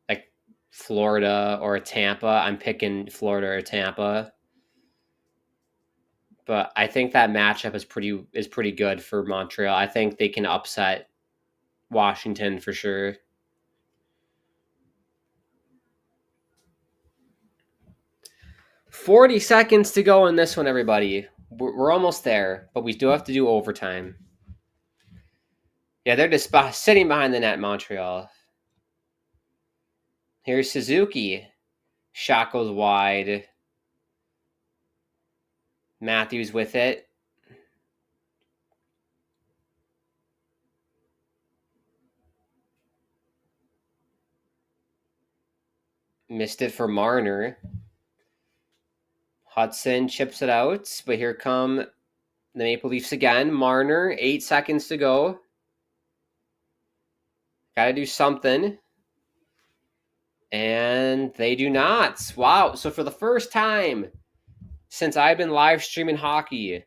Speaker 3: like Florida or Tampa. I'm picking Florida or Tampa. But I think that matchup is pretty good for Montreal. I think they can upset Washington for sure. $40 seconds to go in this one, everybody. We're almost there, but we do have to do overtime. Yeah, they're just sitting behind the net, Montreal. Here's Suzuki. Shot goes wide. Matthews with it. Missed it for Marner. Hudson chips it out, but here come the Maple Leafs again. Marner, 8 seconds to go. Got to do something. And they do not. Wow. So for the first time since I've been live streaming hockey,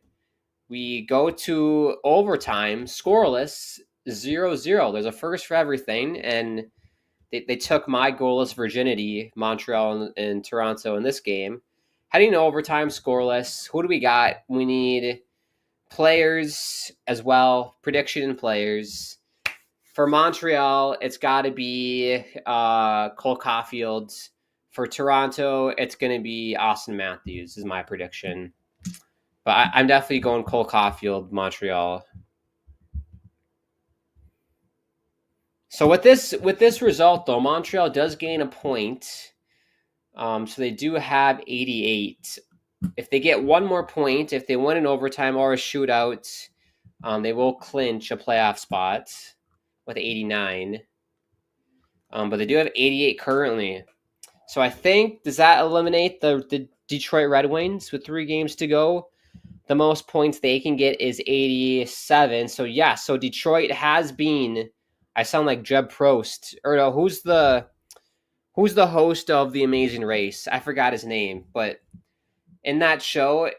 Speaker 3: we go to overtime, scoreless, 0-0. There's a first for everything, and they took my goalless virginity, Montreal and Toronto, in this game. Heading to overtime, scoreless. Who do we got? We need players as well, prediction players. For Montreal, it's got to be Cole Caulfield. For Toronto, it's going to be Austin Matthews is my prediction. But I'm definitely going Cole Caulfield, Montreal. So with this result, though, Montreal does gain a point. So they do have 88. If they get one more point, if they win in overtime or a shootout, they will clinch a playoff spot with 89. But they do have 88 currently. So I think, does that eliminate the Detroit Red Wings with 3 games to go? The most points they can get is 87. So yeah, so Detroit has been, I sound like Jeb Prost. Or no, who's the host of The Amazing Race? I forgot his name, but in that show,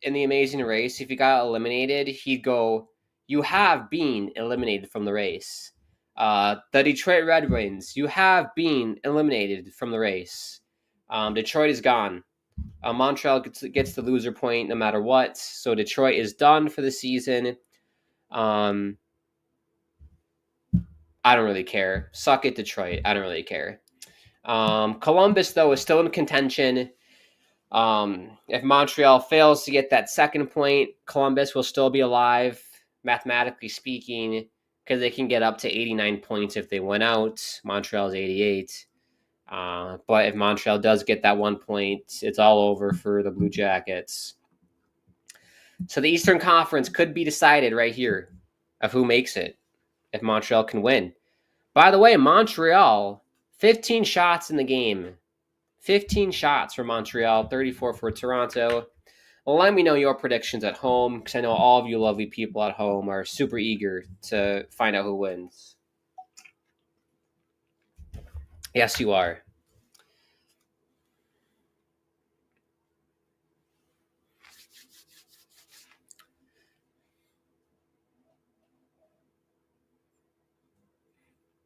Speaker 3: in The Amazing Race, if he got eliminated, he'd go, "You have been eliminated from the race." The Detroit Red Wings, you have been eliminated from the race. Detroit is gone. Montreal gets the loser point no matter what. So Detroit is done for the season. I don't really care. Suck it, Detroit. I don't really care. Columbus, though, is still in contention. If Montreal fails to get that second point, Columbus will still be alive, mathematically speaking, because they can get up to 89 points if they win out. Montreal's 88. But if Montreal does get that 1 point, it's all over for the Blue Jackets. So the Eastern Conference could be decided right here of who makes it if Montreal can win. By the way, Montreal, 15 shots in the game. 15 shots for Montreal, 34 for Toronto. Well, let me know your predictions at home, because I know all of you lovely people at home are super eager to find out who wins. Yes, you are.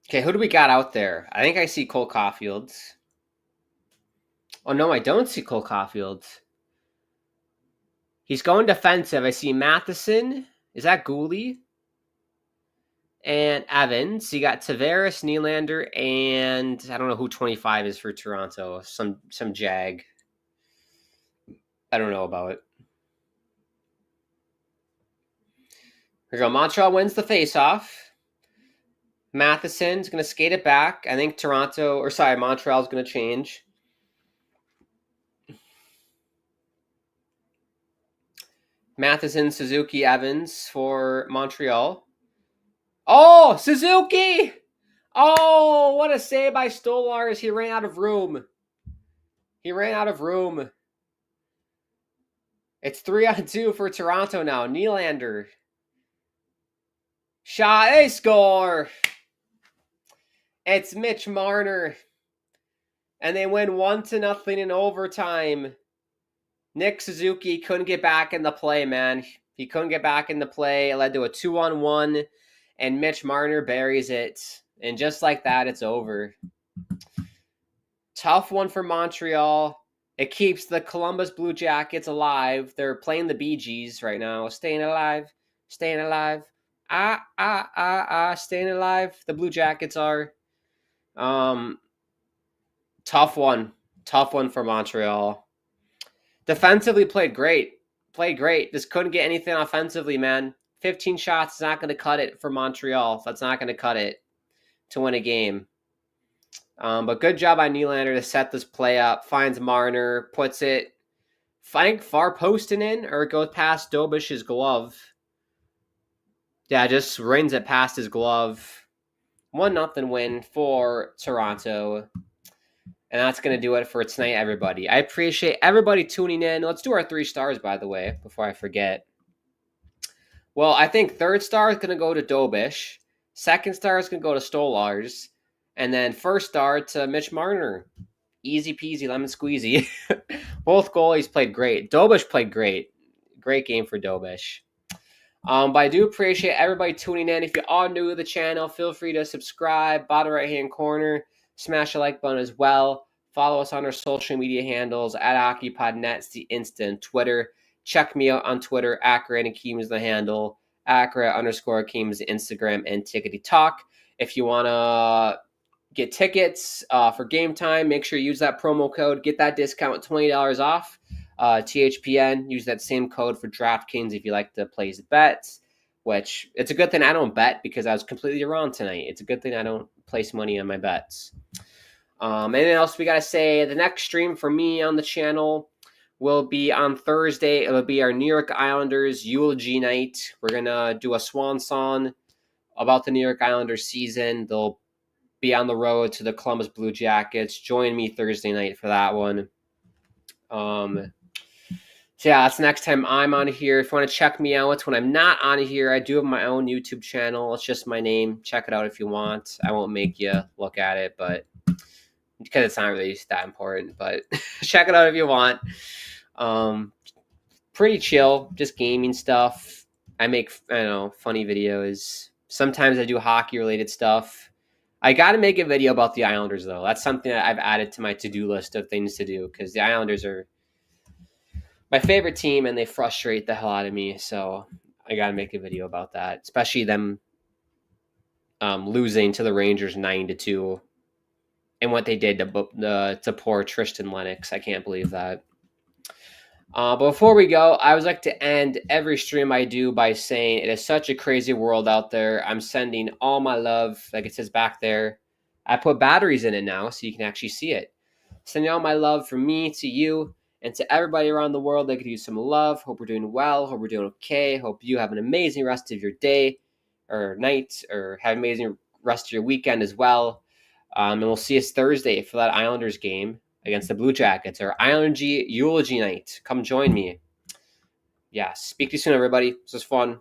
Speaker 3: Okay, who do we got out there? I think I see Cole Caulfield. Oh, no, I don't see Cole Caulfield. He's going defensive. I see Matheson. Is that Gooley? And Evans. You got Tavares, Nylander, and I don't know who 25 is for Toronto. Some jag. I don't know about it. Here we go. Montreal wins the faceoff. Matheson's going to skate it back. I think Montreal's going to change. Matheson, Suzuki, Evans for Montreal. Oh, Suzuki! Oh, what a save by Stolars. He ran out of room. It's 3-on-2 for Toronto now. Nylander. Shot, they score! It's Mitch Marner. And they win 1-0 in overtime. Nick Suzuki couldn't get back in the play, man. He couldn't get back in the play. It led to a 2-on-1, and Mitch Marner buries it. And just like that, it's over. Tough one for Montreal. It keeps the Columbus Blue Jackets alive. They're playing the Bee Gees right now. Staying alive. Staying alive. Staying alive. The Blue Jackets are. Tough one. Tough one for Montreal. Defensively played great. Played great. Just couldn't get anything offensively, man. 15 shots is not going to cut it for Montreal. That's not going to cut it to win a game. But good job by Nylander to set this play up. Finds Marner, puts it, I think, far posting in, or it goes past Dobish's glove. Yeah, just rings it past his glove. 1-0 win for Toronto. And that's going to do it for tonight, everybody. I appreciate everybody tuning in. Let's do our 3 stars, by the way, before I forget. Well, I think third star is going to go to Dobish. Second star is going to go to Stolars. And then first star to Mitch Marner. Easy peasy, lemon squeezy. Both goalies played great. Dobish played great. Great game for Dobish. But I do appreciate everybody tuning in. If you're all new to the channel, feel free to subscribe. Bottom right-hand corner. Smash the like button as well. Follow us on our social media handles at HockeyPodNet. It's the Instant Twitter. Check me out on Twitter. @Akeem is the handle. @_Akeem is the Instagram and Tickety Talk. If you want to get tickets for game time, make sure you use that promo code. Get that discount, $20 off. THPN. Use that same code for DraftKings if you like to place bets. Which it's a good thing I don't bet because I was completely wrong tonight. It's a good thing I don't place money on my bets. Anything else we got to say? The next stream for me on the channel will be on Thursday. It'll be our New York Islanders eulogy night. We're going to do a swan song about the New York Islanders season. They'll be on the road to the Columbus Blue Jackets. Join me Thursday night for that one. So yeah, that's the next time I'm on here. If you want to check me out, it's when I'm not on here. I do have my own YouTube channel. It's just my name. Check it out if you want. I won't make you look at it, but because it's not really that important. But check it out if you want. Pretty chill, just gaming stuff. I make, funny videos. Sometimes I do hockey-related stuff. I got to make a video about the Islanders, though. That's something that I've added to my to-do list of things to do because the Islanders are my favorite team, and they frustrate the hell out of me. So I got to make a video about that, especially them losing to the Rangers 9-2 and what they did to poor Tristan Lennox. I can't believe that. But before we go, I would like to end every stream I do by saying it is such a crazy world out there. I'm sending all my love, like it says back there. I put batteries in it now so you can actually see it. Sending all my love from me to you. And to everybody around the world, they could use some love. Hope we're doing well. Hope we're doing okay. Hope you have an amazing rest of your day or night, or have an amazing rest of your weekend as well. And we'll see us Thursday for that Islanders game against the Blue Jackets, or Islander eulogy night. Come join me. Yeah, speak to you soon, everybody. This was fun.